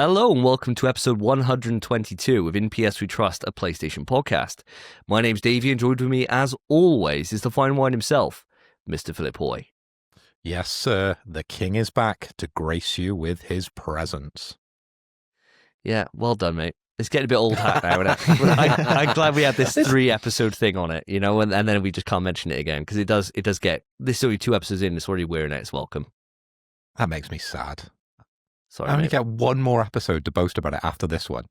Hello and welcome to episode 122 of In PS We Trust, a PlayStation podcast. My name's Davey and joined with me, as always, is the fine wine himself, Mr. Philip Hoy. Yes, sir. The king is back to grace you with his presence. Yeah, well done, mate. It's getting a bit old hat now, isn't it? I'm glad we had this 3-episode thing on it, you know, and then we just can't mention it again, because it does get, this is only 2 episodes in, it's already wearing out its welcome. That makes me sad. Sorry, I only mate. get one more episode to boast about it after this one.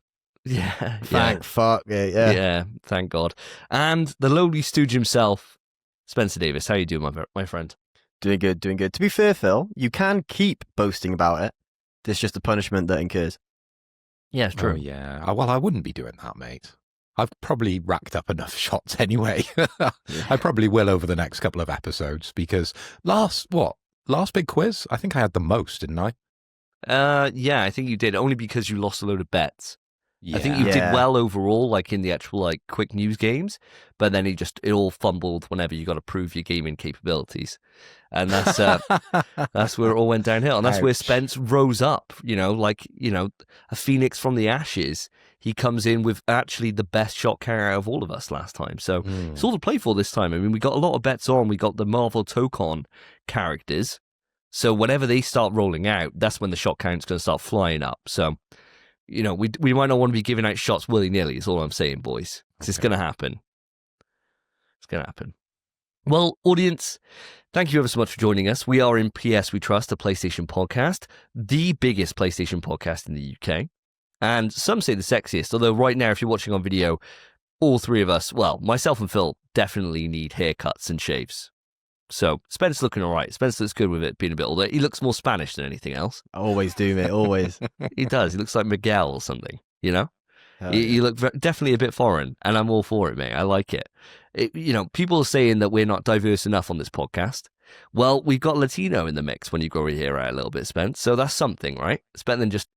Yeah. Thank fuck, yeah. Yeah, thank God. And the lowly stooge himself, Spencer Davis. How you doing, my friend? Doing good. To be fair, Phil, you can keep boasting about it. There's just a punishment that incurs. Yeah, it's true. Oh, yeah. Well, I wouldn't be doing that, mate. I've probably racked up enough shots anyway. I probably will over the next couple of episodes because last big quiz? I think I had the most, didn't I? Yeah, I think you did, only because you lost a load of bets. Yeah. I think you did well overall, like in the actual like quick news games, but then it all fumbled whenever you got to prove your gaming capabilities, and that's where it all went downhill, and that's where Spence rose up. A phoenix from the ashes. He comes in with actually the best shot carrier out of all of us last time, so it's all to play for this time. I mean, we got a lot of bets on. We got the Marvel Tokon characters, so whenever they start rolling out, that's when the shot count's going to start flying up. So. You know, we might not want to be giving out shots willy-nilly, is all I'm saying, boys. Because it's going to happen. It's going to happen. Well, audience, thank you ever so much for joining us. We are in PS We Trust, a PlayStation podcast, the biggest PlayStation podcast in the UK. And some say the sexiest, although right now, if you're watching on video, all three of us, well, myself and Phil, definitely need haircuts and shaves. So, Spence looking all right. Spence looks good with it being a bit older. He looks more Spanish than anything else. I always do, mate, always. He does. He looks like Miguel or something, you know? Yeah. You look definitely a bit foreign, and I'm all for it, mate. I like it. People are saying that we're not diverse enough on this podcast. Well, we've got Latino in the mix when you grow your hair out a little bit, Spence. So that's something, right? It's better than just,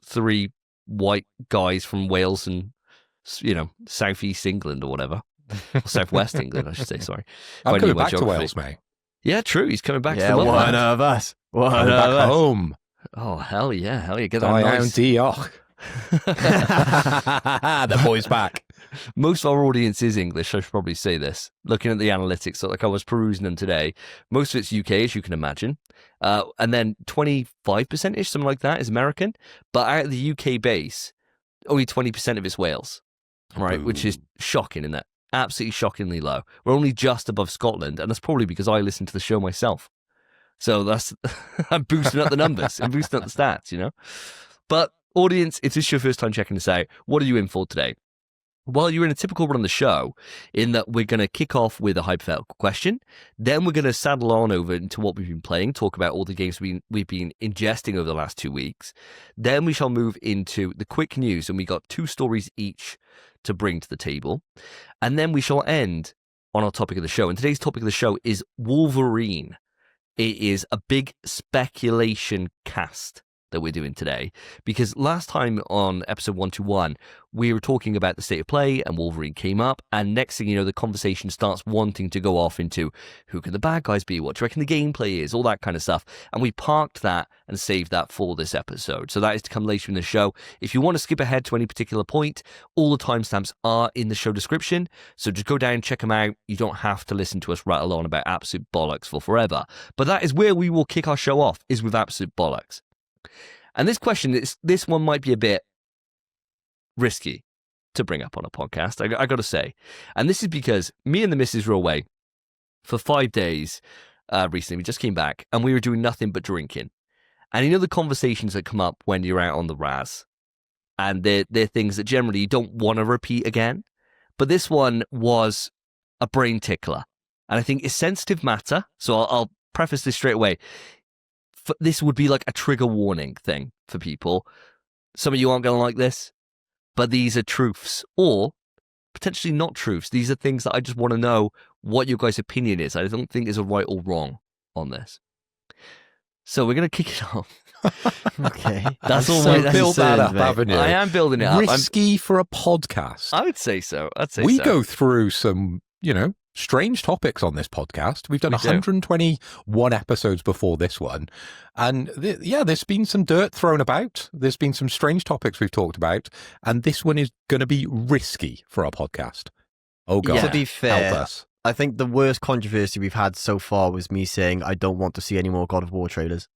3 white guys from Wales and, Southeast England or whatever. Or Southwest England, I should say, sorry. I'm coming back to Wales, mate. Yeah, true. He's coming back to the one motherland. of us. Coming back home. Oh, hell yeah. Get that nice. The boy's back. Most of our audience is English, I should probably say this. Looking at the analytics, like I was perusing them today, most of it's UK, as you can imagine. And then 25%-ish, something like that, is American. But out of the UK base, only 20% of it's Wales, right? Ooh. Which is shocking, isn't it? Absolutely shockingly low. We're only just above Scotland, and that's probably because I listen to the show myself. So that's I'm boosting up the numbers and boosting up the stats, you know. But audience, if this is your first time checking this out, what are you in for today? Well, you're in a typical run of the show in that we're going to kick off with a hypothetical question. Then we're going to saddle on over into what we've been playing, talk about all the games we've been ingesting over the last 2 weeks. Then we shall move into the quick news, and we got 2 stories each to bring to the table. And then we shall end on our topic of the show. And today's topic of the show is Wolverine. It is a big speculation cast that we're doing today, because last time on episode 121 we were talking about the state of play and Wolverine came up, and next thing you know the conversation starts wanting to go off into who can the bad guys be, what do you reckon the gameplay is, all that kind of stuff, and we parked that and saved that for this episode. So that is to come later in the show. If you want to skip ahead to any particular point, all the timestamps are in the show description, so just go down and check them out. You don't have to listen to us rattle on about absolute bollocks for forever, but that is where we will kick our show off, is with absolute bollocks. And this question, this one might be a bit risky to bring up on a podcast, I got to say. And this is because me and the missus were away for 5 days recently. We just came back and we were doing nothing but drinking. And you know the conversations that come up when you're out on the Raz, and they're things that generally you don't want to repeat again. But this one was a brain tickler. And I think it's sensitive matter, so I'll preface this straight away. This would be like a trigger warning thing for people. Some of you aren't going to like this, but these are truths, or potentially not truths. These are things that I just want to know what your guys' opinion is. I don't think there's a right or wrong on this. So we're going to kick it off. Okay. That's all. So build that up, haven't you? I am building it up. Risky for a podcast. I would say so. We go through some, strange topics on this podcast. We've done We do. 121 episodes before this one. And there's been some dirt thrown about. There's been some strange topics we've talked about. And this one is going to be risky for our podcast. Oh, God. Yeah. To be fair, Help us. I think the worst controversy we've had so far was me saying I don't want to see any more God of War trailers.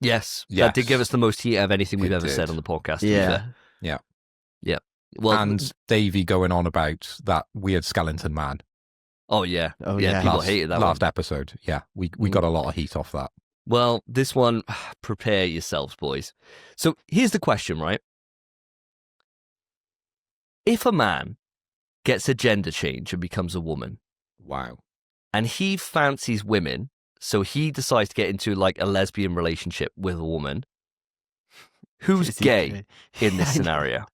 Yes. Yes. That did give us the most heat of anything we've It ever did. said on the podcast. to be Yeah. fair. Yeah. Well, And Davey going on about that weird skeleton man. oh yeah. Oh, yeah. yeah. People last, hated that last one. episode. Yeah, we got a lot of heat off that. Well, this one, prepare yourselves, boys. So here's the question, right? If a man gets a gender change and becomes a woman, Wow. and he fancies women, so he decides to get into like a lesbian relationship with a woman, who's Is he gay in this scenario?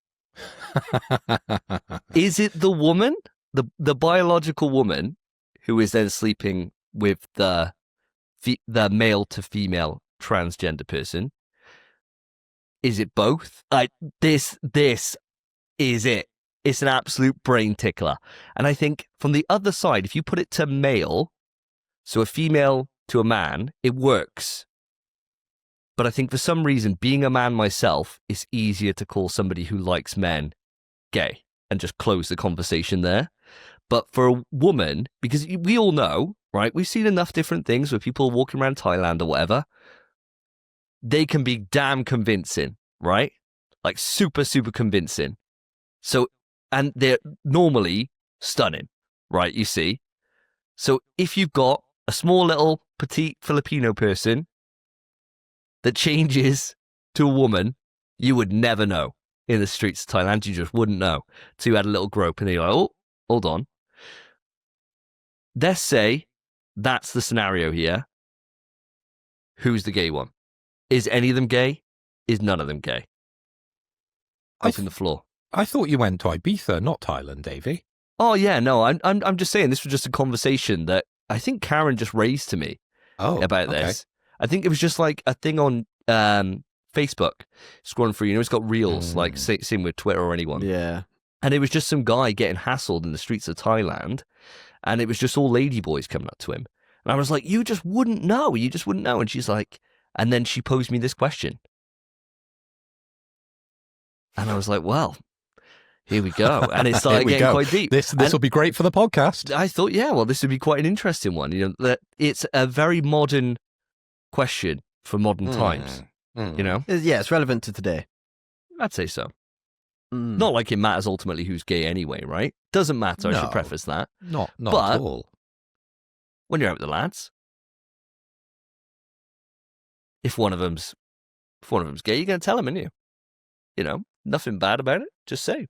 Is it the woman, the biological woman, who is then sleeping with the male to female transgender person? Is it both? This is it. It's an absolute brain tickler. And I think from the other side, if you put it to male, so a female to a man, it works. But I think for some reason, being a man myself, it's easier to call somebody who likes men gay and just close the conversation there. But for a woman, because we all know, right? We've seen enough different things where people are walking around Thailand or whatever. They can be damn convincing, right? Like super, super convincing. So, and they're normally stunning, right? You see? So if you've got a small little petite Filipino person that changes to a woman, you would never know in the streets of Thailand. You just wouldn't know. So you had a little grope and you're like, oh, hold on. Let's say that's the scenario here. Who's the gay one? Is any of them gay? Is none of them gay? Open the floor. I thought you went to Ibiza, not Thailand, Davey. Oh yeah, no, I'm just saying this was just a conversation that I think Karen just raised to me about this. I think it was just like a thing on Facebook, scrolling through. You know, it's got reels, like same with Twitter or anyone. Yeah. And it was just some guy getting hassled in the streets of Thailand, and it was just all lady boys coming up to him. And I was like, you just wouldn't know. You just wouldn't know. And she's like, and then she posed me this question. And I was like, well, here we go. And it started getting quite deep. This will be great for the podcast. I thought, yeah, well, this would be quite an interesting one. You know, that it's a very modern question for modern times. You know, Yeah, it's relevant to today. I'd say so. Not like it matters ultimately who's gay anyway, right? Doesn't matter. I No. should preface that. Not But- at all. When you're out with the lads, if one of them's gay, you're going to tell him, aren't you? You know, nothing bad about it. Just say,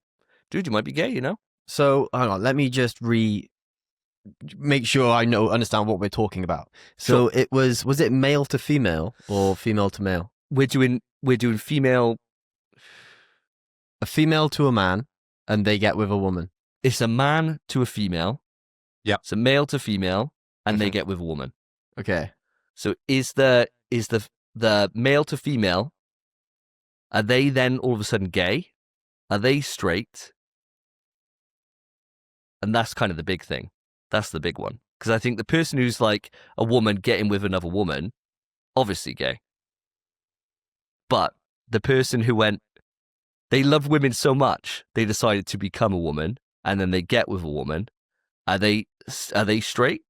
dude, you might be gay, you know? So, hang on, let me just make sure I understand what we're talking about. So Sure. it was it male to female or female to male? We're doing female. A female to a man, and they get with a woman. It's a man to a female. Yeah. It's a male to female, and they get with a woman. Okay. So is the male to female, are they then all of a sudden gay? Are they straight? And that's kind of the big thing. That's the big one. Because I think the person who's like a woman getting with another woman, obviously gay. But the person who they love women so much, they decided to become a woman, and then they get with a woman. Are they straight?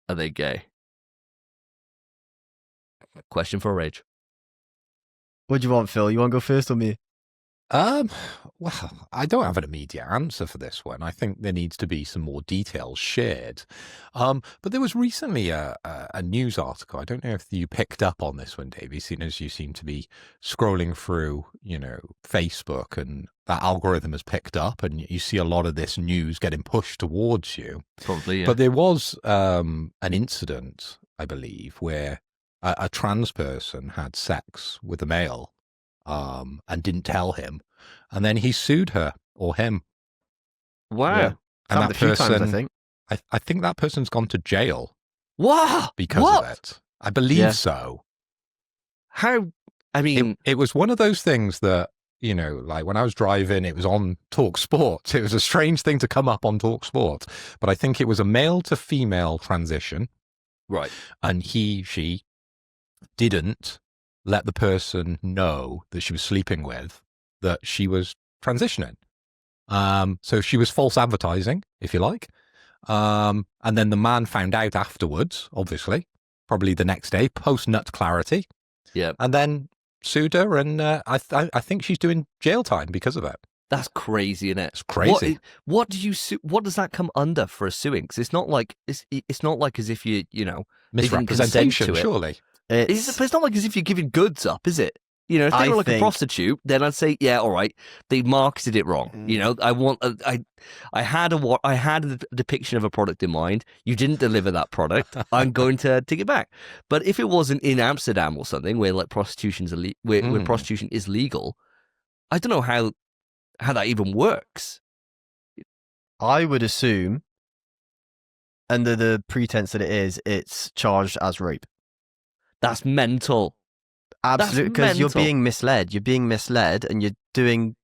Are they gay? Question for a rage. What do you want, Phil? You want to go first or me? Well, I don't have an immediate answer for this one. I think there needs to be some more details shared. But there was recently a news article. I don't know if you picked up on this one, Davey, seeing as you seem to be scrolling through, Facebook, and that algorithm has picked up, and you see a lot of this news getting pushed towards you. Probably, yeah. But there was an incident, I believe, where a trans person had sex with a male. And didn't tell him, and then he sued her or him. Wow. Yeah. And Happened that a few person, times, I think. I think that person's gone to jail Wow. because What? of it. I believe Yeah. so. How? I mean, It was one of those things that you know, like when I was driving, it was on Talk Sport. It was a strange thing to come up on Talk Sport, but I think it was a male to female transition. Right. And she didn't let the person know that she was sleeping with that she was transitioning. So she was false advertising, if you like. And then the man found out afterwards, obviously, probably the next day, post nut clarity. Yeah. And then sued her, and I think she's doing jail time because of it. That's crazy, isn't it? It's crazy. What do you sue? What does that come under for a suing? Because it's not like it's not like as if you know they didn't consent Misrepresentation, to it. surely. But it's not like as if you're giving goods up, is it? You know, if they were like a prostitute, then I'd say, yeah, all right, they marketed it wrong. You know, I had a depiction of a product in mind. You didn't deliver that product. I'm going to take it back. But if it wasn't in Amsterdam or something where like prostitution is legal, I don't know how that even works. I would assume, under the pretense that it's charged as rape. That's mental. Absolutely, because you're being misled. You're being misled, and you're doing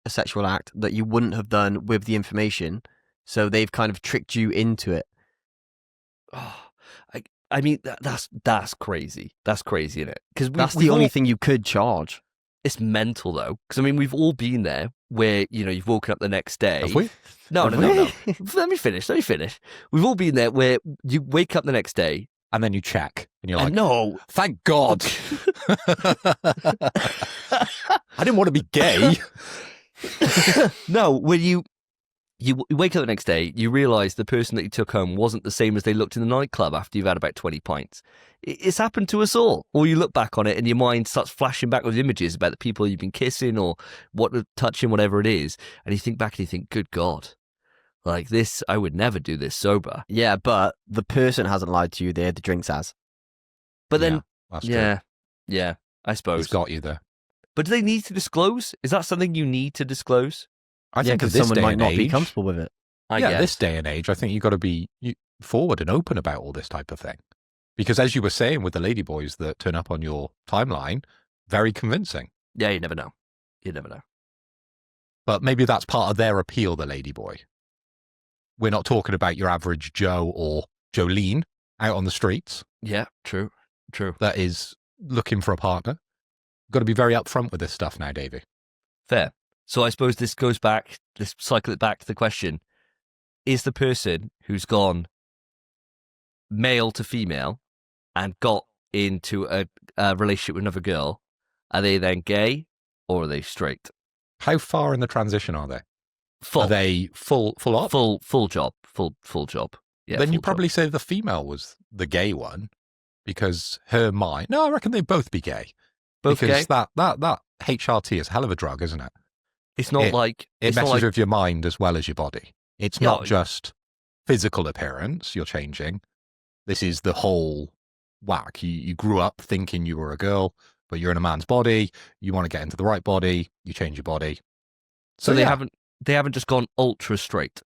a sexual act that you wouldn't have done with the information. So they've kind of tricked you into it. Oh, I mean, that's crazy. That's crazy, isn't it? Because that's the only thing you could charge. It's mental though, because I mean, we've all been there where you've woken up the next day. Have we? No. Let me finish. We've all been there where you wake up the next day. And then you check, and you're like, no, thank God. I didn't want to be gay. No, when you wake up the next day, you realise the person that you took home wasn't the same as they looked in the nightclub after you've had about 20 pints. It's happened to us all. Or you look back on it and your mind starts flashing back with images about the people you've been kissing or touching, whatever it is. And you think back and you think, good God. Like this, I would never do this sober. Yeah, but the person hasn't lied to you. They had the drinks as. But then, that's true. Yeah, I suppose. He's got you there. But do they need to disclose? Is that something you need to disclose? I think because someone might not be comfortable with it. I guess. This day and age, I think you've got to be forward and open about all this type of thing. Because as you were saying with the ladyboys that turn up on your timeline, very convincing. Yeah, you never know. But maybe that's part of their appeal, the ladyboy. We're not talking about your average Joe or Jolene out on the streets. Yeah, true. That is looking for a partner. Got to be very upfront with this stuff now, Davey. Fair. So I suppose this cycle it back to the question, is the person who's gone male to female and got into a relationship with another girl, are they then gay or are they straight? How far in the transition are they? Full. Are they full up? Full job. Full job. Yeah. Then you probably say the female was the gay one because her mind. No, I reckon they'd both be gay. Both because gay? that HRT is a hell of a drug, isn't it? It's not it messes with your mind as well as your body. It's not just physical appearance you're changing. This is the whole whack. You grew up thinking you were a girl, but you're in a man's body. You want to get into the right body. You change your body. So they haven't just gone ultra straight.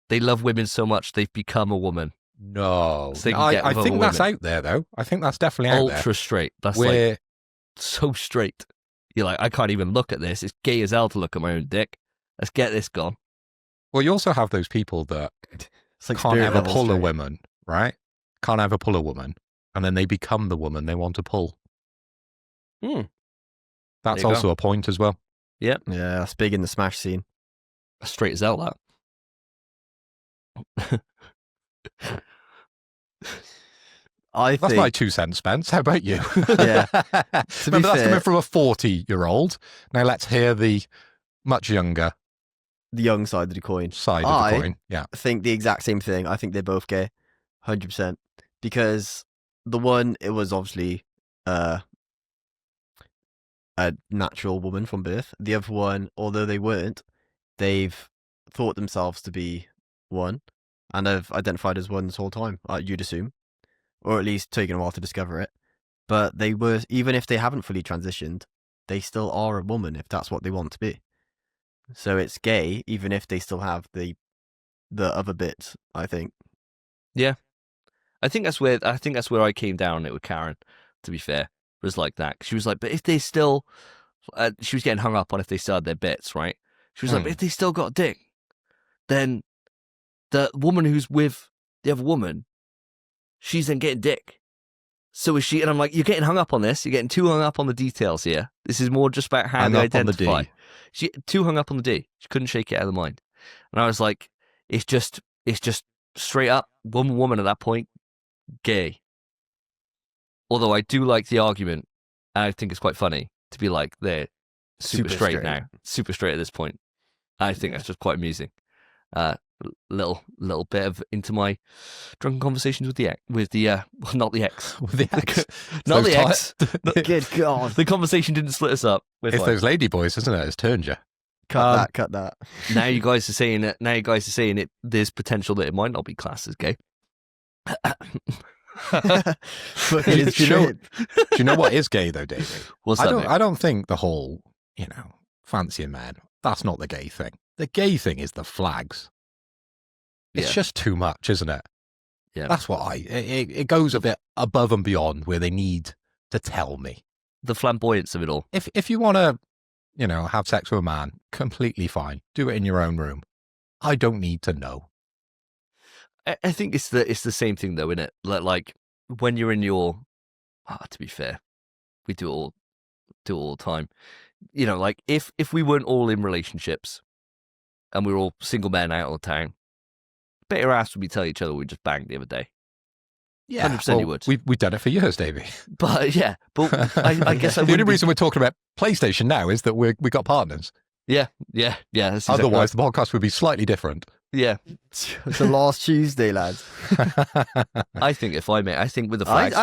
They love women so much they've become a woman. No, So I think that's out there though. I think that's definitely out there. Ultra straight. That's like so straight. You're like, I can't even look at this. It's gay as hell to look at my own dick. Let's get this gone. Well, you also have those people that can't ever pull a woman, right? Can't ever pull a woman, and then they become the woman they want to pull. That's also a point as well. Yeah. Yeah, that's big in the Smash scene. Straight as hell, that. That's my 2 cents, Spence. How about you? Yeah. Remember, that's coming from a 40-year-old. Now let's hear the much younger. The young side of the coin. Yeah. I think the exact same thing. I think they're both gay. 100%. Because the one, it was obviously a natural woman from birth. The other one, although they weren't, they've thought themselves to be one and have identified as one this whole time, you'd assume. Or at least taken a while to discover it. But they were, even if they haven't fully transitioned, they still are a woman if that's what they want to be. So it's gay, even if they still have the other bits, I think. Yeah. I think that's where I came down on it with Karen, to be fair. It was like that. She was like, but if they still she was getting hung up on if they still had their bits, right? She was like, if they still got a dick, then the woman who's with the other woman, she's then getting dick. So is she? And I'm like, you're getting hung up on this. You're getting too hung up on the details here. This is more just about how they identify. She too hung up on the D. She couldn't shake it out of the mind. And I was like, it's just straight up woman at that point, gay. Although I do like the argument, and I think it's quite funny to be like, they're super straight now, super straight at this point. I think that's just quite amusing. Little bit of into my drunken conversations with the not the ex, with the ex, not the ex. Good God, the conversation didn't split us up. It's those lady boys, isn't it? It's turned you. Cut that. Now you guys are saying it. Now you guys are saying it. There's potential that it might not be classed as gay. Do you know what is gay though, Davey? What's that? I don't think the whole, fancying man. That's not the gay thing. The gay thing is the flags. It's just too much, isn't it? Yeah. That's what it goes a bit above and beyond where they need to tell me. The flamboyance of it all. If you want to, have sex with a man, completely fine. Do it in your own room. I don't need to know. I think it's the same thing though, isn't it? Like when you're in your, to be fair, we do it all the time. Like if we weren't all in relationships and we were all single men out of town, bet your ass would we tell each other we just banged the other day. Yeah, 100% you would. We've done it for years, Davey. But I guess the only reason we're talking about PlayStation now is that we got partners. Yeah. Otherwise, the podcast would be slightly different. Yeah. It's the last Tuesday, lads. I think with the flags.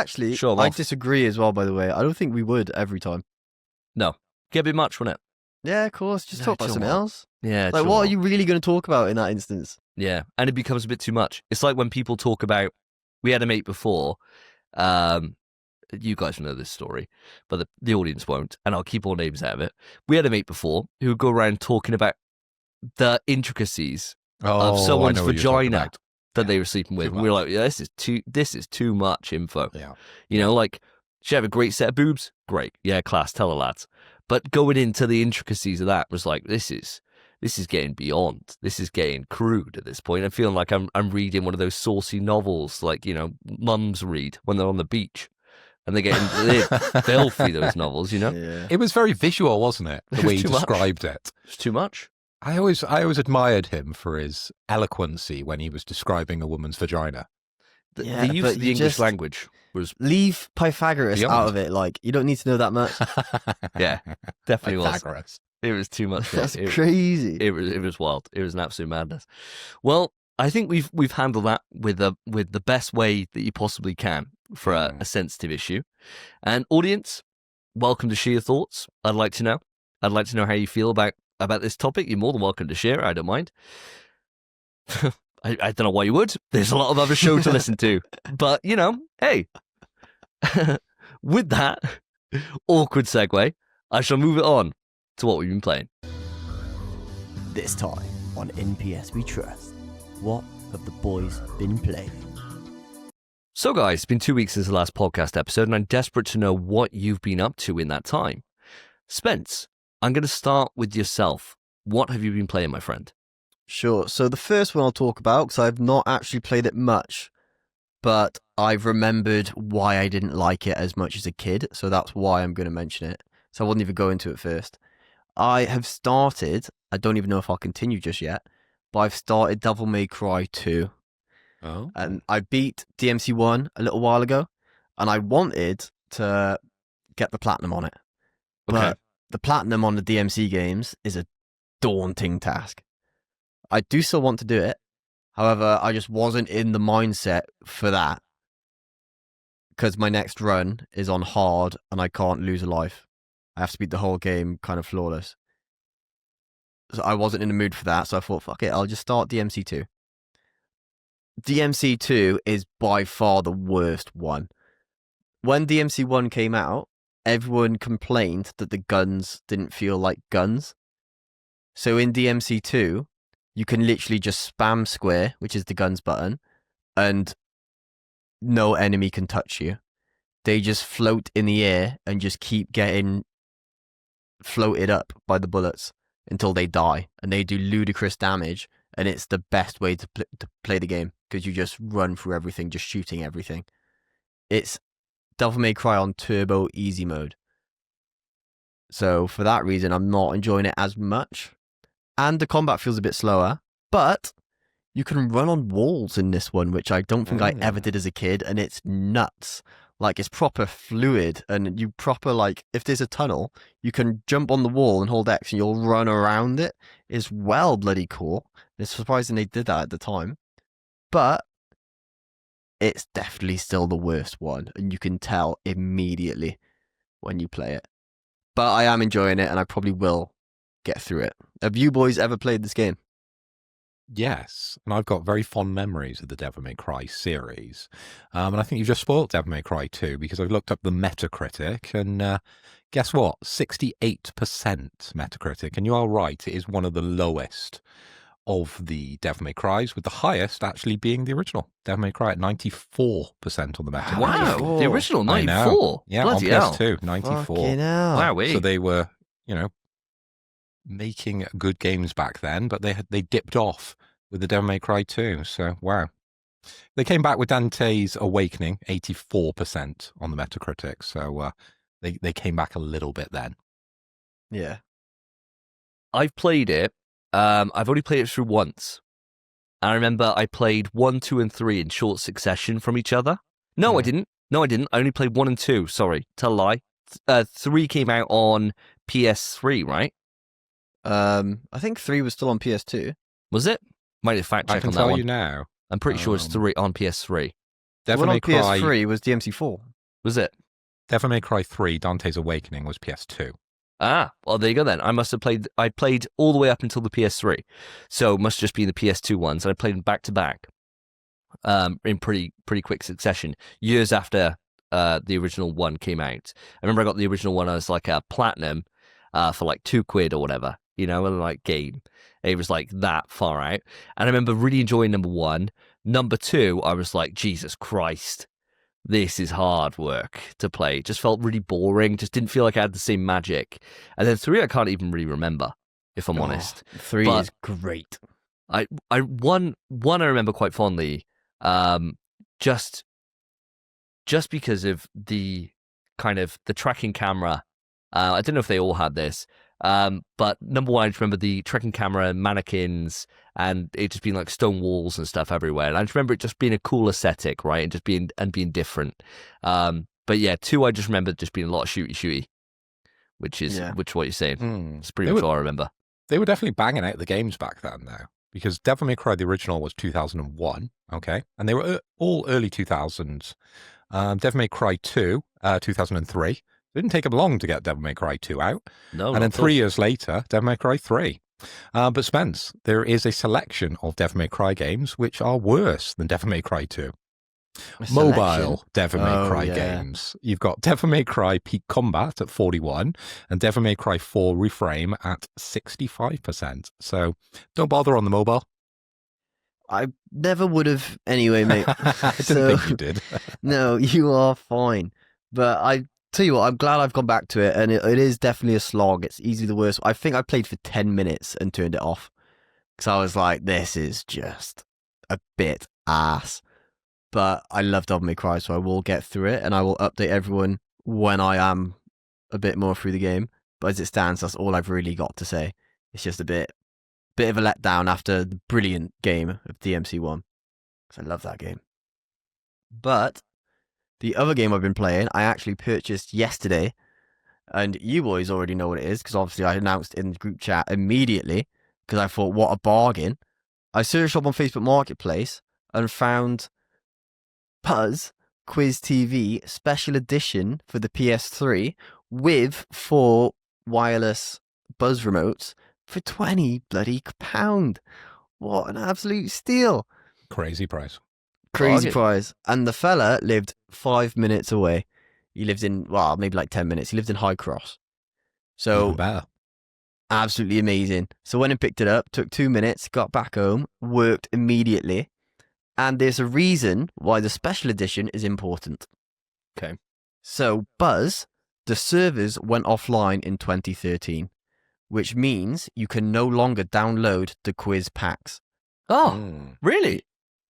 I disagree as well, by the way. I don't think we would every time. No. Get a bit much, wouldn't it? Yeah, of course. Just talk about something else. Yeah. Like, what are you really going to talk about in that instance? Yeah. And it becomes a bit too much. It's like when people talk about, we had a mate before, you guys know this story, but the audience won't, and I'll keep all names out of it. We had a mate before who would go around talking about the intricacies of someone's vagina that they were sleeping with. And we were like, yeah, this is too much info. Yeah. Like, she have a great set of boobs? Great. Yeah, class, tell the lads. But going into the intricacies of that was like, this is getting beyond. This is getting crude at this point. I'm feeling like I'm reading one of those saucy novels like, mums read when they're on the beach. And they're filthy, those novels, Yeah. It was very visual, wasn't it? The way he described it. It's too much. I always admired him for his eloquency when he was describing a woman's vagina. The use of the English language was... Leave Pythagoras out of it. Like, you don't need to know that much. Yeah, definitely Pythagoras. was. It was too much. That's crazy. It was wild. It was an absolute madness. Well, I think we've handled that with the best way that you possibly can for a sensitive issue. And audience, welcome to share your thoughts. I'd like to know how you feel about this topic. You're more than welcome to share. I don't mind. I don't know why you would. There's a lot of other show to listen to. But, hey. With that awkward segue, I shall move it on to what we've been playing. This time on NPS We Trust, what have the boys been playing? So guys, it's been 2 weeks since the last podcast episode, and I'm desperate to know what you've been up to in that time. Spence, I'm going to start with yourself. What have you been playing, my friend? Sure. So the first one I'll talk about, because I've not actually played it much, but I've remembered why I didn't like it as much as a kid, so that's why I'm going to mention it. So I wouldn't even go into it first. I have started, I don't even know if I'll continue just yet, but I've started Devil May Cry 2. Oh. And I beat DMC 1 a little while ago, and I wanted to get the platinum on it. But the platinum on the DMC games is a daunting task. I do still want to do it. However, I just wasn't in the mindset for that, because my next run is on hard and I can't lose a life. I have to beat the whole game kind of flawless. So I wasn't in the mood for that, so I thought, fuck it, I'll just start DMC 2. DMC 2 is by far the worst one. When DMC 1 came out, everyone complained that the guns didn't feel like guns. So in DMC 2, you can literally just spam square, which is the guns button, and no enemy can touch you. They just float in the air and just keep getting floated up by the bullets until they die, and they do ludicrous damage, and it's the best way to play the game because you just run through everything, just shooting everything. It's Devil May Cry on turbo easy mode. So for that reason, I'm not enjoying it as much. And the combat feels a bit slower, but you can run on walls in this one, which I don't think I ever did as a kid, and it's nuts. Like, it's proper fluid, and you proper, like, if there's a tunnel, you can jump on the wall and hold X and you'll run around it. It's well bloody cool. It's surprising they did that at the time. But it's definitely still the worst one, and you can tell immediately when you play it. But I am enjoying it, and I probably will get through it. Have you boys ever played this game? Yes, and I've got very fond memories of the Devil May Cry series. And I think you've just spoiled Devil May Cry 2 because I've looked up the Metacritic, and guess what? 68% Metacritic. And you are right, it is one of the lowest of the Devil May Cries, with the highest actually being the original Devil May Cry at 94% on the Metacritic. Wow, the original 94. Yeah, Bloody on hell. PS2, 94. Fucking hell. Wowee. So they were, making good games back then, but they dipped off with the Devil May Cry 2. So wow, they came back with Dante's Awakening, 84% on the Metacritic. So they came back a little bit then. Yeah. I've played it. I've only played it through once. I remember I played 1, 2, and 3 in short succession from each other. No, I didn't. I only played 1 and 2. Sorry, tell a lie. 3 came out on PS3, right? I think 3 was still on PS2. Was it? Might have fact I check can on that tell one. you now. I'm pretty sure it's 3 on PS3. The one Devil on May Cry, PS3 was DMC4. Was it? Devil May Cry 3, Dante's Awakening was PS2. Ah, well, there you go then. I played all the way up until the PS3. So it must just be the PS2 ones. And I played them back to back in pretty quick succession, years after the original one came out. I remember I got the original one as like a platinum for like £2 or whatever, and like game. It was like that far out. And I remember really enjoying number 1. Number 2, I was like, Jesus Christ, this is hard work to play. It just felt really boring. Just didn't feel like I had the same magic. And then 3, I can't even really remember, if I'm honest. 3 is great. One I remember quite fondly, just because of the kind of the tracking camera. I don't know if they all had this, but number 1, I just remember the tracking camera, mannequins, and it just being like stone walls and stuff everywhere. And I just remember it just being a cool aesthetic, right, and just being different. But yeah, 2, I just remember just being a lot of shooty, which is what you're saying. It's pretty much all I remember. They were definitely banging out the games back then, though, because Devil May Cry, the original, was 2001, okay? And they were all early 2000s. Devil May Cry 2, 2003. It didn't take them long to get Devil May Cry 2 out. No, and then 3 years later, Devil May Cry 3. But Spence, there is a selection of Devil May Cry games which are worse than Devil May Cry 2. Mobile Devil May Cry games. You've got Devil May Cry Peak Combat at 41 and Devil May Cry 4 Reframe at 65%. So don't bother on the mobile. I never would have anyway, mate. I didn't think you did. No, you are fine. But I tell you what, I'm glad I've gone back to it, and it is definitely a slog. It's easily the worst. I think I played for 10 minutes and turned it off because I was like, this is just a bit ass. But I love Devil May Cry, so I will get through it, and I will update everyone when I am a bit more through the game. But as it stands, that's all I've really got to say. It's just a bit of a letdown after the brilliant game of DMC1. Because I love that game. But the other game I've been playing, I actually purchased yesterday. And you boys already know what it is, because obviously I announced in the group chat immediately, because I thought, what a bargain. I searched up on Facebook Marketplace and found Puzz Quiz TV Special Edition for the PS3 with 4 wireless Buzz remotes for £20 bloody pound. What an absolute steal. Crazy price. Crazy price. And the fella lived 5 minutes away. He lived in, well, maybe like 10 minutes. He lived in High Cross. So, Even better. Absolutely amazing. So went and picked it up, took 2 minutes, got back home, worked immediately. And there's a reason why the special edition is important. Okay. So Buzz The servers went offline in 2013, which means you can no longer download the quiz packs. Oh, really?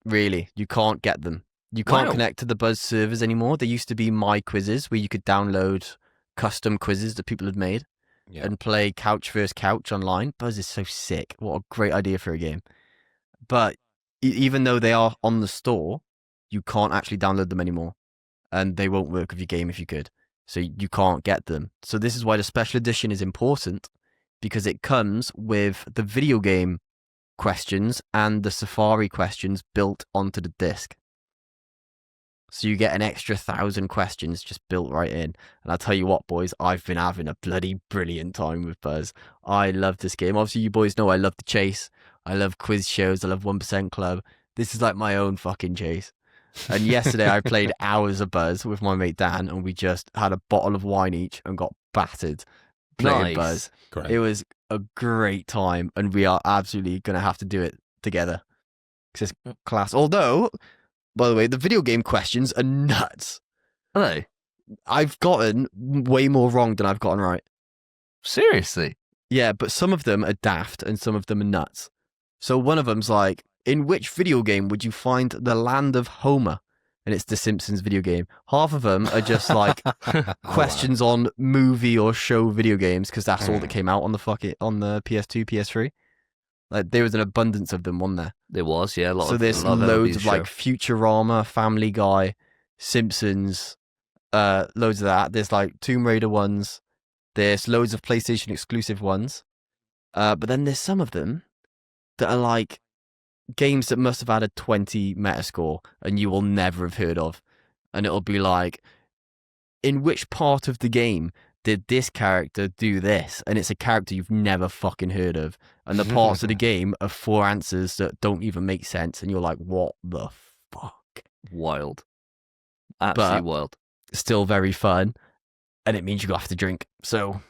Really, you can't get them. You can't Wow. connect to the Buzz servers anymore. There used to be My Quizzes where you could download custom quizzes that people had made and play couch versus couch online. Buzz is so sick. What a great idea for a game. But even though they are on the store, you can't actually download them anymore. And they won't work with your game if you could. So you can't get them. So this is why the special edition is important, because it comes with the video game questions and the Safari questions built onto the disc. So you get an extra 1,000 questions just built right in. And I'll tell you what, boys, I've been having a bloody brilliant time with Buzz. I love this game. Obviously, you boys know I love the chase. I love quiz shows. I love 1% Club. This is like my own fucking chase. And yesterday I played hours of Buzz with my mate Dan, and we just had a bottle of wine each and got battered playing Nice. Buzz. Great. It was a great time, and we are absolutely going to have to do it together. 'Cause it's class. Although, by the way, the video game questions are nuts. Are they? I've gotten way more wrong than I've gotten right. Seriously? Yeah, but some of them are daft and some of them are nuts. So one of them's like, in which video game would you find the land of Homer? And it's the Simpsons video game. Half of them are just like questions on movie or show video games, because that's all that came out on the PS2, PS3. Like there was an abundance of them on there. There was, yeah. So there's loads of like Futurama, Family Guy, Simpsons, loads of that. There's like Tomb Raider ones. There's loads of PlayStation exclusive ones. But then there's some of them that are like games that must have had a 20 Metascore and you will never have heard of. And it'll be like, in which part of the game did this character do this? And it's a character you've never fucking heard of. And the parts of the game are 4 answers that don't even make sense. And you're like, what the fuck? Wild. Absolutely wild. Still very fun. And it means you have to drink. So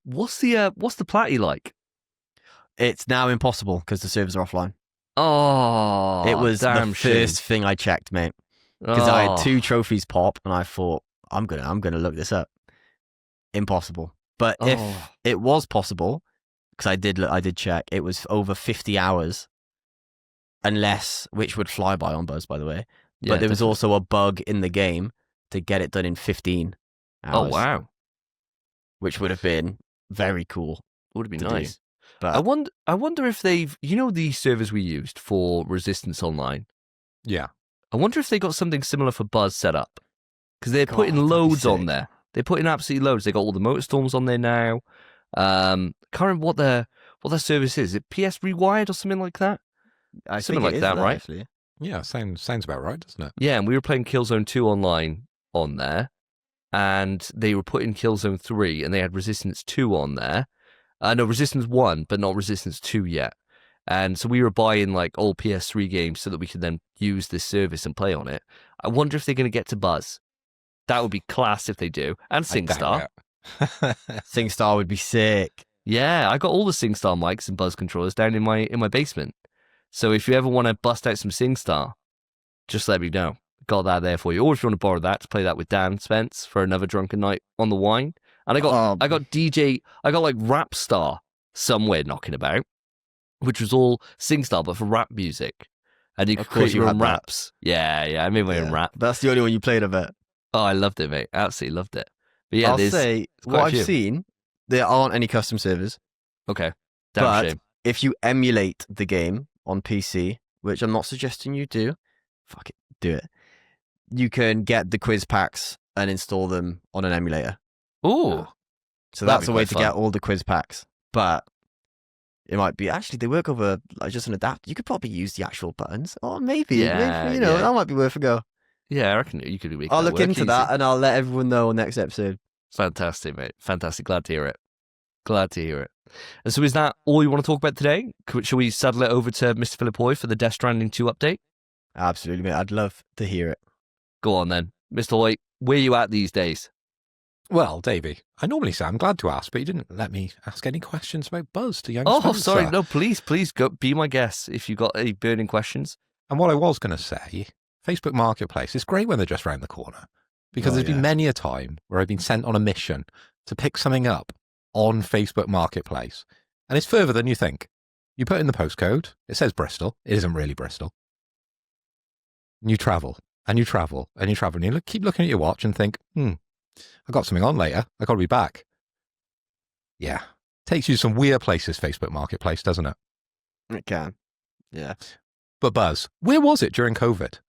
What's the platty like? it's now impossible because the servers are offline. Oh, It was damn the shame. first thing I checked, mate. Because I had Oh. 2 trophies pop, and I thought, I'm gonna look this up. Impossible. But if Oh. it was possible, because I did check, it was over 50 hours, which would fly by on Buzz, by the way. Yeah, But there was definitely. also a bug in the game to get it done in 15 Oh hours. wow, Which would have been very cool. would have been to do. nice. But I wonder if they've, the servers we used for Resistance Online. Yeah. I wonder if they got something similar for Buzz set up, because they're God, putting that'd be loads on sick. there. They're putting absolutely loads. They got all the Motorstorms on there now. Can't remember what their service is. Is it PS Rewired or something like that? I something think like it is that, right? Actually. Yeah, sounds about right, doesn't it? Yeah, and we were playing Killzone 2 online on there, and they were putting Killzone 3, and they had Resistance 2 on there. No, Resistance 1, but not Resistance 2 yet. And so we were buying like old PS3 games so that we could then use this service and play on it. I wonder if they're going to get to Buzz. That would be class if they do. And I doubt SingStar. it. SingStar would be sick. Yeah, I got all the SingStar mics and Buzz controllers down in my basement. So if you ever want to bust out some SingStar, just let me know. Got that there for you. Or if you want to borrow that to play that with Dan Spence for another drunken night on the wine. And I got like Rap Star somewhere knocking about, which was all SingStar but for rap music. And you could Of course create you your had own that. raps. Yeah, I made my own rap. That's the only one you played of it. Oh, I loved it, mate. Absolutely loved it. But yeah, I'll there's say, quite what a I've few. seen, there aren't any custom servers. Okay. Damn But shame. if you emulate the game on PC, which I'm not suggesting you do, fuck it, do it. You can get the quiz packs and install them on an emulator. Ooh. So That'd that's be a way quite to fun. get all the quiz packs. But it might be, actually, they work over like just an adapter. You could probably use the actual buttons. Or maybe, Yeah, maybe yeah. that might be worth a go. Yeah, I reckon you could make I'll that look work into easy. that and I'll let everyone know next episode. Fantastic, mate. Fantastic. Glad to hear it. Glad to hear it. And so is that all you want to talk about today? Shall we saddle it over to Mr. Philip Hoy for the Death Stranding 2 update? Absolutely, mate. I'd love to hear it. Go on then. Mr. Hoy, where you at these days? Well, Davey, I normally say I'm glad to ask, but you didn't let me ask any questions about Buzz to young Oh, Spencer. sorry. No, please go be my guest if you got any burning questions. And what I was going to say, Facebook Marketplace, it's great when they're just round the corner. Because Oh, there's yeah. been many a time where I've been sent on a mission to pick something up on Facebook Marketplace. And it's further than you think. You put in the postcode, it says Bristol. It isn't really Bristol. And you travel, and you travel, and you travel, and you keep looking at your watch and think, I got something on later. I got to be back. Yeah. Takes you to some weird places, Facebook Marketplace, doesn't it? It can. Yeah. But Buzz, where was it during COVID?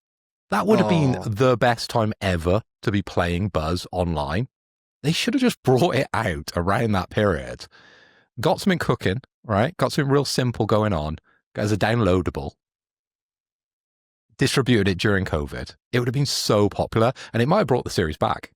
That would have been Oh. the best time ever to be playing Buzz online. They should have just brought it out around that period. Got something cooking, right? Got something real simple going on as a downloadable. Distributed it during COVID. It would have been so popular, and it might have brought the series back.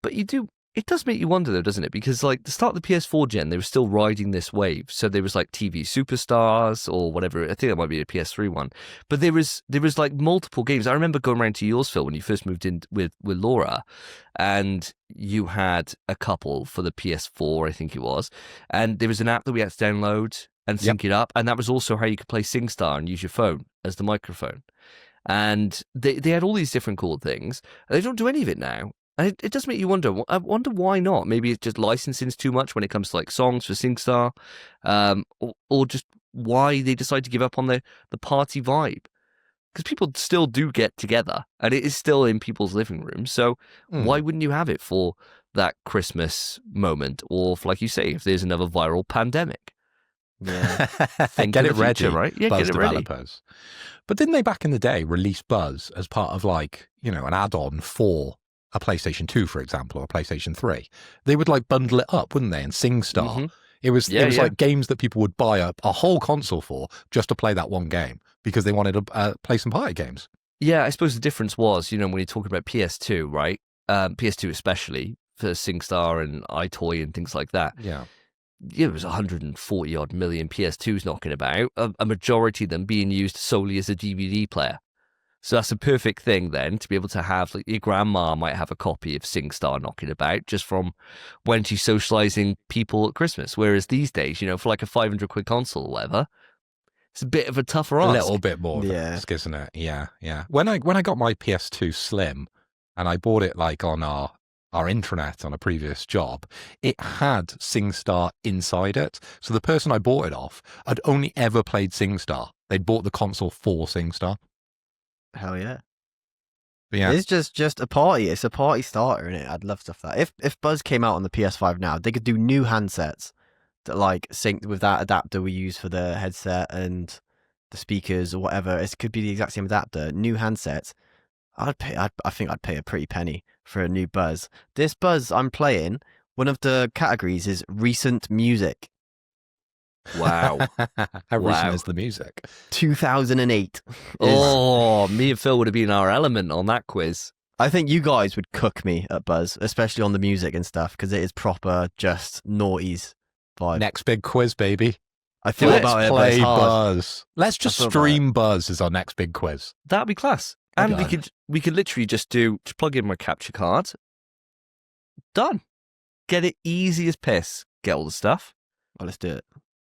But it does make you wonder though, doesn't it? Because like the start of the PS4 gen, they were still riding this wave. So there was like TV Superstars or whatever. I think that might be a PS3 one. But there was like multiple games. I remember going around to yours, Phil, when you first moved in with Laura, and you had a couple for the PS4, I think it was. And there was an app that we had to download and sync it up. And that was also how you could play SingStar and use your phone as the microphone. And they had all these different cool things. They don't do any of it now. And it does make you wonder. I wonder why not. Maybe it's just licensing's too much when it comes to like songs for SingStar, or just why they decide to give up on the party vibe. Because people still do get together, and it is still in people's living rooms. So why wouldn't you have it for that Christmas moment, or for, like you say, if there's another viral pandemic? Yeah. Think Get of it the ready, future, right? Yeah, Buzz get it ready. developers. But didn't they back in the day release Buzz as part of like, an add-on for a PlayStation 2, for example, or a PlayStation 3? They would like bundle it up, wouldn't they? And SingStar. Mhm. It was Yeah, yeah. like games that people would buy a whole console for just to play that one game because they wanted to play some party games. Yeah, I suppose the difference was, when you're talking about PS2, right? PS2 especially for SingStar and iToy and things like that. Yeah. It was 140 odd million PS2s knocking about, a majority of them being used solely as a DVD player. So that's a perfect thing then to be able to have, like your grandma might have a copy of SingStar knocking about just from when she's socializing people at Christmas. Whereas these days, for like a 500 quid console or whatever, it's a bit of a tougher ask. A little bit more of a Yeah. risk, isn't it? Yeah, yeah. When I got my PS2 Slim and I bought it like on our intranet on a previous job, it had SingStar inside it. So the person I bought it off had only ever played SingStar. They'd bought the console for SingStar. Hell yeah. But yeah, It's just a party. It's a party starter, isn't it? I'd love stuff like that. If Buzz came out on the PS5 now, they could do new handsets that like synced with that adapter we use for the headset and the speakers or whatever. It could be the exact same adapter. New handsets. I think I'd pay a pretty penny for a new Buzz. This Buzz I'm playing, one of the categories is recent music. Wow. how Wow. recent is the music? 2008. Oh, me and Phil would have been our element on that quiz. I think you guys would cook me at Buzz, especially on the music and stuff, because it is proper just noughties vibe. Next big quiz, baby. I thought Let's about it, but play it's hard. Buzz. Let's just I thought about stream Buzz as our next big quiz. That'd be class. And Okay. we could literally just plug in my capture card. Done. Get it easy as piss. Get all the stuff. Well, let's do it.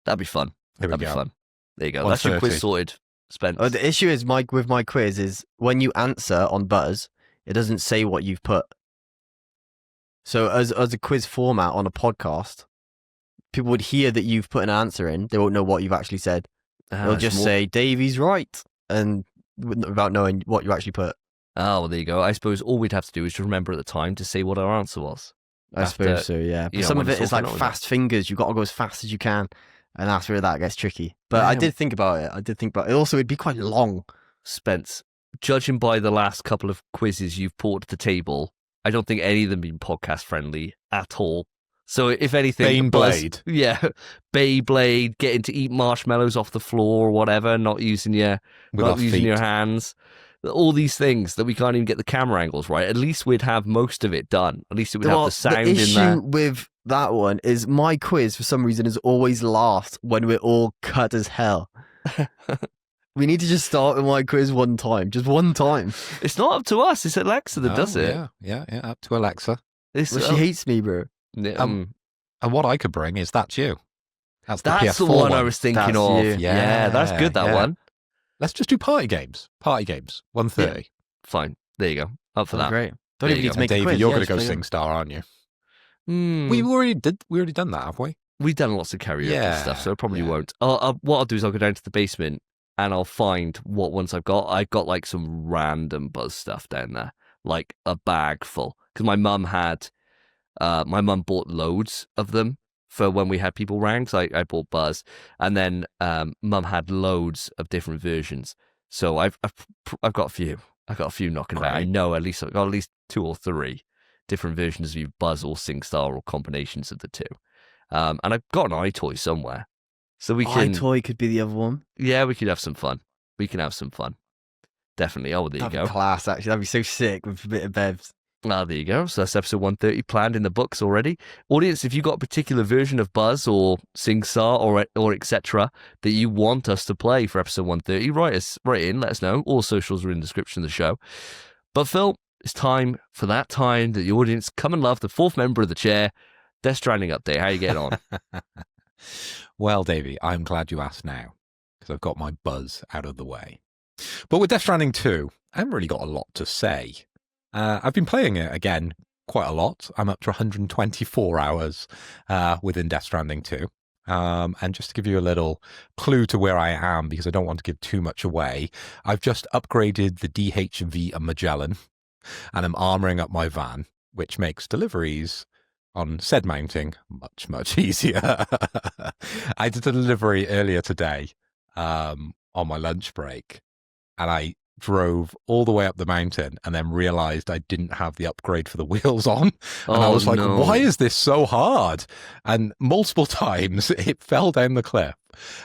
That'd be fun. Here we That'd be go. fun. There you go. That's your 1:30. quiz sorted, Spence. Oh, the issue is with my quiz is when you answer on Buzz, it doesn't say what you've put. So as a quiz format on a podcast, people would hear that you've put an answer in. They won't know what you've actually said. They'll it's just more- say Davey's right, and without knowing what you actually put. Oh, well, there you go. I suppose all we'd have to do is to remember at the time to say what our answer was. I After- suppose so, yeah. But you know, some when of it's it is all like done, fast fingers. You've got to go as fast as you can. And that's where that gets tricky. But I Yeah. did think about it. Also, it'd be quite long. Spence, judging by the last couple of quizzes you've brought to the table, I don't think any of them been podcast friendly at all. So if anything, Baneblade. Beyblade, getting to eat marshmallows off the floor or whatever, not using your With our feet. hands. All these things that we can't even get the camera angles right. At least we'd have most of it done. At least it would have Well, the sound the in issue there. with that one is my quiz, for some reason, is always last when we're all cut as hell. We need to just start with my quiz one time. Just one time. It's not up to us. It's Alexa that does it. Yeah, up to Alexa. It's, Well, she hates me, bro. And what I could bring is That's You. That's the that's the PS4 one I was thinking That's of. You. Yeah, that's good, that Yeah. one. Let's just do party games. 1:30. Fine. There you go. Up for that. Great. Don't even need to make a Davey, quiz. you're Yeah, going to just go play SingStar, aren't you? Hmm. We already done that, have we? We've done lots of karaoke Yeah, stuff, so I probably yeah. won't. What I'll do is I'll go down to the basement and I'll find what ones I've got. I've got like some random Buzz stuff down there, like a bag full. Because my mum bought loads of them for when we had people round. So I bought Buzz, and then mum had loads of different versions. So I've got a few. I've got a few knocking about. I Great. know I've got at least 2 or 3 different versions of Buzz or SingStar or combinations of the two. And I've got an iToy somewhere. So we can... iToy could be the other one. Yeah, we could have some fun. We can have some fun. Definitely. Oh, there That'd you be go. class, actually. That'd be so sick with a bit of bevs. Ah, there you go. So that's episode 130 planned in the books already. Audience, if you've got a particular version of Buzz or SingStar or etc. that you want us to play for episode 130, write in, let us know. All socials are in the description of the show. But Phil, it's time for that time that the audience come and love the 4th member of the chair. Death Stranding update. How you getting on? Well, Davey, I'm glad you asked now, because I've got my Buzz out of the way. But with Death Stranding 2, I haven't really got a lot to say. I've been playing it again quite a lot. I'm up to 124 hours within Death Stranding 2. And just to give you a little clue to where I am, because I don't want to give too much away, I've just upgraded the DHV Magellan, and I'm armoring up my van, which makes deliveries on said mounting much, much easier. I did a delivery earlier today on my lunch break, and I drove all the way up the mountain and then realized I didn't have the upgrade for the wheels on. And I was like, no. why is this so hard? And multiple times it fell down the cliff,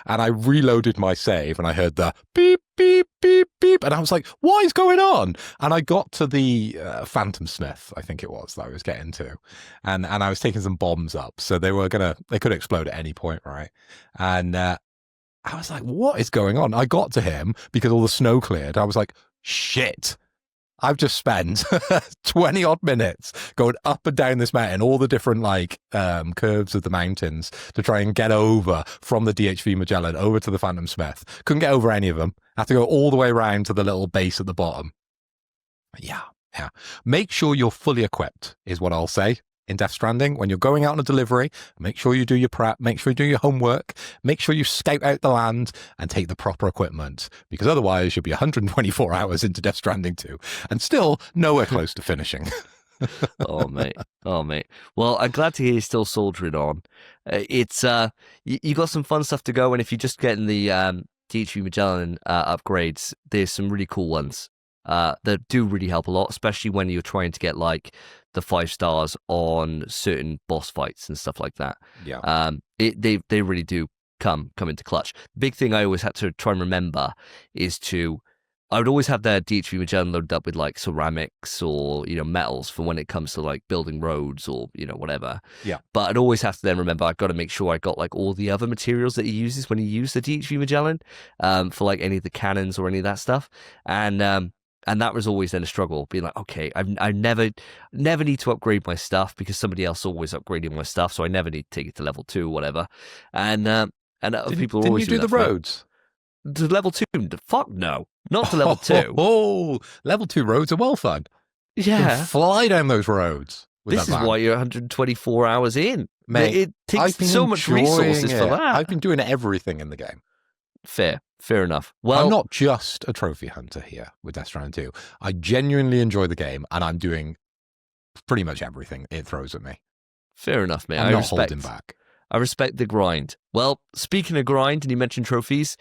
and I reloaded my save and I heard the beep, beep, beep, beep. And I was like, what is going on? And I got to the Phantom Smith, I think it was, that I was getting to. And I was taking some bombs up. So they could explode at any point, right? And I was like, what is going on? I got to him because all the snow cleared. I was like, shit, I've just spent 20 odd minutes going up and down this mountain, all the different curves of the mountains to try and get over from the DHV Magellan over to the Phantom Smith. Couldn't get over any of them. I had to go all the way around to the little base at the bottom. Yeah. Make sure you're fully equipped is what I'll say. In Death Stranding, when you're going out on a delivery, make sure you do your prep, make sure you do your homework, make sure you scout out the land and take the proper equipment, because otherwise you'll be 124 hours into Death Stranding 2 and still nowhere close to finishing. Oh, mate. Well, I'm glad to hear you're still soldiering on. It's you got some fun stuff to go, and if you're just getting the DHV Magellan upgrades, there's some really cool ones that do really help a lot, especially when you're trying to get like the 5 stars on certain boss fights and stuff like that. Yeah. They really do come into clutch. The big thing I always had to try and remember is I would always have the DHV Magellan loaded up with like ceramics or, metals for when it comes to like building roads or, whatever. Yeah. But I'd always have to then remember I've got to make sure I got like all the other materials that he uses when he used the DHV Magellan for like any of the cannons or any of that stuff. And that was always then a struggle, being like, okay, I never need to upgrade my stuff because somebody else always upgrading my stuff, so I never need to take it to level 2 or whatever. And other people are always Didn't you do the roads? To level 2? Fuck no, not to level 2. Oh, level 2 roads are well fun. You can Yeah, fly down those roads. With this that is van. why you're 124 hours in. Mate, It takes I've been so much resources enjoying for it. that. I've been doing everything in the game. Fair enough. Well, I'm not just a trophy hunter here with Death Stranding 2. I genuinely enjoy the game, and I'm doing pretty much everything it throws at me. fair enough, mate. I'm not holding back. I respect the grind. Well, speaking of grind, and you mentioned trophies,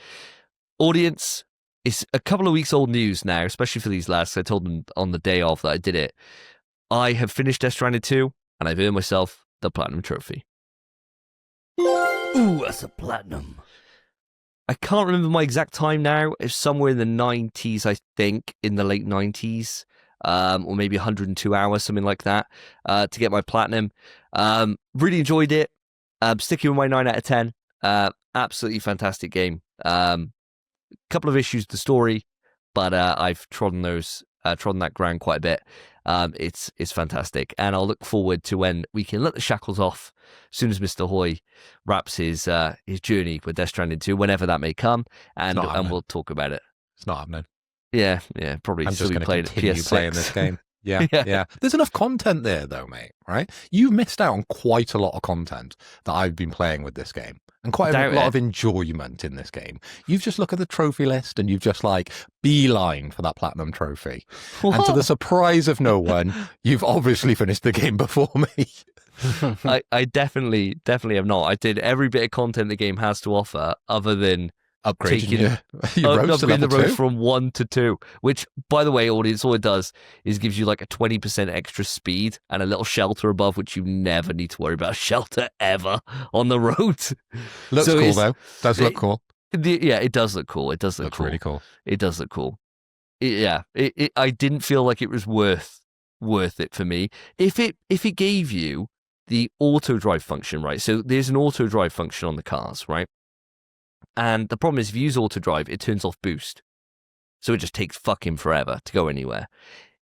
audience, it's a couple of weeks old news now, especially for these lads. I told them on the day off that I did it. I have finished Death Stranding 2, and I've earned myself the Platinum Trophy. Ooh, that's a platinum. I can't remember my exact time now. It's somewhere in the 90s, I think, in the late 90s, or maybe 102 hours, something like that, to get my platinum. Really enjoyed it. Sticking with my 9 out of 10. Absolutely fantastic game. Couple of issues with the story, but I've trodden that ground quite a bit. It's fantastic, and I'll look forward to when we can let the shackles off as soon as Mr. Hoy wraps his journey with Death Stranding 2, whenever that may come, and happening. we'll talk about it. It's not happening. Yeah, probably I'm still just be going to playing at continue PS6. playing this game. Yeah, yeah. There's enough content there, though, mate, right? You've missed out on quite a lot of content that I've been playing with this game. And quite a lot of enjoyment in this game. You've just looked at the trophy list and you've just like beeline for that platinum trophy. What? And to the surprise of no one, you've obviously finished the game before me. I definitely have not. I did every bit of content the game has to offer other than Upgrading your roads to level the road 2? from 1 to 2, which, by the way, audience, all it does is gives you like a 20% extra speed and a little shelter above, which you never need to worry about a shelter ever on the road. Looks cool, though. Does look cool. Yeah, it does look cool. It does look cool. Really cool. It does look cool. I didn't feel like it was worth it for me. If it gave you the auto drive function, right? So there's an auto drive function on the cars, right? And the problem is, if you use auto drive, it turns off boost. So it just takes fucking forever to go anywhere.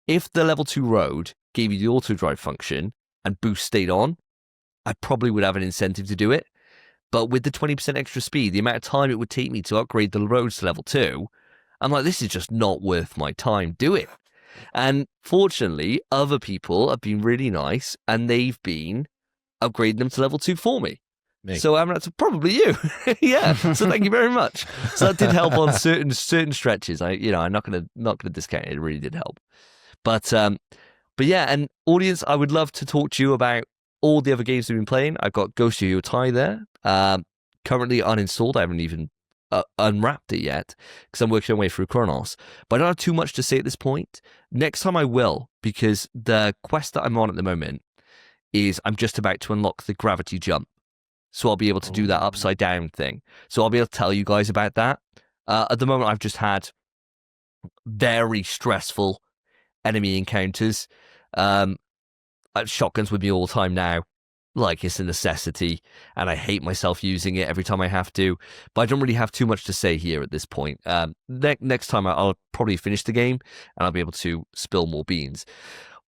If the level 2 road gave you the auto drive function and boost stayed on, I probably would have an incentive to do it. But with the 20% extra speed, the amount of time it would take me to upgrade the roads to level 2, I'm like, this is just not worth my time doing. And fortunately, other people have been really nice and they've been upgrading them to level 2 for me. So that's probably you. Yeah. So thank you very much. So that did help on certain stretches. I'm not gonna discount it. It really did help. But yeah, and audience, I would love to talk to you about all the other games we've been playing. I've got Ghost of Yoti there. Currently uninstalled. I haven't even unwrapped it yet because I'm working my way through Chronos. But I don't have too much to say at this point. Next time I will, because the quest that I'm on at the moment is I'm just about to unlock the gravity jump. So I'll be able to do that upside down thing. So I'll be able to tell you guys about that. At the moment, I've just had very stressful enemy encounters. Shotguns with me all the time now. Like, it's a necessity. And I hate myself using it every time I have to. But I don't really have too much to say here at this point. Next time, I'll probably finish the game. And I'll be able to spill more beans.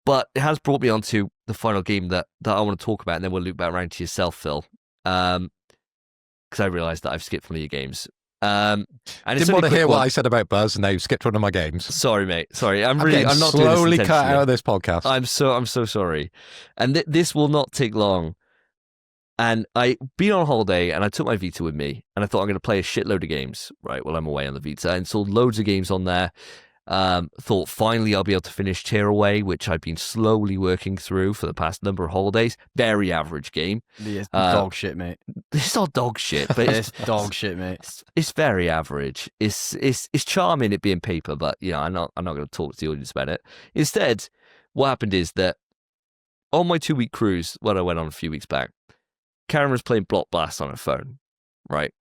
But it has brought me on to the final game that I want to talk about. And then we'll loop back around to yourself, Phil. Because I realised that I've skipped one of your games. And didn't want to hear what I said about Buzz, and now you've skipped one of my games. Sorry, mate. Sorry, I'm not slowly doing this cut out of this podcast. I'm so sorry. And this will not take long. And I been on holiday, and I took my Vita with me, and I thought I'm going to play a shitload of games right while I'm away on the Vita. I installed loads of games on there. Thought finally I'll be able to finish Tearaway, which I've been slowly working through for the past number of holidays. Very average game. It's dog shit, mate. It's not dog shit, but it's dog shit, mate. It's very average. It's charming it being paper, but I'm not going to talk to the audience about it. Instead, what happened is that on my 2-week cruise, when I went on a few weeks back, Karen was playing Block Blast on her phone, right?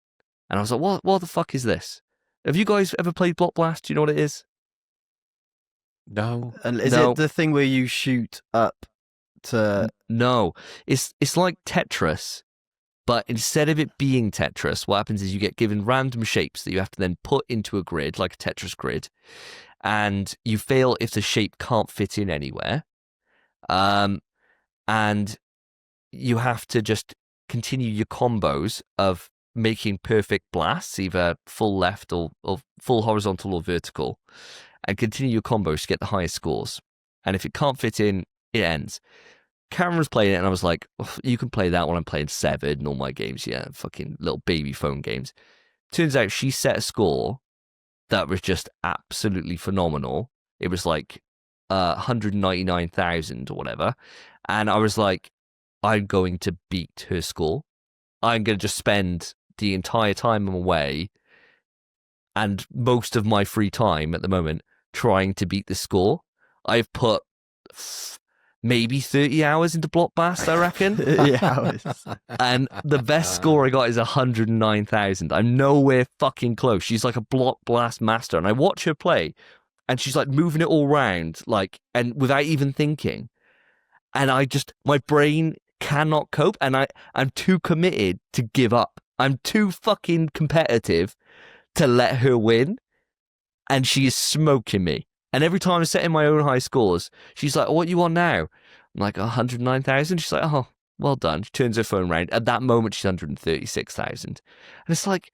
And I was like, what the fuck is this? Have you guys ever played Block Blast? Do you know what it is? No. And is it the thing where you shoot up to... No. It's like Tetris, but instead of it being Tetris, what happens is you get given random shapes that you have to then put into a grid, like a Tetris grid, and you fail if the shape can't fit in anywhere. And you have to just continue your combos of making perfect blasts, either full left or full horizontal or vertical, and continue your combos to get the highest scores. And if it can't fit in, it ends. Karen was playing it, and I was like, oh, you can play that while I'm playing Severed and all my games, fucking little baby phone games. Turns out she set a score that was just absolutely phenomenal. It was like 199,000 or whatever. And I was like, I'm going to beat her score. I'm going to just spend the entire time I'm away and most of my free time at the moment trying to beat the score. I've put maybe 30 hours into Block Blast, I reckon. 30 hours. And the best score I got is 109,000. I'm nowhere fucking close. She's like a Block Blast master. And I watch her play and she's like moving it all around, like, and without even thinking. And my brain cannot cope, and I'm too committed to give up. I'm too fucking competitive to let her win, and she is smoking me. And every time I'm setting my own high scores, she's like, what you want now? I'm like, 109,000? She's like, oh, well done. She turns her phone around. At that moment, she's 136,000. And it's like,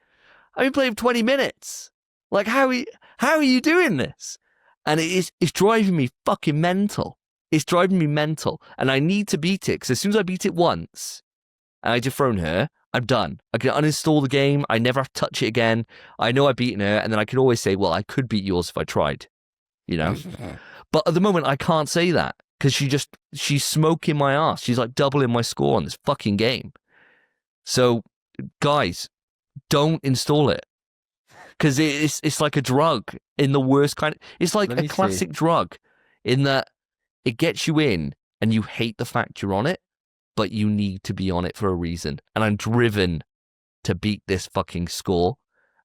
I've been playing for 20 minutes. Like, how are you doing this? And it's driving me fucking mental. It's driving me mental, and I need to beat it, because as soon as I beat it once, and I dethrone her, I'm done. I can uninstall the game. I never have to touch it again. I know I've beaten her, and then I can always say, well, I could beat yours if I tried, you know? But at the moment, I can't say that, because she's smoking my ass. She's like doubling my score on this fucking game. So, guys, don't install it. Because it's like a drug in the worst kind of... It's like a classic drug in that it gets you in and you hate the fact you're on it, but you need to be on it for a reason. And I'm driven to beat this fucking score.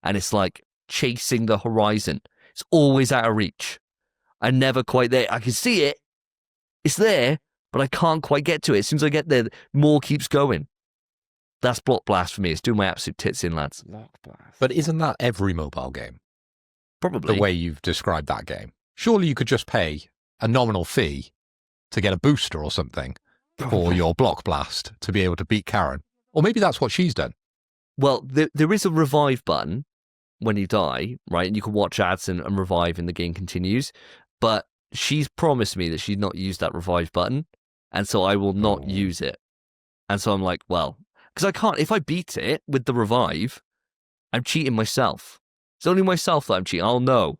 And it's like chasing the horizon. It's always out of reach. I'm never quite there. I can see it. It's there, but I can't quite get to it. As soon as I get there, more keeps going. That's Block Blast for me. It's doing my absolute tits in, lads. Block Blast. But isn't that every mobile game? Probably. The way you've described that game. Surely you could just pay a nominal fee to get a booster or something for your Block Blast to be able to beat Karen. Or maybe that's what she's done. Well, there is a revive button when you die, right? And you can watch ads and revive and the game continues. But she's promised me that she's not used that revive button. And so I will not use it. And so I'm like, well... Because I can't, if I beat it with the revive, I'm cheating myself. It's only myself that I'm cheating. I'll know.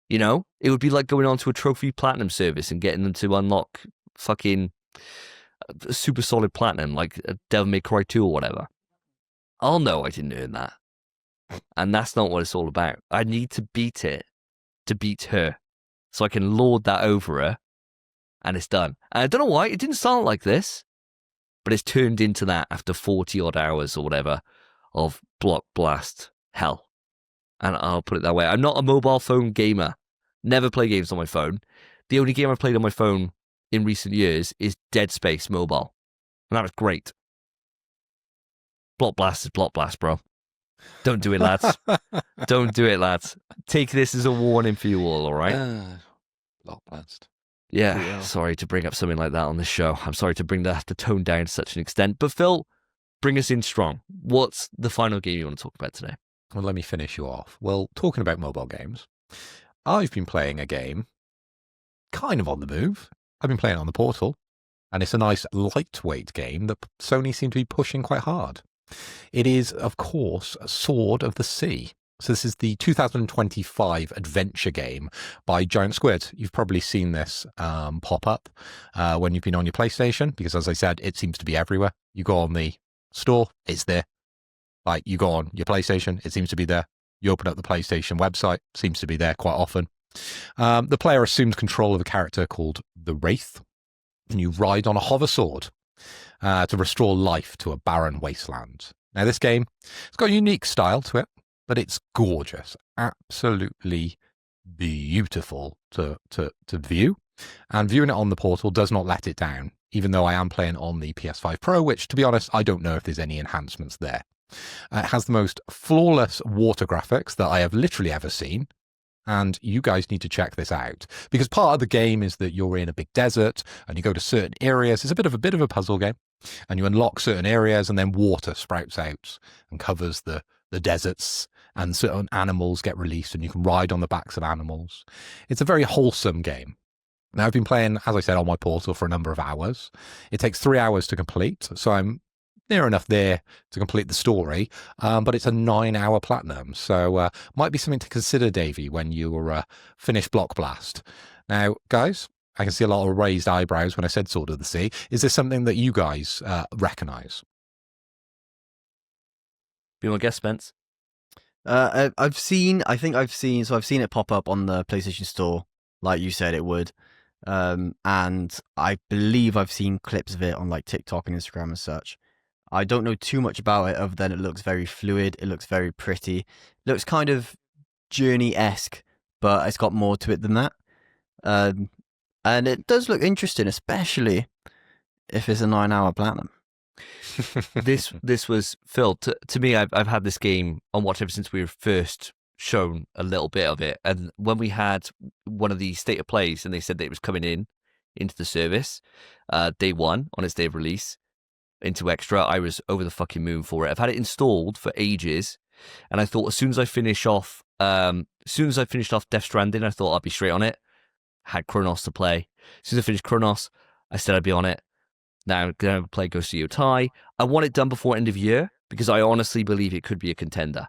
You know? It would be like going onto a trophy platinum service and getting them to unlock fucking super solid platinum, like Devil May Cry 2 or whatever. I'll know I didn't earn that. And that's not what it's all about. I need to beat it to beat her. So I can lord that over her. And it's done. And I don't know why, it didn't start like this. But it's turned into that after 40 odd hours or whatever of Block Blast hell. And I'll put it that way. I'm not a mobile phone gamer. Never play games on my phone. The only game I've played on my phone in recent years is Dead Space Mobile. And that was great. Block Blast is Block Blast, bro. Don't do it, lads. Don't do it, lads. Take this as a warning for you all right? Block Blast. Yeah, sorry to bring up something like that on the show. I'm sorry to bring the tone down to such an extent. But Phil, bring us in strong. What's the final game you want to talk about today? Well, let me finish you off. Well, talking about mobile games, I've been playing a game kind of on the move. I've been playing it on the Portal, and it's a nice lightweight game that Sony seem to be pushing quite hard. It is, of course, Sword of the Sea. So this is the 2025 adventure game by Giant Squid. You've probably seen this pop up when you've been on your PlayStation, because as I said, it seems to be everywhere. You go on the store, it's there. Like you go on your PlayStation, it seems to be there. You open up the PlayStation website, seems to be there quite often. The player assumes control of a character called the Wraith, and you ride on a hover sword to restore life to a barren wasteland. Now this game, it's got a unique style to it, but it's gorgeous, absolutely beautiful to view. And viewing it on the Portal does not let it down, even though I am playing on the PS5 Pro, which, to be honest, I don't know if there's any enhancements there. It has the most flawless water graphics that I have literally ever seen. And you guys need to check this out, because part of the game is that you're in a big desert and you go to certain areas. It's a bit of a puzzle game, and you unlock certain areas, and then water sprouts out and covers the deserts, and certain animals get released, and you can ride on the backs of animals. It's a very wholesome game. Now, I've been playing, as I said, on my Portal for a number of hours. It takes 3 hours to complete, so I'm near enough there to complete the story, but it's a 9-hour platinum, so might be something to consider, Davey, when you finish Block Blast. Now, guys, I can see a lot of raised eyebrows when I said Sword of the Sea. Is this something that you guys recognise? You want to guess, Spence? I've seen it pop up on the PlayStation Store, like you said it would. And I believe I've seen clips of it on like TikTok and Instagram and such. I don't know too much about it other than it looks very fluid. It looks very pretty. It looks kind of Journey-esque, but it's got more to it than that. And it does look interesting, especially if it's a 9-hour platinum. This was Phil. To me, I've had this game on watch ever since we were first shown a little bit of it. And when we had one of the state of plays, and they said that it was coming into the service day one on its day of release into Extra, I was over the fucking moon for it. I've had it installed for ages, and I thought as soon as I finished off Death Stranding, I thought I'd be straight on it. Had Chronos to play, As soon as I finished Chronos, I said I'd be on it. Now I'm going to play Ghost of Yoti. I want it done before end of year because I honestly believe it could be a contender.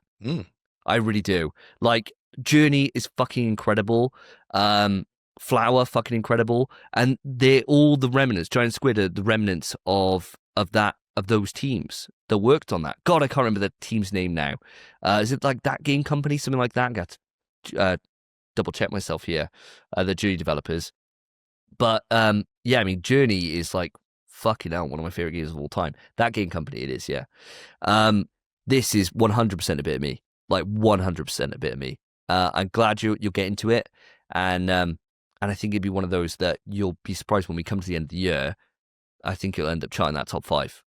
I really do. Like, Journey is fucking incredible. Flower, fucking incredible. And they're all the remnants. Giant Squid are the remnants of those teams that worked on that. God, I can't remember the team's name now. Is it like That Game Company, something like that? I got to double check myself here. The Journey developers. But yeah, I mean, Journey is like fucking hell, one of my favorite games of all time. That Game Company, it is, yeah. This is 100% a bit of me. Like 100% a bit of me. I'm glad you'll get into it, and I think it'd be one of those that you'll be surprised when we come to the end of the year. I think it'll end up charting that top 5,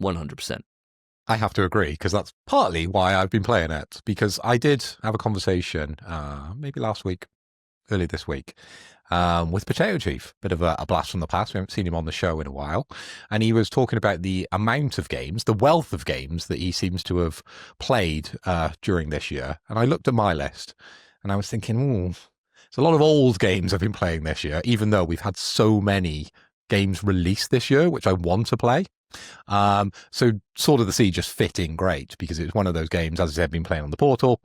100%. I have to agree, because that's partly why I've been playing it, because I did have a conversation maybe last week, early this week, with Potato Chief. Bit of a blast from the past. We haven't seen him on the show in a while. And he was talking about the amount of games, the wealth of games that he seems to have played during this year. And I looked at my list and I was thinking, there's a lot of old games I've been playing this year, even though we've had so many games released this year, which I want to play. So Sword of the Sea just fit in great because it was one of those games, as I said, I've been playing on the Portal,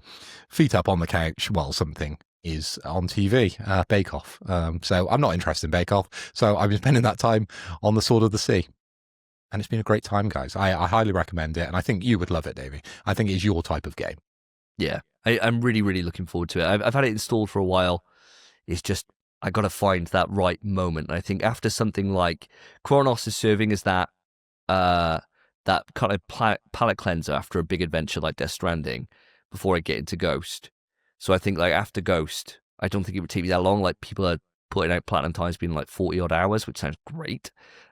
feet up on the couch while something is on TV, Bake Off. So I'm not interested in Bake Off. So I've been spending that time on the Sword of the Sea. And it's been a great time, guys. I highly recommend it. And I think you would love it, Davey. I think it's your type of game. Yeah, I'm really, really looking forward to it. I've had it installed for a while. It's just, I got to find that right moment. And I think after something like Chronos is serving as that kind of palate cleanser after a big adventure like Death Stranding before I get into Ghost. So I think like after Ghost, I don't think it would take me that long. Like people are putting out Platinum Times being like 40 odd hours, which sounds great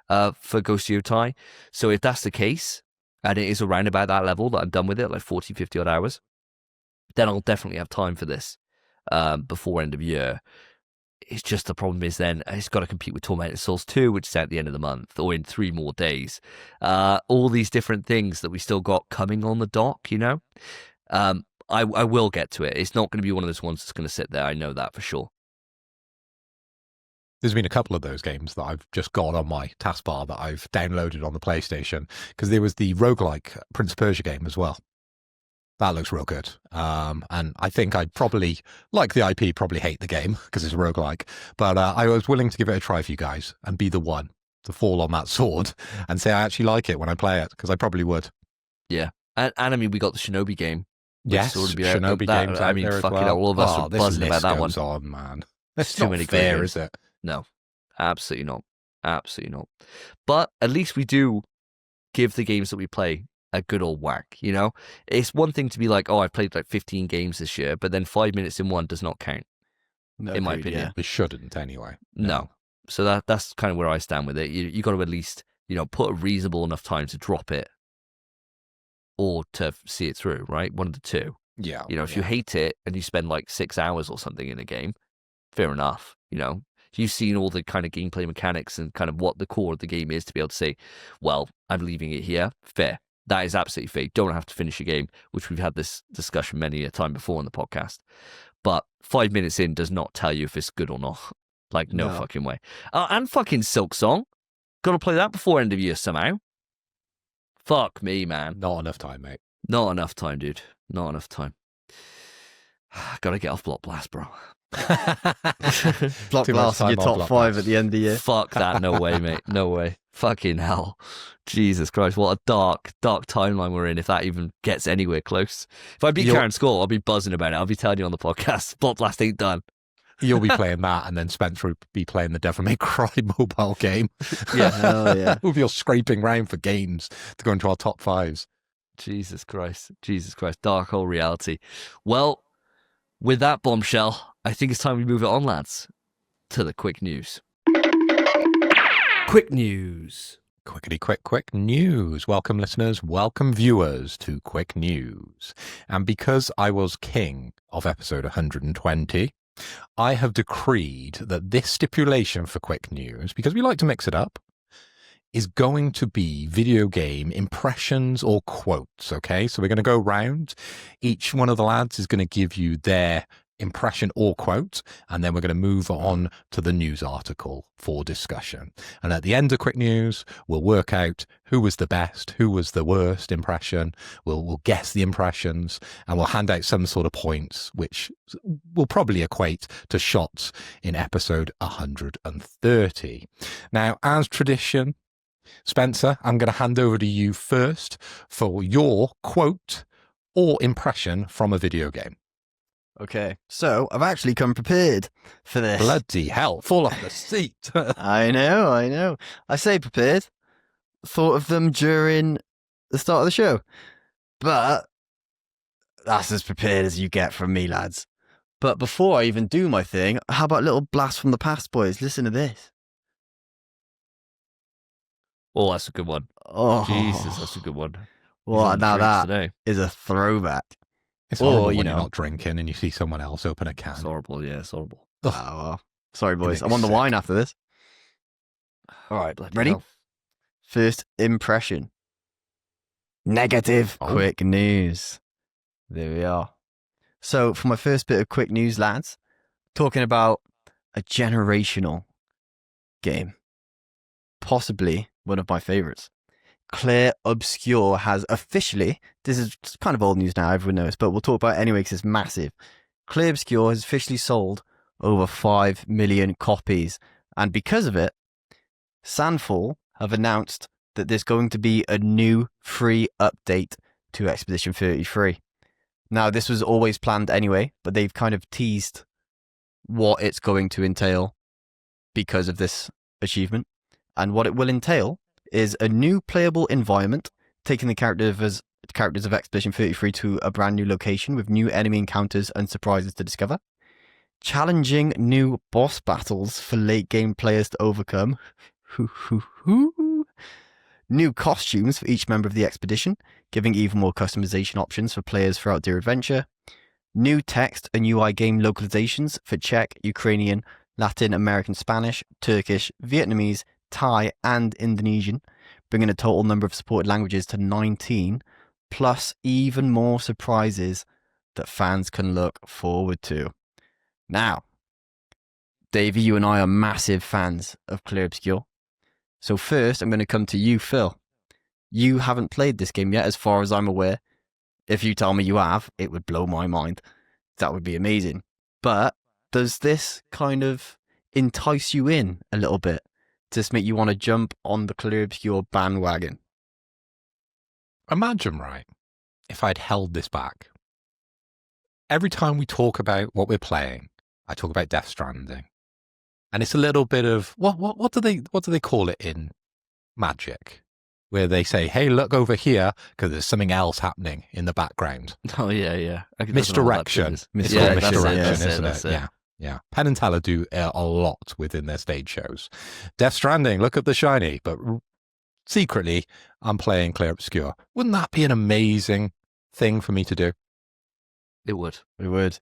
for Ghost of Yoti. So if that's the case, and it is around about that level that I'm done with it, like 40, 50 odd hours, then I'll definitely have time for this before end of year. It's just the problem is then it's got to compete with Tormented Souls 2, which is at the end of the month or in 3 more days. All these different things that we still got coming on the dock, you know? I will get to it. It's not going to be one of those ones that's going to sit there. I know that for sure. There's been a couple of those games that I've just got on my taskbar that I've downloaded on the PlayStation, because there was the roguelike Prince of Persia game as well. That looks real good. And I think I'd probably, like the IP, probably hate the game because it's a roguelike. But I was willing to give it a try for you guys and be the one to fall on that sword and say I actually like it when I play it, because I probably would. Yeah. And I mean, we got the Shinobi game. Yes, Shinobi games out there as fucking well. all of us are buzzing about that one. This list goes on, man. That's too not many fair, games. is it? No, absolutely not. Absolutely not. But at least we do give the games that we play a good old whack, you know? It's one thing to be like, oh, I've played like 15 games this year, but then 5 minutes in one does not count, in my opinion. Yeah. It shouldn't anyway. No. So that's kind of where I stand with it. You got to at least, you know, put a reasonable enough time to drop it or to see it through, right? One of the two. Yeah. You know, if you hate it and you spend like 6 hours or something in a game, fair enough, you know? You've seen all the kind of gameplay mechanics and kind of what the core of the game is to be able to say, well, I'm leaving it here. Fair. That is absolutely fair. You don't have to finish a game, which we've had this discussion many a time before on the podcast. But 5 minutes in does not tell you if it's good or not. Like, no fucking way. And fucking Silk Song. Got to play that before end of year somehow. Fuck me, man. Not enough time, mate. Not enough time, dude. Not enough time. Gotta get off Block Blast, bro. Block Blast in your top 5 at the end of the year. Fuck that. No way, mate. No way. Fucking hell. Jesus Christ. What a dark timeline we're in if that even gets anywhere close. If I beat Karen Score, I'll be buzzing about it. I'll be telling you on the podcast. Block Blast ain't done. You'll be playing that, and then Spence will be playing the Devil May Cry mobile game. Yeah. Hell yeah. We'll be all scraping round for games to go into our top 5s. Jesus Christ. Jesus Christ. Dark hole reality. Well, with that bombshell, I think it's time we move it on, lads, to the quick news. Quick news. Quickety quick news. Welcome listeners, welcome viewers to Quick News. And because I was king of episode 120, I have decreed that this stipulation for Quick News, because we like to mix it up, is going to be video game impressions or quotes, okay? So we're going to go round. Each one of the lads is going to give you their impression or quote, and then we're going to move on to the news article for discussion. And at the end of quick news, we'll work out who was the best, who was the worst impression. We'll guess the impressions, and we'll hand out some sort of points, which will probably equate to shots in episode 130. Now, as tradition, Spencer, I'm going to hand over to you first for your quote or impression from a video game. Okay, so I've actually come prepared for this. Bloody hell, fall off the seat. I know. I say prepared. Thought of them during the start of the show. But that's as prepared as you get from me, lads. But before I even do my thing, how about a little blast from the past, boys? Listen to this. Oh, that's a good one. Oh, Jesus, that's a good one. Well, now that today. is a throwback. It's horrible when you you're know. not drinking and you see someone else open a can. It's horrible, yeah, it's horrible. Oh, well. Sorry, boys. makes I'm on the sick. wine after this. All right, Bloody ready? hell. First impression. Negative. Oh. Quick news. There we are. So, for my first bit of quick news, lads, talking about a generational game. Possibly one of my favorites. Clair Obscure has officially, this is kind of old news now, everyone knows, but we'll talk about it anyway because it's massive. Clair Obscure has officially sold over 5 million copies. And because of it, Sandfall have announced that there's going to be a new free update to Expedition 33. Now, this was always planned anyway, but they've kind of teased what it's going to entail because of this achievement. And what it will entail is a new playable environment, taking the characters of Expedition 33 to a brand new location with new enemy encounters and surprises to discover. Challenging new boss battles for late game players to overcome. New costumes for each member of the expedition, giving even more customization options for players throughout their adventure. New text and UI game localizations for Czech, Ukrainian, Latin American Spanish, Turkish, Vietnamese, Thai, and Indonesian, bringing a total number of supported languages to 19, plus even more surprises that fans can look forward to. Now, Davey, you and I are massive fans of Clair Obscure. So first, I'm going to come to you, Phil. You haven't played this game yet, as far as I'm aware. If you tell me you have, it would blow my mind. That would be amazing. But does this kind of entice you in a little bit? Does this make you want to jump on the Clair Obscure bandwagon? Imagine, right, if I'd held this back. Every time we talk about what we're playing, I talk about Death Stranding. And it's a little bit of, what do they call it in Magic? Where they say, hey, look over here, because there's something else happening in the background. Oh, yeah. Misdirection. It's Misdirection. called misdirection, that's isn't it. it? Yeah. Penn and Teller do a lot within their stage shows. Death Stranding, look at the shiny, but secretly, I'm playing Clair Obscure. Wouldn't that be an amazing thing for me to do? It would. We would.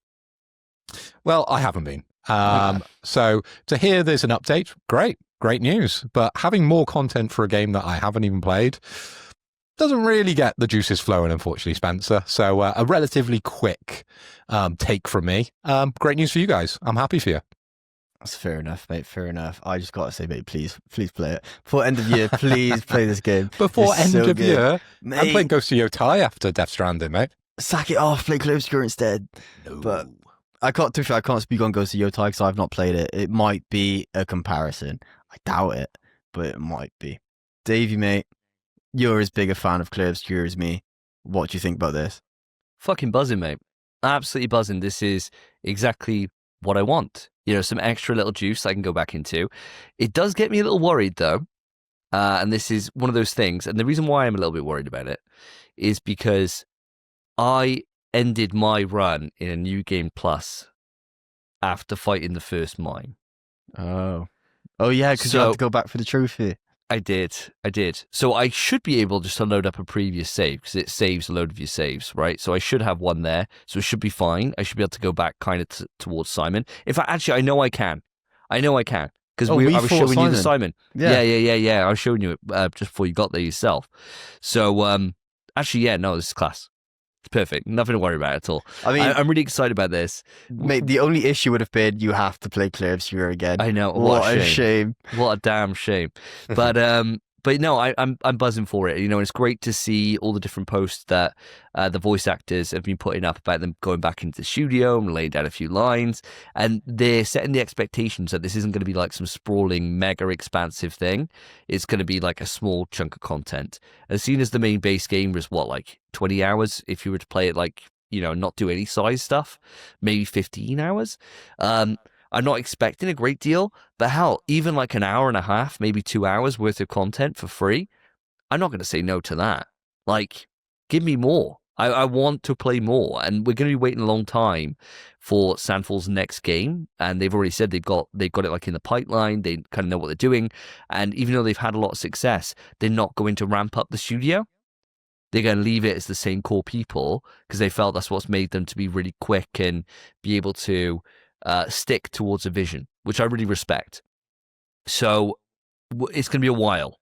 Well, I haven't been. So to hear there's an update, great news. But having more content for a game that I haven't even played doesn't really get the juices flowing, unfortunately, Spencer. So a relatively quick take from me. Great news for you guys. I'm happy for you. That's fair enough, mate. Fair enough. I just got to say, mate, please play it. Before end of year, please play this game. Before It's end so of good. year, Mate, I'm playing Ghost of Yoti after Death Stranding, mate. sack it off, play Clair Obscure instead. But I can't speak on Ghost of Yoti because I've not played it. It might be a comparison. I doubt it, but it might be. Davey, mate, you're as big a fan of Clair Obscure as me. What do you think about this? Fucking buzzing, mate. Absolutely buzzing. This is exactly what I want. You know, some extra little juice I can go back into. It does get me a little worried, though. And this is one of those things. And the reason why I'm a little bit worried about it is because I ended my run in a New Game Plus after fighting the first mine. Oh, yeah, because you So- have to go back for the trophy. I did. So I should be able just to load up a previous save because it saves a load of your saves, right? So I should have one there. So it should be fine. I should be able to go back kind of towards Simon. In fact, actually, I know I can. Because Oh, I we was fought showing you the Simon. Yeah. Yeah. I was showing you it just before you got there yourself. So actually, yeah, no, this is class. It's perfect. Nothing to worry about at all. I mean, I'm really excited about this. mate, the only issue would have been you have to play Clear Obscure again. I know. What a shame. What a damn shame. But no, I'm buzzing for it. You know, it's great to see all the different posts that the voice actors have been putting up about them going back into the studio and laying down a few lines. And they're setting the expectations that this isn't going to be like some sprawling, mega expansive thing. It's going to be like a small chunk of content. As soon as the main base game was like 20 hours, if you were to play it like, you know, not do any size stuff, maybe 15 hours. I'm not expecting a great deal, but hell, even like an hour and a half, maybe 2 hours worth of content for free, I'm not going to say no to that. Like, give me more. I want to play more, and we're going to be waiting a long time for Sandfall's next game, and they've already said they've got it like in the pipeline. They kind of know what they're doing, and even though they've had a lot of success, they're not going to ramp up the studio. They're going to leave it as the same core people because they felt that's what's made them to be really quick and be able to stick towards a vision, which I really respect. So it's going to be a while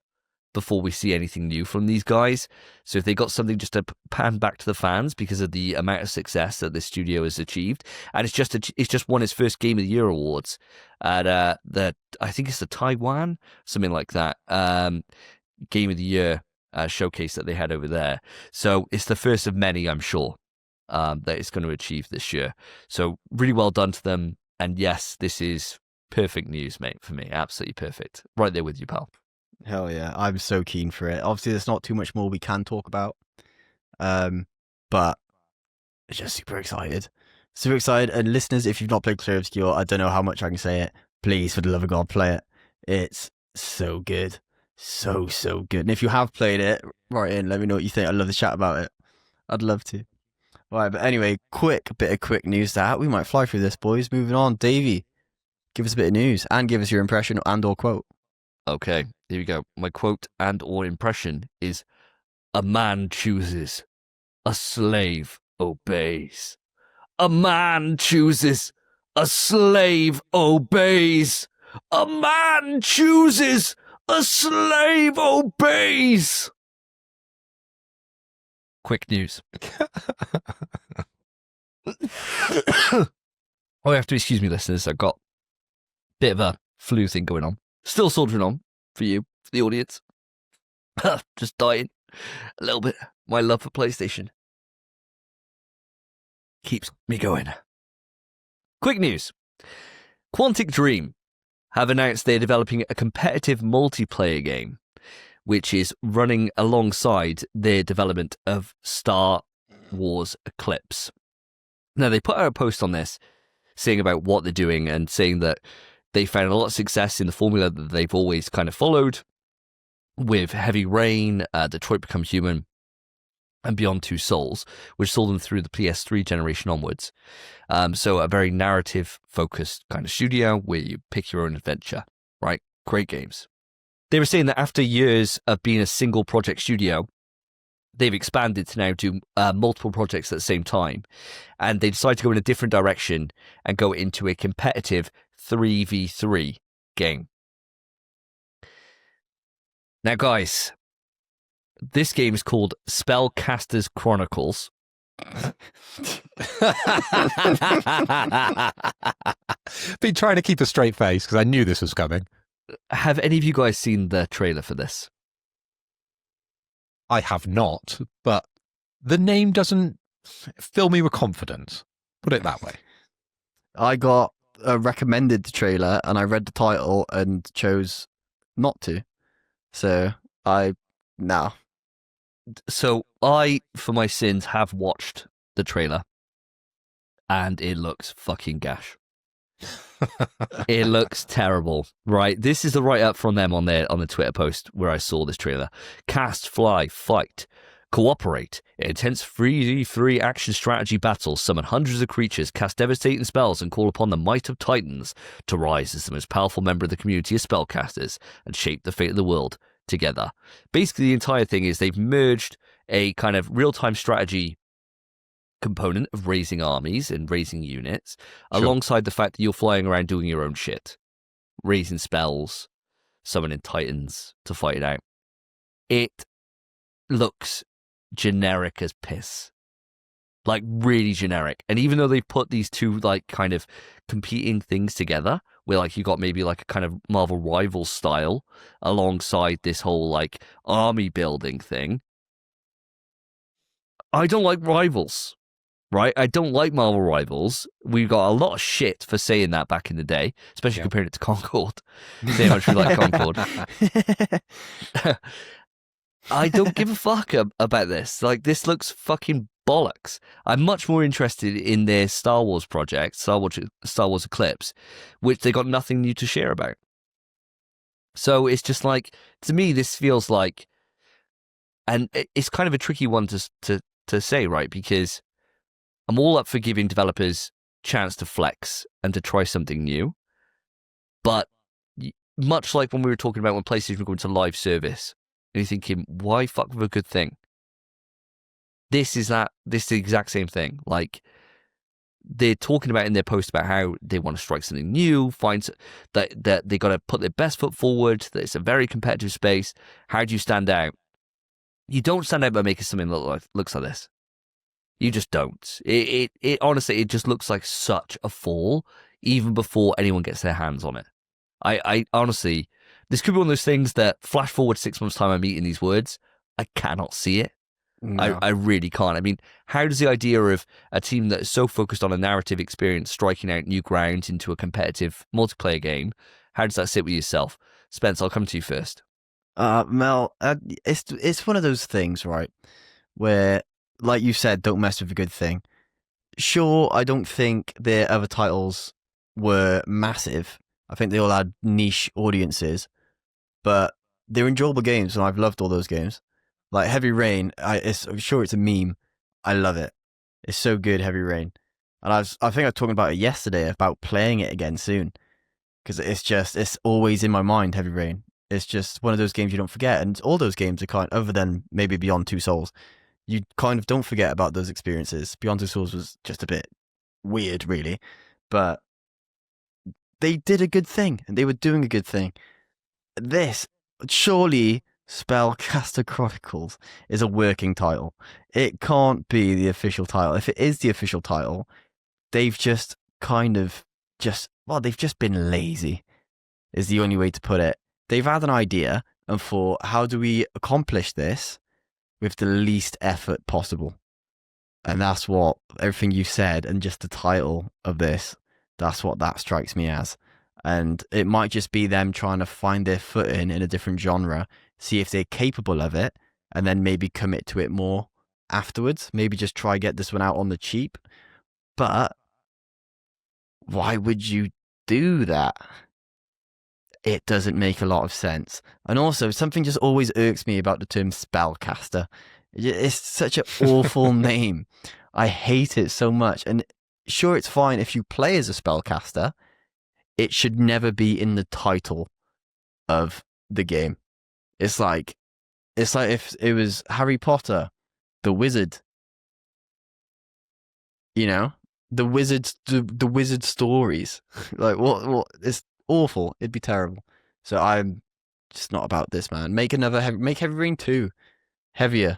before we see anything new from these guys. So if they got something just to pan back to the fans because of the amount of success that this studio has achieved, and it's just won its first Game of the Year awards at I think it's the Taiwan, something like that, Game of the Year showcase that they had over there. So it's the first of many, I'm sure, that it's going to achieve this year. So really well done to them. And yes, this is perfect news, mate, for me. Absolutely perfect. Right there with you, pal. Hell yeah. I'm so keen for it. Obviously, there's not too much more we can talk about. But just super excited. Super excited. And listeners, if you've not played Clear Obscure, I don't know how much I can say it. Please, for the love of God, play it. It's so good. So good. And if you have played it, write in. Let me know what you think. I'd love to chat about it. I'd love to. Right, but anyway, bit of quick news that we might fly through this, boys. Moving on, Davey, give us a bit of news and give us your impression and/or quote. Okay, here we go. My quote and/or impression is: "A man chooses, a slave obeys. A man chooses, a slave obeys. A man chooses, a slave obeys." Quick news. Oh, you have to excuse me, listeners. I've got a bit of a flu thing going on. Still soldiering on for you, for the audience. Just dying a little bit. My love for PlayStation keeps me going. Quick news. Quantic Dream have announced they're developing a competitive multiplayer game, which is running alongside their development of Star Wars Eclipse. Now, they put out a post on this saying about what they're doing and saying that they found a lot of success in the formula that they've always kind of followed with Heavy Rain, Detroit Become Human, and Beyond Two Souls, which saw them through the PS3 generation onwards. So a very narrative-focused kind of studio where you pick your own adventure, right? Great games. They were saying that after years of being a single project studio, they've expanded to now do multiple projects at the same time. And they decided to go in a different direction and go into a competitive 3v3 game. Now, guys, this game is called Spellcasters Chronicles. Been trying to keep a straight face because I knew this was coming. Have any of you guys seen the trailer for this? I have not, but the name doesn't fill me with confidence. Put it that way. I got recommended the trailer and I read the title and chose not to. So no. So I, for my sins, have watched the trailer and it looks fucking gash. It looks terrible, right? This is the write-up from them on the Twitter post where I saw this trailer. Cast, fly, fight, cooperate. Intense 3v3 action strategy battles. Summon hundreds of creatures, cast devastating spells, and call upon the might of Titans to rise as the most powerful member of the community of spellcasters and shape the fate of the world together. Basically, the entire thing is they've merged a kind of real-time strategy component of raising armies and raising units, alongside the fact that you're flying around doing your own shit, raising spells, summoning Titans to fight it out. It looks generic as piss. like really generic. And even though they've put these two like kind of competing things together, where like you got maybe like a kind of Marvel Rivals style alongside this whole like army building thing, I don't like Rivals, right? I don't like Marvel Rivals. We got a lot of shit for saying that back in the day, especially comparing it to Concord. Say how much we like Concord. I don't give a fuck about this. Like, this looks fucking bollocks. I'm much more interested in their Star Wars project, Star Wars Eclipse, which they got nothing new to share about. So it's just like, to me, this feels like, and it's kind of a tricky one to say, right? Because I'm all up for giving developers chance to flex and to try something new. But much like when we were talking about when PlayStation were going to live service, and you're thinking, why fuck with a good thing? This is the exact same thing. Like, they're talking about in their post about how they want to strike something new, find that they got to put their best foot forward, that it's a very competitive space. How do you stand out? You don't stand out by making something looks like this. You just don't. It honestly, it just looks like such a fall, even before anyone gets their hands on it. I honestly, this could be one of those things that flash forward 6 months' time I'm eating these words, I cannot see it. No. I really can't. I mean, how does the idea of a team that is so focused on a narrative experience striking out new ground into a competitive multiplayer game, how does that sit with yourself? Spence, I'll come to you first. Mel, it's one of those things, right, where, like you said, don't mess with a good thing. Sure, I don't think their other titles were massive. I think they all had niche audiences, but they're enjoyable games, and I've loved all those games. Like Heavy Rain, I'm sure it's a meme. I love it. It's so good, Heavy Rain. And I think I was talking about it yesterday, about playing it again soon, because it's always in my mind, Heavy Rain. It's just one of those games you don't forget, and all those games are other than maybe Beyond Two Souls, you kind of don't forget about those experiences. Beyond Two Souls was just a bit weird, really, but they did a good thing, and they were doing a good thing. This, surely, Spellcaster Chronicles is a working title. It can't be the official title. If it is the official title, they've just they've just been lazy, is the only way to put it. They've had an idea and thought, how do we accomplish this with the least effort possible? And that's what everything you said, and just the title of this, that's what that strikes me as. And it might just be them trying to find their footing in a different genre, see if they're capable of it, and then maybe commit to it more afterwards. Maybe just try get this one out on the cheap. But why would you do that? It doesn't make a lot of sense. And also, something just always irks me about the term spellcaster. It's such an awful name. I hate it so much. And sure, it's fine if you play as a spellcaster. It should never be in the title of the game. It's like if it was Harry Potter, the wizard. You know, the wizard stories. Like what? It's awful. It'd be terrible. So I'm just not about this, man. Make Heavy Rain 2. Heavier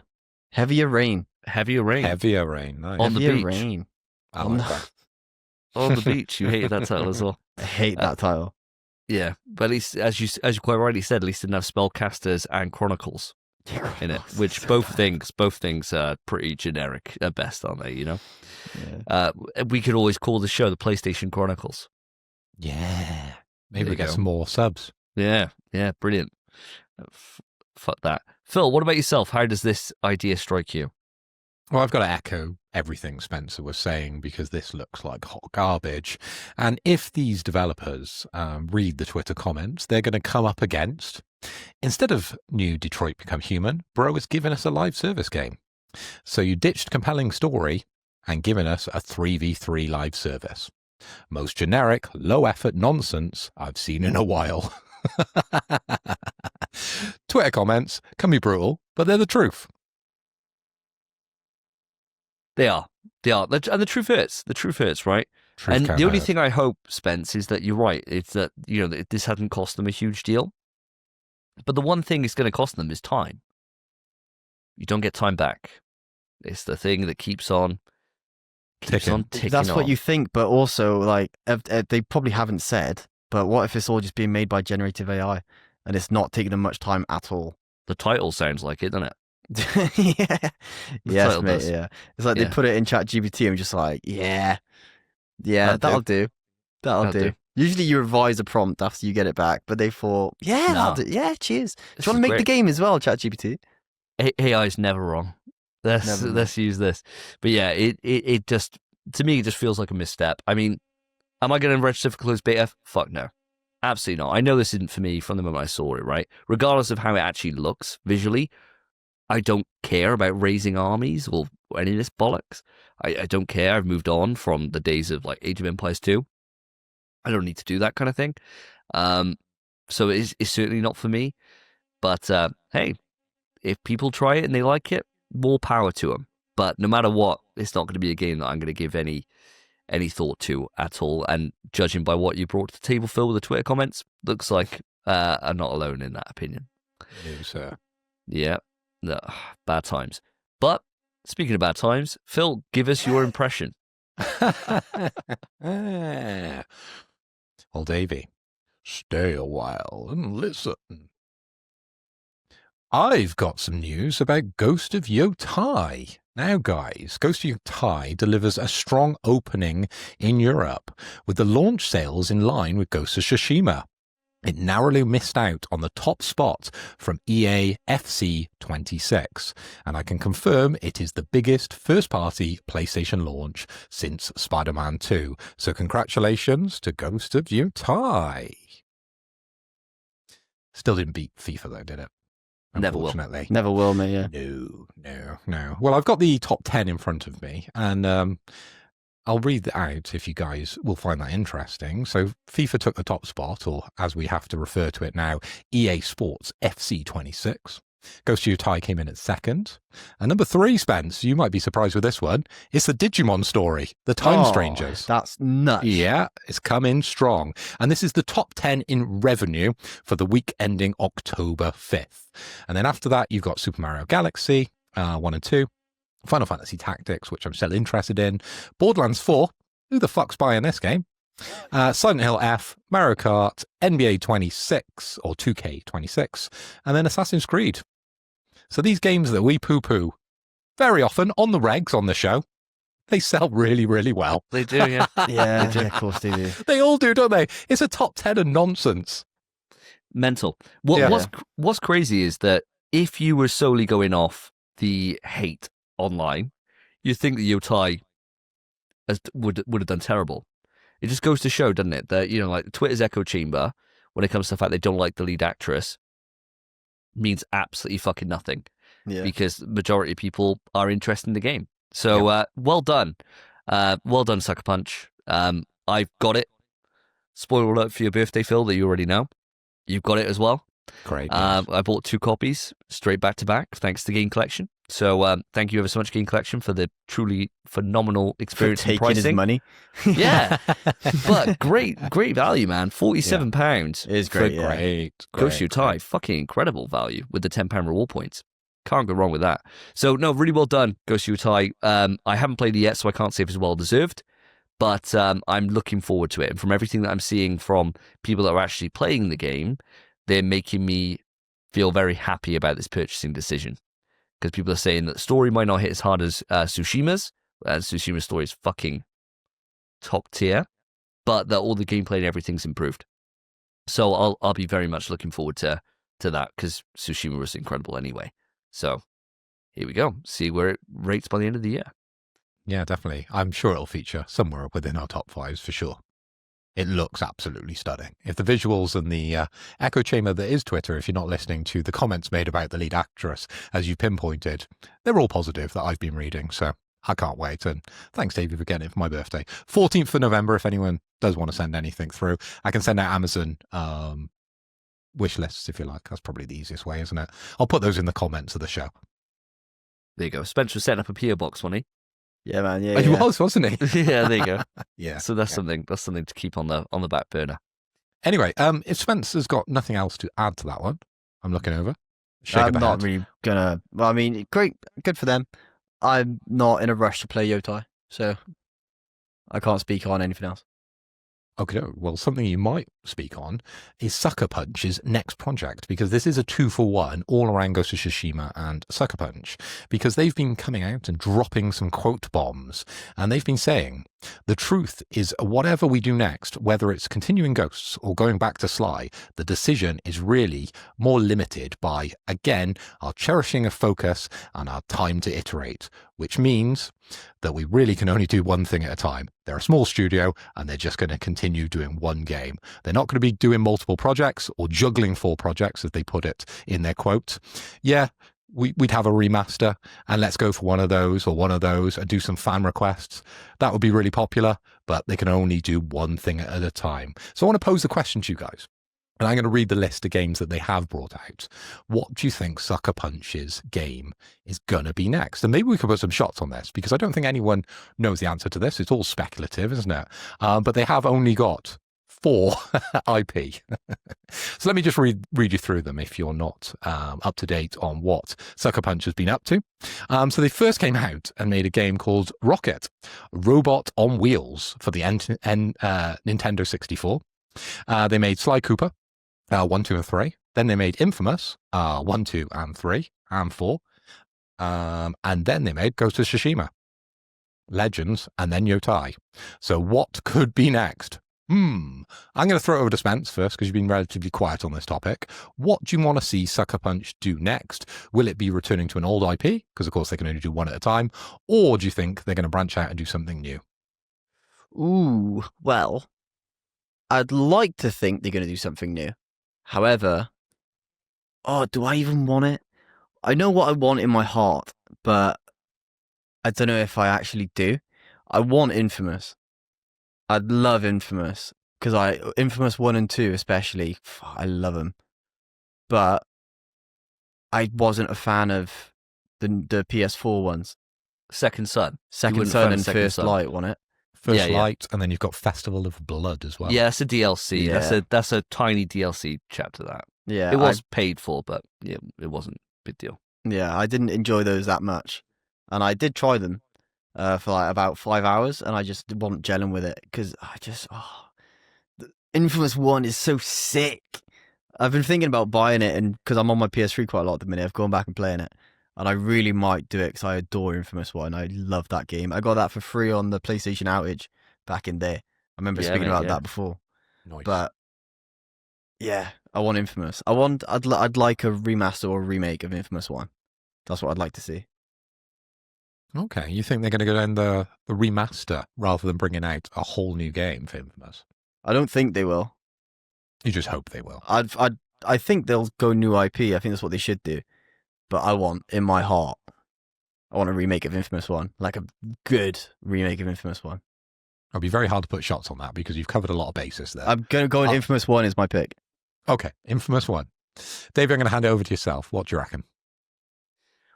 Rain. Heavier Rain. Heavier Rain. Nice. On the beach. Rain. I like that. On the beach. You hated that title as well. I hate that title. Yeah, but at least, as you quite rightly said, at least it didn't have Spellcasters and Chronicles in it, which both things are pretty generic at best, aren't they? You know, we could always call the show the PlayStation Chronicles. Yeah, maybe we get some more subs. Yeah, brilliant. Fuck that, Phil. What about yourself? How does this idea strike you? Well, I've got to echo everything Spencer was saying, because this looks like hot garbage. And if these developers read the Twitter comments, they're going to come up against, instead of new Detroit Become Human, Bro has given us a live service game. So you ditched compelling story and given us a 3v3 live service. Most generic, low-effort nonsense I've seen in a while. Twitter comments can be brutal, but they're the truth. They are. And the truth hurts. The truth hurts, right? And the only thing I hope, Spence, is that you're right. It's that, you know, that this hasn't cost them a huge deal. But the one thing it's going to cost them is time. You don't get time back. It's the thing that keeps on Keeps on ticking That's what on. you think, but also like they probably haven't said. But what if it's all just being made by generative AI and it's not taking them much time at all? The title sounds like it, doesn't it? Yeah. Yes, title mate. does. Yeah. It's like Yeah. they put it in ChatGPT and I'm just like, yeah, That'll do. That'll That'll do. do. Usually you revise a prompt after you get it back, but they thought, yeah, No. that'll do. Yeah, cheers. This Do you want is to make the great. game as well, ChatGPT? AI is never wrong. Never wrong. Let's use this. But yeah, it just, to me, it just feels like a misstep. I mean, am I going to register for closed beta? Fuck no. Absolutely not. I know this isn't for me from the moment I saw it, right? Regardless of how it actually looks visually, I don't care about raising armies or any of this bollocks. I don't care. I've moved on from the days of like Age of Empires 2. I don't need to do that kind of thing. So it's certainly not for me. But hey, if people try it and they like it, more power to them. But no matter what, it's not going to be a game that I'm going to give any thought to at all. And judging by what you brought to the table, Phil, with the Twitter comments, looks like I'm not alone in that opinion. No, sir. Yeah, no, bad times. But speaking of bad times, Phil, give us your impression. Well, Davey, stay a while and listen. I've got some news about Ghost of Yoti. Now, guys, Ghost of Yoti delivers a strong opening in Europe, with the launch sales in line with Ghost of Tsushima. It narrowly missed out on the top spot from EA FC 26, and I can confirm it is the biggest first-party PlayStation launch since Spider-Man 2. So congratulations to Ghost of Yoti. Still didn't beat FIFA though, did it? Never will. Unfortunately. Never will, mate. Yeah. No. Well, I've got the top 10 in front of me, and I'll read that out if you guys will find that interesting. So FIFA took the top spot, or as we have to refer to it now, EA Sports FC 26. Ghost of Yoti came in at second. And number 3, Spence, you might be surprised with this one. It's the Digimon story, The Time Strangers. That's nuts. Yeah, it's come in strong. And this is the top 10 in revenue for the week ending October 5th. And then after that, you've got Super Mario Galaxy 1 and 2. Final Fantasy Tactics, which I'm still interested in. Borderlands 4. Who the fuck's buying this game? Silent Hill F, Mario Kart, NBA 26 or 2K26, and then Assassin's Creed. So these games that we poo-poo very often on the regs on the show, they sell really, really well. They do, yeah. Yeah, of course they do. They all do, don't they? It's a top 10 of nonsense. Mental. Yeah. What's crazy is that if you were solely going off the hate online, you'd think that Yoti would have done terrible. It just goes to show, doesn't it, that, like Twitter's echo chamber, when it comes to the fact they don't like the lead actress, means absolutely fucking nothing. Yeah. Because the majority of people are interested in the game. So well done. Well done, Sucker Punch. I've got it. Spoiler alert for your birthday, Phil, that you already know. You've got it as well. Great. I bought 2 copies straight back to back thanks to Game Collection. So thank you ever so much, Game Collection, for the truly phenomenal experience and Taking his pricing. money. Yeah, but great value, man. £47 It is great. Yeah. Great. Ghost of Yoti, fucking incredible value with the £10 reward points. Can't go wrong with that. So no, really well done, Ghost of Yoti. I haven't played it yet, so I can't say if it's well deserved. But I'm looking forward to it. And from everything that I'm seeing from people that are actually playing the game, they're making me feel very happy about this purchasing decision. Because people are saying that the story might not hit as hard as Tsushima's. Tsushima's story is fucking top tier. But that all the gameplay and everything's improved. So I'll be very much looking forward to that, because Tsushima was incredible anyway. So here we go. See where it rates by the end of the year. Yeah, definitely. I'm sure it'll feature somewhere within our top 5s for sure. It looks absolutely stunning. If the visuals and the echo chamber that is Twitter, if you're not listening to the comments made about the lead actress, as you pinpointed, they're all positive that I've been reading. So I can't wait. And thanks, Davey, for getting it for my birthday. 14th of November, if anyone does want to send anything through, I can send out Amazon wish lists, if you like. That's probably the easiest way, isn't it? I'll put those in the comments of the show. There you go. Spencer was setting up a PO box, wasn't Yeah, man. Yeah, Oh, he yeah. was, wasn't he? he? Yeah, there you go. Yeah. So that's something to keep on the back burner. Anyway, if Spencer's got nothing else to add to that one, I'm looking over. Shake I'm of the not head. really gonna. Well, I mean, great, good for them. I'm not in a rush to play Yoti, so I can't speak on anything else. Okay, well, something you might speak on is Sucker Punch's next project, because this is a 2-for-1 all around Ghost of Tsushima and Sucker Punch, because they've been coming out and dropping some quote bombs, and they've been saying, the truth is whatever we do next, whether it's continuing Ghosts or going back to Sly, the decision is really more limited by, again, our cherishing of focus and our time to iterate, which means that we really can only do one thing at a time. They're a small studio and they're just going to continue doing one game. They're not going to be doing multiple projects or juggling 4 projects, as they put it in their quote. Yeah, we'd have a remaster and let's go for one of those or one of those and do some fan requests. That would be really popular, but they can only do one thing at a time. So I want to pose the question to you guys. And I'm going to read the list of games that they have brought out. What do you think Sucker Punch's game is going to be next? And maybe we could put some shots on this, because I don't think anyone knows the answer to this. It's all speculative, isn't it? But they have only got 4 IP. So let me just read you through them if you're not up to date on what Sucker Punch has been up to. So they first came out and made a game called Rocket, Robot on Wheels, for the Nintendo 64. They made Sly Cooper, 1, 2, and 3. Then they made Infamous, 1, 2, and 3, and 4. And then they made Ghost of Tsushima, Legends, and then Yoti. So what could be next? I'm going to throw it over to Spence first, because you've been relatively quiet on this topic. What do you want to see Sucker Punch do next? Will it be returning to an old IP? Because, of course, they can only do one at a time. Or do you think they're going to branch out and do something new? Ooh, well, I'd like to think they're going to do something new. However, do I even want it? I know what I want in my heart, but I don't know if I actually do. I want Infamous. I'd love Infamous, because Infamous 1 and 2 especially, I love them. But I wasn't a fan of the PS4 ones. Second Son. Second Son and First Light, wasn't it? First Light, and then you've got Festival of Blood as well. Yeah, it's a DLC. Yeah. That's a tiny DLC chapter. That Yeah, it was paid for, but yeah, it wasn't a big deal. Yeah, I didn't enjoy those that much, and I did try them for like about 5 hours, and I just wasn't gelling with it, because the Infamous 1 is so sick. I've been thinking about buying it, and because I'm on my PS3 quite a lot at the minute, I've gone back and playing it. And I really might do it, because I adore Infamous 1. I love that game. I got that for free on the PlayStation Outage back in there. I remember speaking about that before. Nice. But yeah, I want Infamous. I'd like a remaster or a remake of Infamous 1. That's what I'd like to see. Okay, you think they're going to go down the remaster rather than bringing out a whole new game for Infamous? I don't think they will. You just hope they will. I think they'll go new IP. I think that's what they should do. But I want, in my heart, I want a remake of Infamous 1. Like a good remake of Infamous 1. It'll be very hard to put shots on that, because you've covered a lot of bases there. I'm going to go with Infamous 1 is my pick. Okay, Infamous 1. Dave, I'm going to hand it over to yourself. What do you reckon?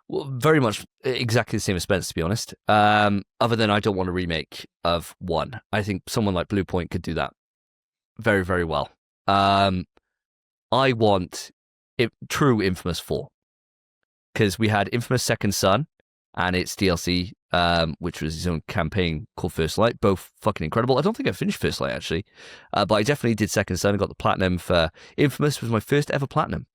Well, very much exactly the same as Spence, to be honest. Other than I don't want a remake of 1. I think someone like Blue Point could do that very, very well. I want true Infamous 4. Because we had Infamous Second Son and its DLC, which was his own campaign called First Light. Both fucking incredible. I don't think I finished First Light, actually. But I definitely did Second Son and got the platinum for Infamous. Was my first ever platinum.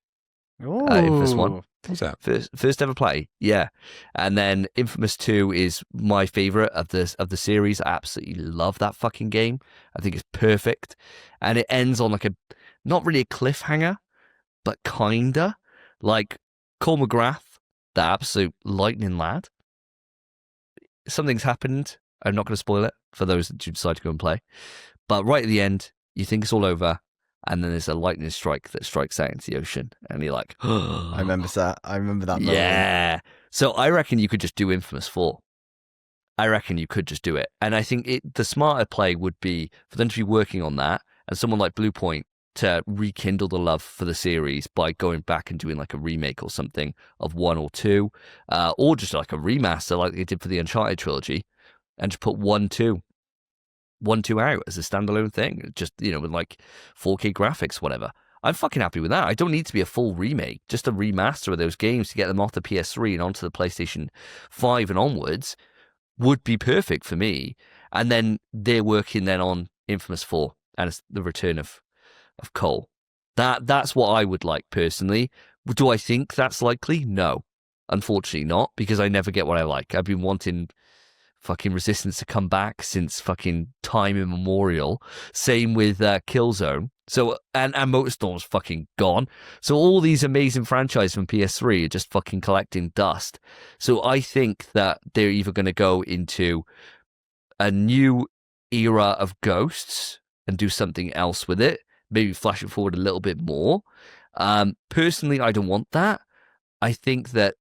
Infamous 1. What's that? First ever play, yeah. And then Infamous 2 is my favourite of the series. I absolutely love that fucking game. I think it's perfect. And it ends on like not really a cliffhanger, but kinda. Like Cole McGrath, the absolute lightning lad. Something's happened. I'm not going to spoil it for those that you decide to go and play. But right at the end, you think it's all over, and then there's a lightning strike that strikes out into the ocean, and you're like, I remember that. I remember that moment. Yeah. So I reckon you could just do Infamous 4. I reckon you could just do it. And I think the smarter play would be for them to be working on that, and someone like Blue Point to rekindle the love for the series by going back and doing like a remake or something of 1 or 2, or just like a remaster like they did for the Uncharted trilogy, and just put 1, 2 out as a standalone thing, just, with like 4K graphics, whatever. I'm fucking happy with that. I don't need to be a full remake, just a remaster of those games to get them off the PS3 and onto the PlayStation 5 and onwards would be perfect for me. And then they're working then on Infamous 4 and it's the return of Cole. That's what I would like personally. Do I think that's likely? No. Unfortunately not, because I never get what I like. I've been wanting fucking Resistance to come back since fucking time immemorial. Same with Killzone. So, and Motorstorm's fucking gone. So all these amazing franchises from PS3 are just fucking collecting dust. So I think that they're either going to go into a new era of Ghosts and do something else with it. Maybe flash it forward a little bit more. Personally, I don't want that. I think that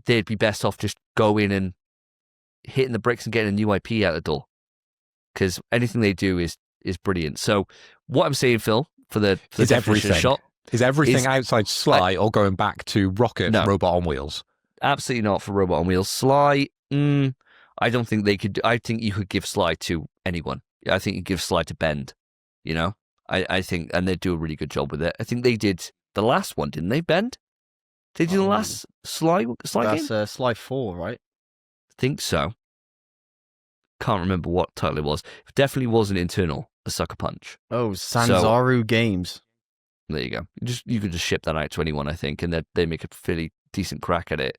they'd be best off just going and hitting the bricks and getting a new IP out the door. Because anything they do is brilliant. So what I'm saying, Phil, for the definition of shot... Is everything outside Sly or going back to Rocket Robot on Wheels? Absolutely not for Robot on Wheels. Sly, I don't think they could... I think you could give Sly to anyone. I think you give Sly to Bend, you know? I think, and they do a really good job with it. I think they did the last one, didn't they, Bend? They did the last Sly game? That's Sly 4, right? I think so. Can't remember what title it was. It definitely wasn't internal, a Sucker Punch. Oh, Sanzaru Games. There you go. You could just ship that out to anyone, I think, and they make a fairly decent crack at it.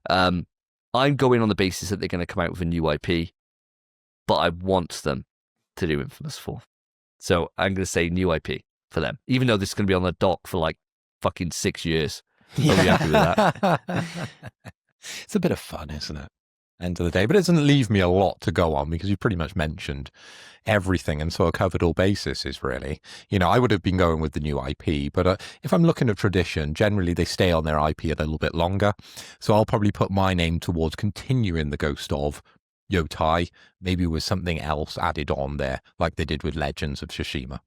I'm going on the basis that they're going to come out with a new IP, but I want them to do Infamous 4. So I'm going to say new IP for them, even though this is going to be on the dock for like fucking 6 years. Are we happy with that? It's a bit of fun, isn't it? End of the day, but it doesn't leave me a lot to go on because you pretty much mentioned everything and sort of covered all bases, really. You know, I would have been going with the new IP, but if I'm looking at tradition, generally they stay on their IP a little bit longer. So I'll probably put my name towards continuing the ghost of Yoti, maybe with something else added on there, like they did with Legends of Tsushima.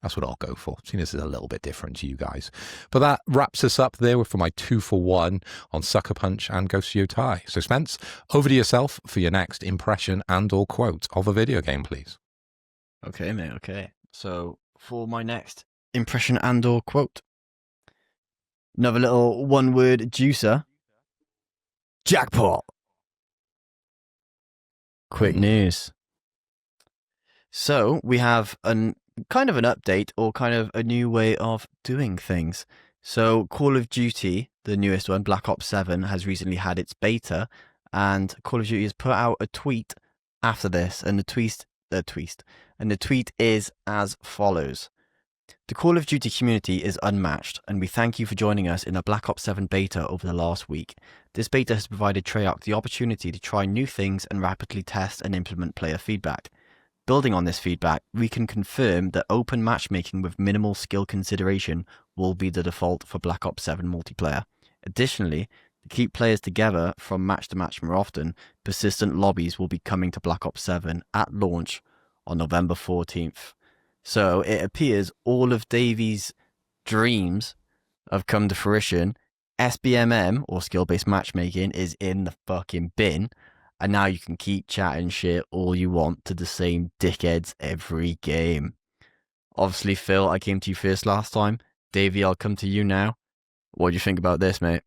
That's what I'll go for, seeing this is a little bit different to you guys. But that wraps us up there for my 2 for 1 on Sucker Punch and Ghost of Yoti. So Spence, over to yourself for your next impression and or quote of a video game, please. Okay, mate, okay. So for my next impression and or quote, another little one-word juicer. Jackpot! Quick news. So we have kind of an update or kind of a new way of doing things. So Call of Duty, the newest one, Black Ops 7, has recently had its beta, and Call of Duty has put out a tweet after this, and the tweet is as follows. The Call of Duty community is unmatched, and we thank you for joining us in the Black Ops 7 beta over the last week. This beta has provided Treyarch the opportunity to try new things and rapidly test and implement player feedback. Building on this feedback, we can confirm that open matchmaking with minimal skill consideration will be the default for Black Ops 7 multiplayer. Additionally, to keep players together from match to match more often, persistent lobbies will be coming to Black Ops 7 at launch on November 14th. So it appears all of Davey's dreams have come to fruition. SBMM, or skill-based matchmaking, is in the fucking bin. And now you can keep chatting shit all you want to the same dickheads every game. Obviously, Phil, I came to you first last time. Davey, I'll come to you now. What do you think about this, mate?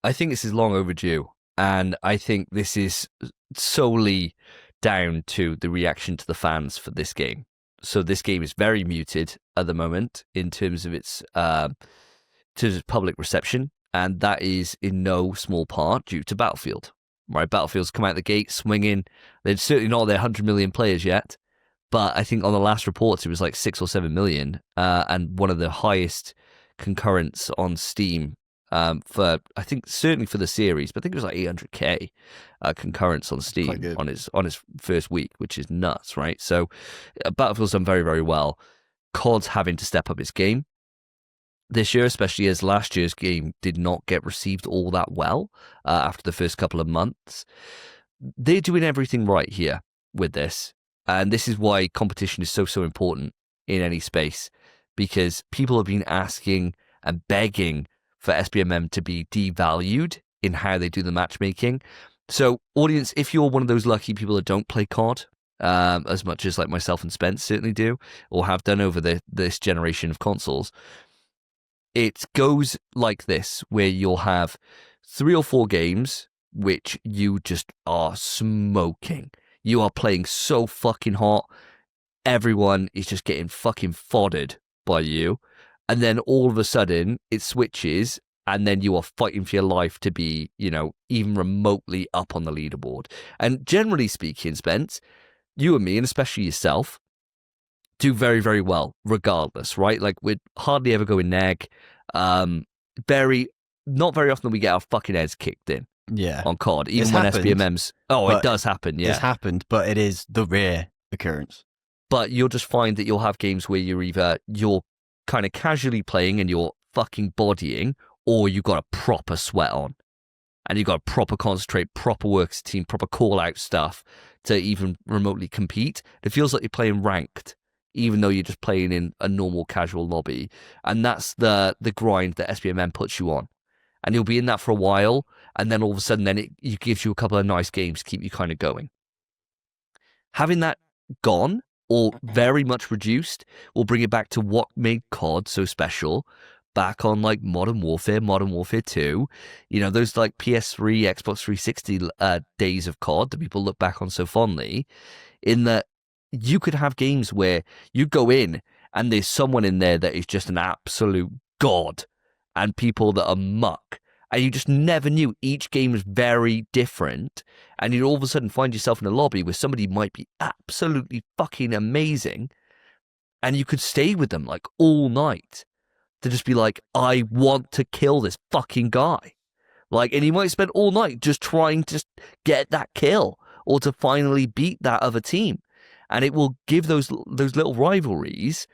I think this is long overdue. And I think this is solely down to the reaction to the fans for this game. So this game is very muted at the moment in terms of its public reception. And that is in no small part due to Battlefield. Right, Battlefield's come out the gate swinging. They're certainly not their 100 million players yet. But I think on the last reports, it was like 6 or 7 million. And one of the highest concurrents on Steam for, I think, certainly for the series. But I think it was like 800k concurrence on Steam on its first week, which is nuts, right? So Battlefield's done very, very well. COD's having to step up its game this year, especially as last year's game did not get received all that well after the first couple of months. They're doing everything right here with this. And this is why competition is so important in any space, because people have been asking and begging for SBMM to be devalued in how they do the matchmaking. So audience, if you're one of those lucky people that don't play COD, as much as like myself and Spence certainly do, or have done over this generation of consoles, it goes like this, where you'll have 3 or 4 games which you just are smoking. You are playing so fucking hot. Everyone is just getting fucking fodded by you. And then all of a sudden it switches and then you are fighting for your life to be, you know, even remotely up on the leaderboard. And generally speaking, Spence, you and me, and especially yourself, do very, very well regardless, right? Like we'd hardly ever go in neg. Not very often we get our fucking heads kicked in Yeah. on COD, It's even when happened, SBMMs. Oh, but it does happen, yeah. It's happened, but it is the rare occurrence. But you'll just find that you'll have games where you're kind of casually playing and you're fucking bodying, or you've got a proper sweat on. And you've got to proper concentrate, proper work as a team, proper call out stuff to even remotely compete. It feels like you're playing ranked, even though you're just playing in a normal casual lobby. And that's the grind that SBMM puts you on. And you'll be in that for a while, and then all of a sudden it gives you a couple of nice games to keep you kind of going. Having that gone, or very much reduced, will bring it back to what made COD so special, back on like Modern Warfare 2, you know, those like PS3, Xbox 360 days of COD that people look back on so fondly, in that you could have games where you go in and there's someone in there that is just an absolute god, and people that are muck, and you just never knew. Each game was very different, and you'd all of a sudden find yourself in a lobby where somebody might be absolutely fucking amazing, and you could stay with them like all night to just be like, I want to kill this fucking guy. Like, and you might spend all night just trying to get that kill or to finally beat that other team. And it will give those little rivalries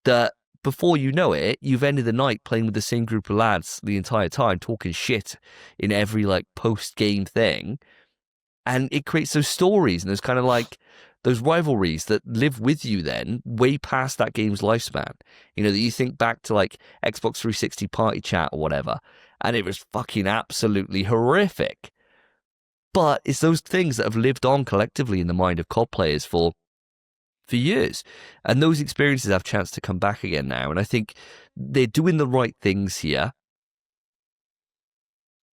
that before you know it, you've ended the night playing with the same group of lads the entire time, talking shit in every like post-game thing. And it creates those stories and those kind of like those rivalries that live with you then way past that game's lifespan. You know, that you think back to like Xbox 360 party chat or whatever, and it was fucking absolutely horrific. But it's those things that have lived on collectively in the mind of COD players for years. And those experiences have a chance to come back again now. And I think they're doing the right things here.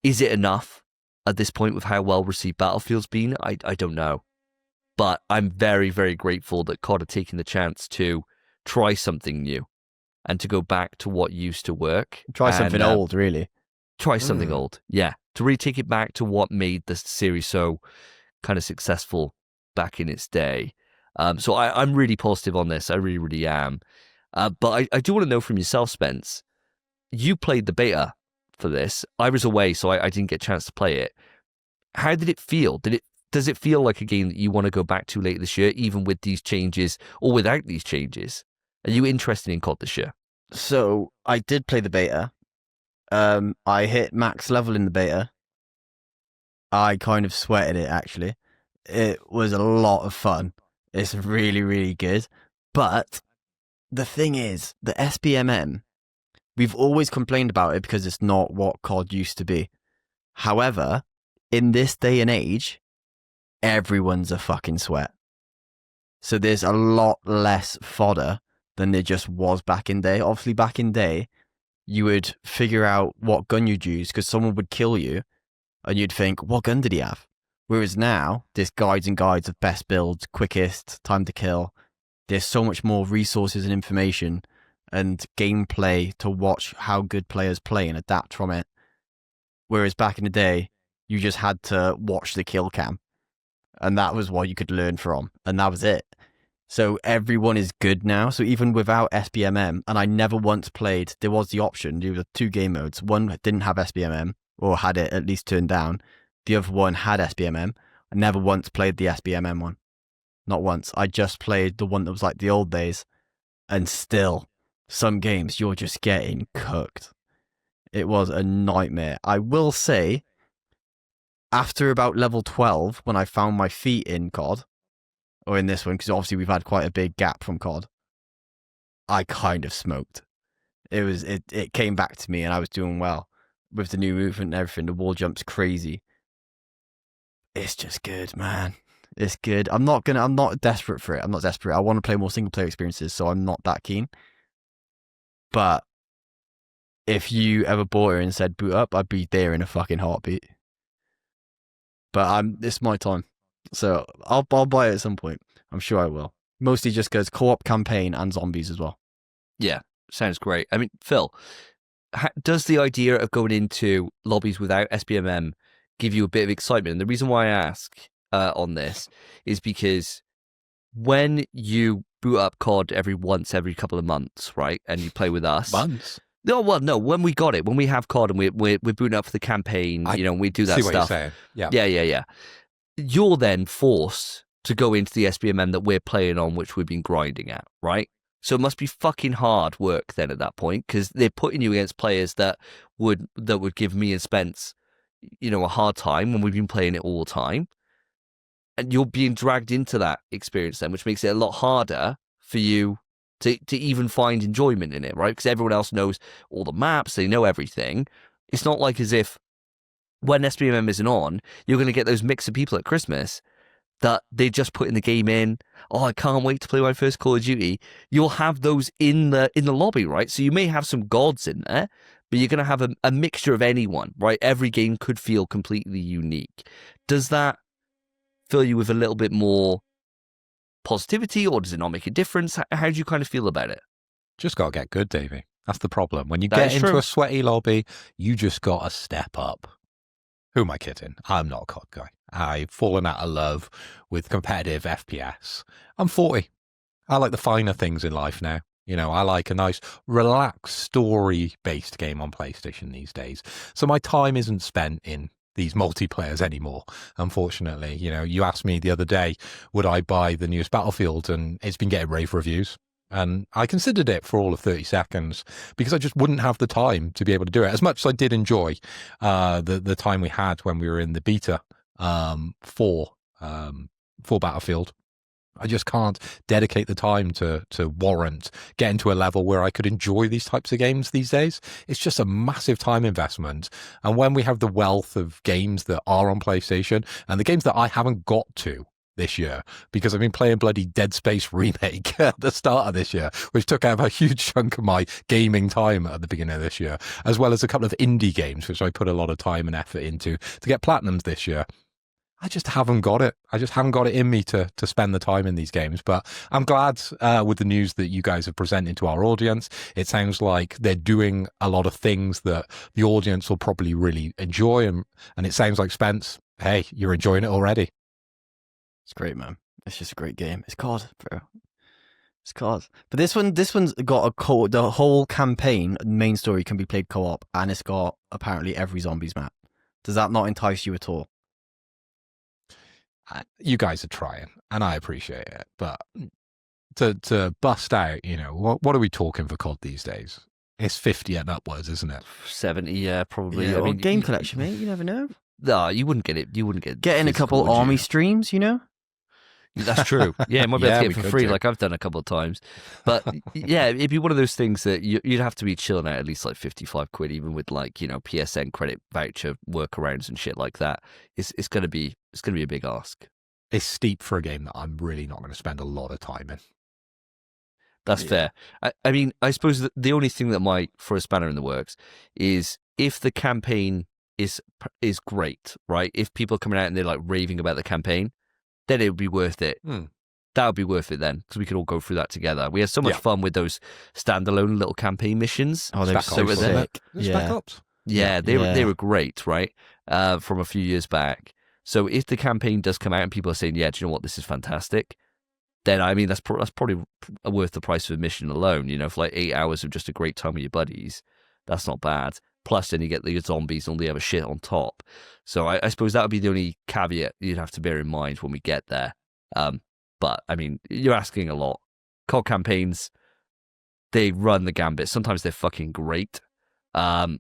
Is it enough at this point with how well received Battlefield's been? I don't know. But I'm very, very grateful that COD are taking the chance to try something new and to go back to what used to work. Try something old, really. Try something old, yeah. To really take it back to what made the series so kind of successful back in its day. So I'm really positive on this. I really, really am. But I do want to know from yourself, Spence, you played the beta for this. I was away, so I didn't get a chance to play it. How did it feel? Does it feel like a game that you want to go back to later this year, even with these changes or without these changes? Are you interested in COD this year? So I did play the beta. I hit max level in the beta. I kind of sweated it, actually. It was a lot of fun. It's really, really good. But the thing is, the SBMM, we've always complained about it because it's not what COD used to be. However, in this day and age, everyone's a fucking sweat. So there's a lot less fodder than there just was back in day. Obviously, back in day, you would figure out what gun you'd use because someone would kill you and you'd think, what gun did he have? Whereas now, there's guides and guides of best builds, quickest, time to kill. There's so much more resources and information and gameplay to watch how good players play and adapt from it. Whereas back in the day, you just had to watch the kill cam. And that was what you could learn from. And that was it. So everyone is good now. So even without SBMM, and I never once played, there was the option, there were 2 game modes. One didn't have SBMM, or had it at least turned down. The other one had SBMM. I never once played the SBMM one. Not once. I just played the one that was like the old days. And still, some games you're just getting cooked. It was a nightmare. I will say, after about level 12, when I found my feet in COD, or in this one, because obviously we've had quite a big gap from COD, I kind of smoked. It came back to me and I was doing well with the new movement and everything. The wall jump's crazy. It's just good, man. It's good. I'm not desperate for it. I'm not desperate. I want to play more single player experiences, so I'm not that keen. But if you ever bought it and said boot up, I'd be there in a fucking heartbeat. But it's my time. So I'll buy it at some point. I'm sure I will. Mostly just because co-op campaign and zombies as well. Yeah, sounds great. I mean, Phil, does the idea of going into lobbies without SBMM give you a bit of excitement? And the reason why I ask on this is because when you boot up COD every couple of months, right, and you play with us, Months. No, well, no. When we got it, when we have COD and we're booting up for the campaign, we do that See what stuff. you're saying. Yeah. You're then forced to go into the SBMM that we're playing on, which we've been grinding at, right? So it must be fucking hard work then at that point, because they're putting you against players that would give me and Spence, a hard time when we've been playing it all the time, and you're being dragged into that experience then, which makes it a lot harder for you to even find enjoyment in it, right? Because everyone else knows all the maps, they know everything. It's not like as if when SBMM isn't on, you're going to get those mix of people at Christmas that they just put in the game in. Oh, I can't wait to play my first Call of Duty. You'll have those in the lobby, right? So you may have some gods in there, but you're going to have a mixture of anyone, right? Every game could feel completely unique. Does that fill you with a little bit more positivity, or does it not make a difference? How do you kind of feel about it? Just got to get good, Davey. That's the problem. When you get into a sweaty lobby, you just got to step up. Who am I kidding? I'm not a COD guy. I've fallen out of love with competitive FPS. I'm 40. I like the finer things in life now. I like a nice, relaxed, story-based game on PlayStation these days. So my time isn't spent in these multiplayers anymore, unfortunately. You asked me the other day, would I buy the newest Battlefield? And it's been getting rave reviews. And I considered it for all of 30 seconds because I just wouldn't have the time to be able to do it. As much as I did enjoy the time we had when we were in the beta for Battlefield, I just can't dedicate the time to warrant getting to a level where I could enjoy these types of games these days. It's just a massive time investment. And when we have the wealth of games that are on PlayStation and the games that I haven't got to this year, because I've been playing bloody Dead Space Remake at the start of this year, which took out a huge chunk of my gaming time at the beginning of this year, as well as a couple of indie games, which I put a lot of time and effort into to get platinums this year. I just haven't got it. I just haven't got it in me to spend the time in these games. But I'm glad with the news that you guys have presented to our audience. It sounds like they're doing a lot of things that the audience will probably really enjoy. And it sounds like, Spence, hey, you're enjoying it already. It's great, man. It's just a great game. It's COD, bro. It's COD. But this one's got the whole campaign, main story can be played co-op, and it's got apparently every zombies map. Does that not entice you at all? You guys are trying, and I appreciate it. But to bust out, what are we talking for COD these days? It's 50 and upwards, isn't it? 70, yeah, probably. Yeah, I mean, game collection, mate. You never know. No, you wouldn't get it. You wouldn't get in a couple army streams, That's true. Yeah, it might be able to get it for free, do. like I've done a couple of times. But yeah, it'd be one of those things that you'd have to be chilling out at least like 55 quid, even with like, PSN credit voucher workarounds and shit like that. It's gonna be a big ask. It's steep for a game that I'm really not going to spend a lot of time in. That's fair. I mean, I suppose the only thing that might throw a spanner in the works is if the campaign is great, right? If people are coming out and they're like raving about the campaign, then it would be worth it. That would be worth it then, because we could all go through that together. We had so much fun with those standalone little campaign missions. Oh, they were so sick. Spec Ops. Yeah, they were great, right? From a few years back. So if the campaign does come out and people are saying, yeah, do you know what, this is fantastic, then I mean, that's probably worth the price of admission alone. For like 8 hours of just a great time with your buddies, that's not bad. Plus, then you get the zombies and all the other shit on top. So I suppose that would be the only caveat you'd have to bear in mind when we get there. But I mean, you're asking a lot. COD campaigns, they run the gambit. Sometimes they're fucking great, and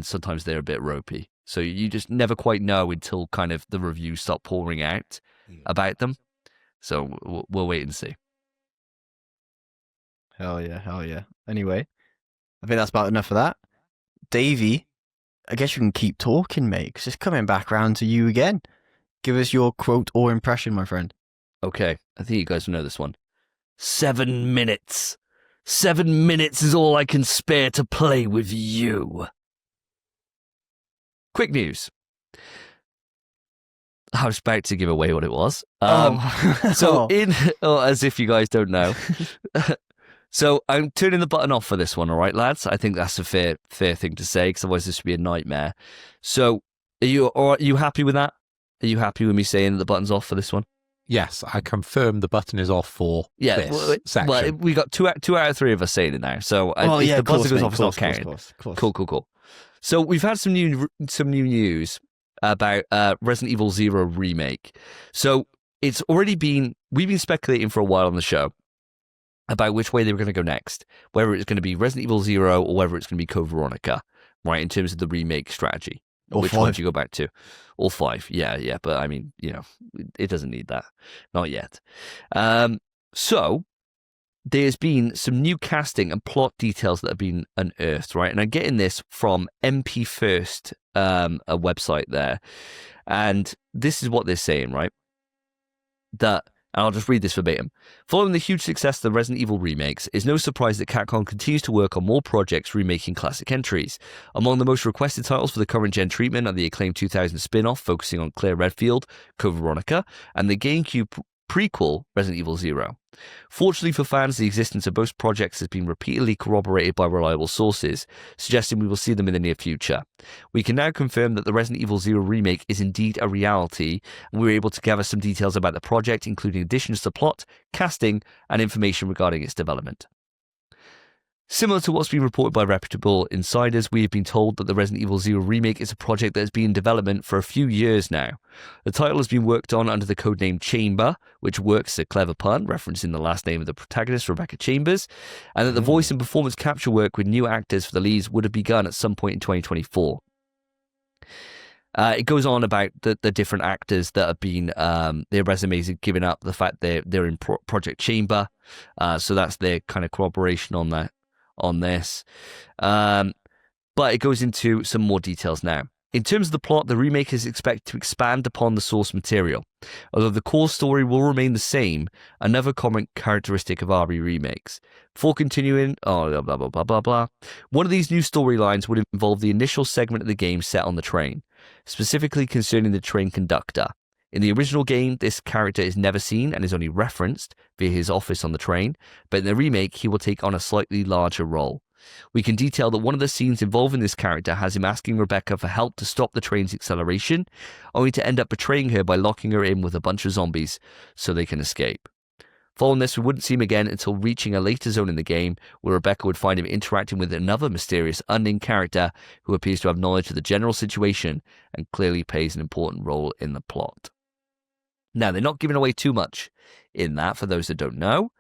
sometimes they're a bit ropey. So you just never quite know until kind of the reviews start pouring out about them. So we'll wait and see. Hell yeah. Anyway, I think that's about enough of that. Davey, I guess you can keep talking, mate, because it's coming back round to you again. Give us your quote or impression, my friend. Okay, I think you guys will know this one. 7 minutes. 7 minutes is all I can spare to play with you. Quick news. I was about to give away what it was. Oh. So as if you guys don't know. So I'm turning the button off for this one, all right, lads? I think that's a fair thing to say, because otherwise this would be a nightmare. So are you happy with that? Are you happy with me saying the button's off for this one? Yes, I confirm the button is off for this section. Well, we got two out of three of us saying it now. So if the buzzer goes off, it's not counting. Cool. So we've had some new news about Resident Evil 0 remake. So we've been speculating for a while on the show about which way they were going to go next, whether it's going to be Resident Evil 0 or whether it's going to be Code Veronica, right, in terms of the remake strategy. Which one do you go back to? All 5. Yeah. But I mean, it doesn't need that. Not yet. So there's been some new casting and plot details that have been unearthed, right? And I'm getting this from MP First, a website there. And this is what they're saying, right? And I'll just read this verbatim. Following the huge success of the Resident Evil remakes, it's no surprise that Capcom continues to work on more projects remaking classic entries. Among the most requested titles for the current gen treatment are the acclaimed 2000 spin-off focusing on Claire Redfield, Code Veronica, and the GameCube prequel Resident Evil 0. Fortunately for fans, the existence of both projects has been repeatedly corroborated by reliable sources, suggesting we will see them in the near future. We can now confirm that the Resident Evil 0 remake is indeed a reality, and we were able to gather some details about the project, including additions to plot, casting, and information regarding its development. Similar to what's been reported by reputable insiders, we have been told that the Resident Evil 0 remake is a project that has been in development for a few years now. The title has been worked on under the codename Chamber, which works as a clever pun, referencing the last name of the protagonist, Rebecca Chambers, and that the voice and performance capture work with new actors for the leads would have begun at some point in 2024. It goes on about the different actors that have been, their resumes have given up the fact they're in Project Chamber, so that's their kind of corroboration on that. On this, but it goes into some more details now. In terms of the plot, the remake is expected to expand upon the source material. Although the core story will remain the same, another common characteristic of RE remakes. Before continuing, blah, blah, blah, blah, blah, blah. One of these new storylines would involve the initial segment of the game set on the train, specifically concerning the train conductor. In the original game, this character is never seen and is only referenced via his office on the train, but in the remake, he will take on a slightly larger role. We can detail that one of the scenes involving this character has him asking Rebecca for help to stop the train's acceleration, only to end up betraying her by locking her in with a bunch of zombies so they can escape. Following this, we wouldn't see him again until reaching a later zone in the game, where Rebecca would find him interacting with another mysterious, unnamed character who appears to have knowledge of the general situation and clearly plays an important role in the plot. Now, they're not giving away too much in that, for those that don't know,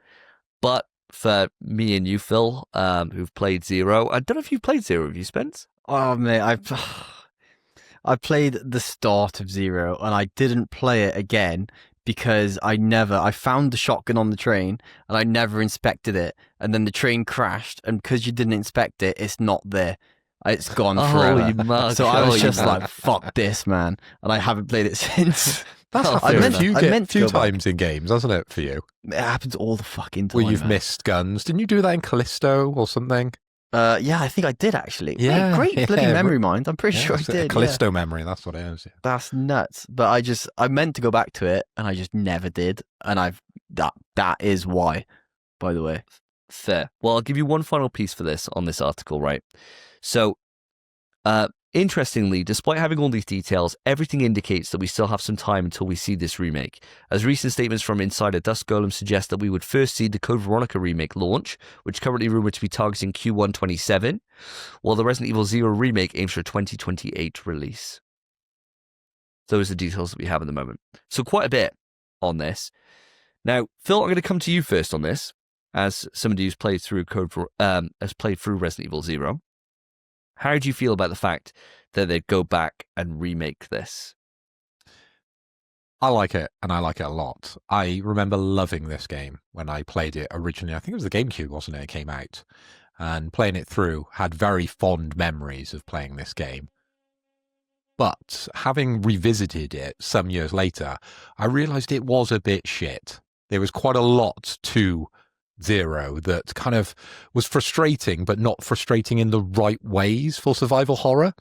but for me and you, Phil, who've played 0, I don't know if you've played 0, have you, Spence? Oh, mate, I played the start of 0, and I didn't play it again because I found the shotgun on the train, and I never inspected it, and then the train crashed, and because you didn't inspect it, it's not there. It's gone forever. You mug. So I was just like, fuck this, man, and I haven't played it since. That's happened a few times in games, hasn't it, for you? It happens all the fucking time. Where you've missed guns. Didn't you do that in Callisto or something? Yeah, I think I did, actually. Yeah, Mate, great bloody memory mind. I'm pretty sure I did. Callisto memory, that's what it is. Yeah. That's nuts. But I meant to go back to it, and I just never did. And that is why, by the way. Fair. Well, I'll give you one final piece for this on this article, right? So, interestingly, despite having all these details, everything indicates that we still have some time until we see this remake, as recent statements from insider Dust Golem suggest that we would first see the Code Veronica remake launch, which currently rumored to be targeting Q1 27, while the Resident Evil 0 remake aims for a 2028 release. Those are the details that we have at the moment. So quite a bit on this. Now, Phil, I'm going to come to you first on this, as somebody who's played through Resident Evil 0. How do you feel about the fact that they'd go back and remake this? I like it, and I like it a lot. I remember loving this game when I played it originally. I think it was the GameCube, wasn't it? It came out. And playing it through, had very fond memories of playing this game. But having revisited it some years later, I realised it was a bit shit. There was quite a lot to Zero that kind of was frustrating, but not frustrating in the right ways for survival horror.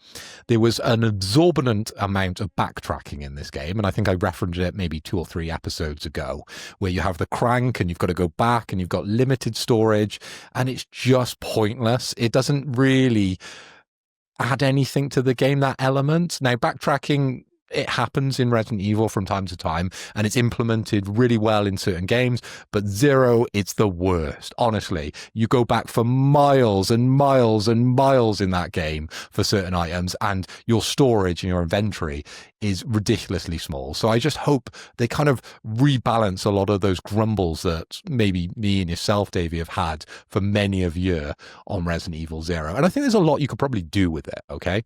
There was an exorbitant amount of backtracking in this game, and I think I referenced it maybe 2 or 3 episodes ago, where you have the crank and you've got to go back and you've got limited storage, and it's just pointless. It doesn't really add anything to the game, that element. Now, backtracking, it happens in Resident Evil from time to time, and it's implemented really well in certain games, but Zero, it's the worst. Honestly, you go back for miles and miles and miles in that game for certain items, and your storage and your inventory is ridiculously small. So I just hope they kind of rebalance a lot of those grumbles that maybe me and yourself, Davey, have had for many of year on Resident Evil Zero. And I think there's a lot you could probably do with it, okay?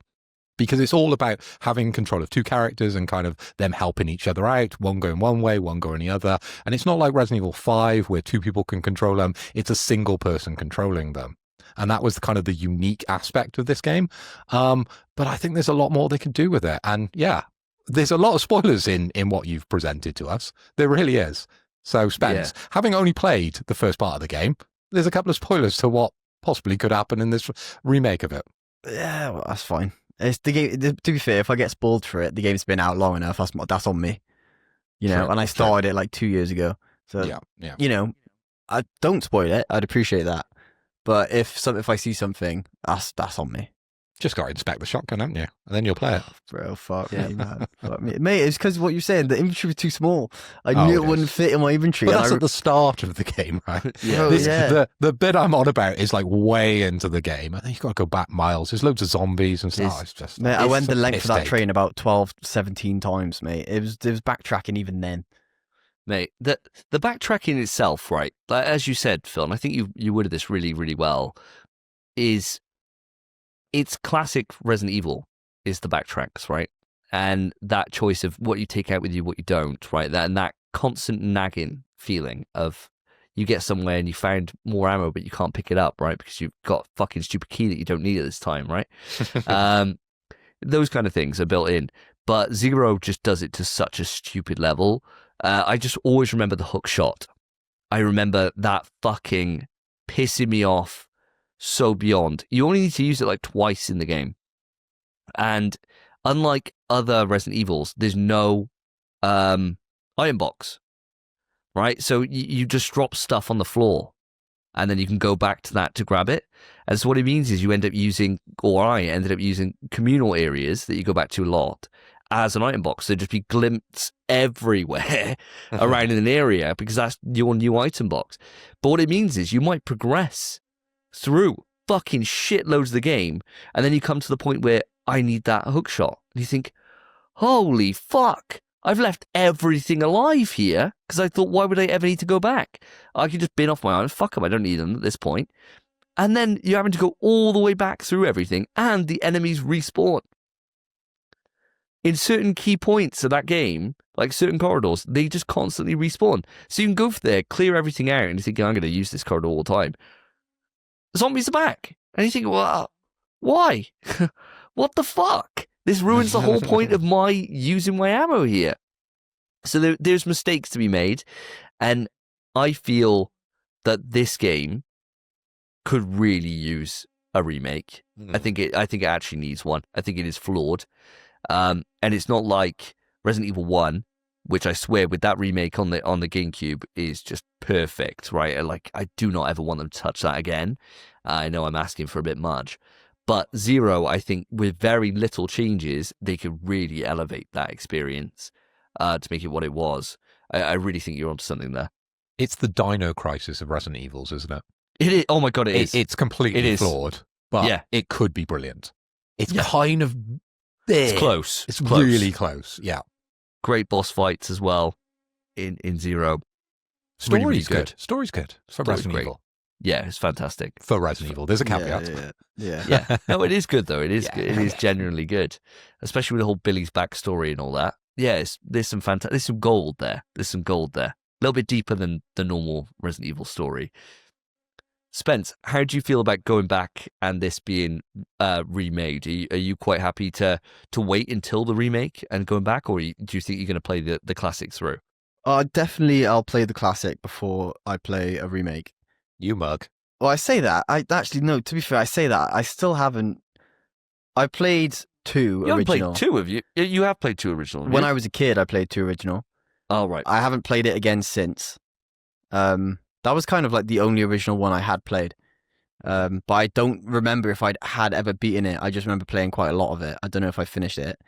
Because it's all about having control of 2 characters and kind of them helping each other out, one going one way, one going the other. And it's not like Resident Evil 5 where 2 people can control them. It's a single person controlling them. And that was kind of the unique aspect of this game. But I think there's a lot more they could do with it. And yeah, there's a lot of spoilers in what you've presented to us. There really is. So Spence, having only played the first part of the game, there's a couple of spoilers to what possibly could happen in this remake of it. Yeah, well, that's fine. It's the game. To be fair, if I get spoiled for it, the game's been out long enough. That's on me. You know, and I started it like 2 years ago. So yeah. you know, I don't spoil it. I'd appreciate that. But if I see something, that's on me. Just got to inspect the shotgun, haven't you? And then you'll play it. Bro, fuck me, man. Fuck me. Mate, it's because of what you're saying. The inventory was too small. I knew it wouldn't fit in my inventory. But that's at the start of the game, right? The bit I'm on about is like way into the game. I think you've got to go back miles. There's loads of zombies and stuff. It's just, mate, I went the length of that train about 12, 17 times, mate. It was backtracking even then. Mate, the backtracking itself, right? Like, as you said, Phil, and I think you worded this really, really well, is it's classic Resident Evil is the backtracks, right? And that choice of what you take out with you, what you don't, right? That constant nagging feeling of you get somewhere and you found more ammo, but you can't pick it up, right? Because you've got a fucking stupid key that you don't need at this time, right? Those kind of things are built in. But Zero just does it to such a stupid level. I just always remember the hook shot. I remember that fucking pissing me off so beyond. You only need to use it like twice in the game. And unlike other Resident Evils, there's no iron box, right? So you just drop stuff on the floor and then you can go back to that to grab it. And so what it means is you end up using, or I ended up using, communal areas that you go back to a lot as an item box. There'd just be glimps everywhere around in an area because that's your new item box. But what it means is you might progress through fucking shitloads of the game, and then you come to the point where I need that hook shot. And you think, holy fuck, I've left everything alive here, because I thought, why would I ever need to go back? I could just bin off my own, fuck them, I don't need them at this point. And then you're having to go all the way back through everything, and the enemies respawn. In certain key points of that game, like certain corridors, they just constantly respawn. So you can go there, clear everything out, and you think, I'm going to use this corridor all the time. Zombies are back. And you think, well, why? What the fuck? This ruins the whole point of my using my ammo here. So there's mistakes to be made. And I feel that this game could really use a remake. I think it actually needs one. I think it is flawed. And it's not like Resident Evil 1, which I swear with that remake on the GameCube is just perfect, right? Like, I do not ever want them to touch that again. I know I'm asking for a bit much. But Zero, I think with very little changes, they could really elevate that experience to make it what it was. I really think you're onto something there. It's the Dino Crisis of Resident Evils, isn't it? It is. Oh my God, it is. It's completely flawed, but it could be brilliant. It's kind of there. It's close. It's close. Really close, yeah. Great boss fights as well in Zero. Story's really good. Story's good for Resident Evil. Yeah, it's fantastic. For Resident Evil. There's a caveat. Yeah. No, it is good, though. It is good. It is genuinely good. Especially with the whole Billy's backstory and all that. Yeah, there's some fantastic. There's some gold there. A little bit deeper than the normal Resident Evil story. Spence, how do you feel about going back and this being remade? Are you quite happy to wait until the remake and going back, or do you think you're going to play the classic through? Definitely I'll play the classic before I play a remake. You mug. Well, I say that. I actually no. To be fair, I say that. I still haven't. I played 2 You haven't original. played 2, have you? You have played 2 original. When I was a kid, I played 2 original. Oh, right. I haven't played it again since. That was kind of like the only original one I had played. But I don't remember if I'd had ever beaten it. I just remember playing quite a lot of it. I don't know if I finished it.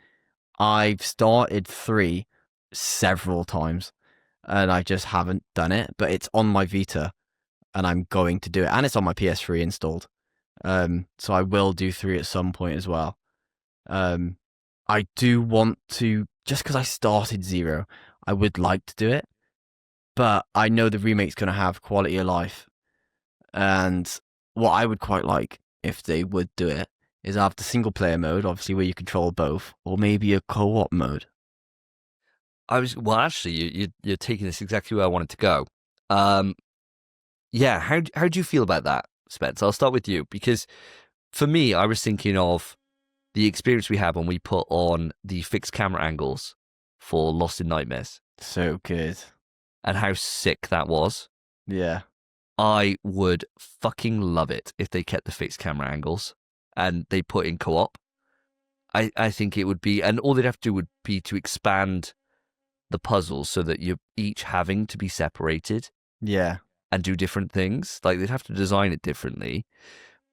I've started 3 several times, and I just haven't done it. But it's on my Vita, and I'm going to do it. And it's on my PS3 installed. So I will do 3 at some point as well. I do want to, just because I started 0, I would like to do it. But I know the remake's going to have quality of life. And what I would quite like, if they would do it, is have the single player mode, obviously where you control both, or maybe a co-op mode. Actually, you're taking this exactly where I wanted to go. Yeah, how do you feel about that, Spence? I'll start with you, because for me, I was thinking of the experience we had when we put on the fixed camera angles for Lost in Nightmares. So good. And how sick that was. Yeah. I would fucking love it if they kept the fixed camera angles and they put in co-op. I think it would be, and all they'd have to do would be to expand the puzzles so that you're each having to be separated. Yeah. And do different things. Like, they'd have to design it differently,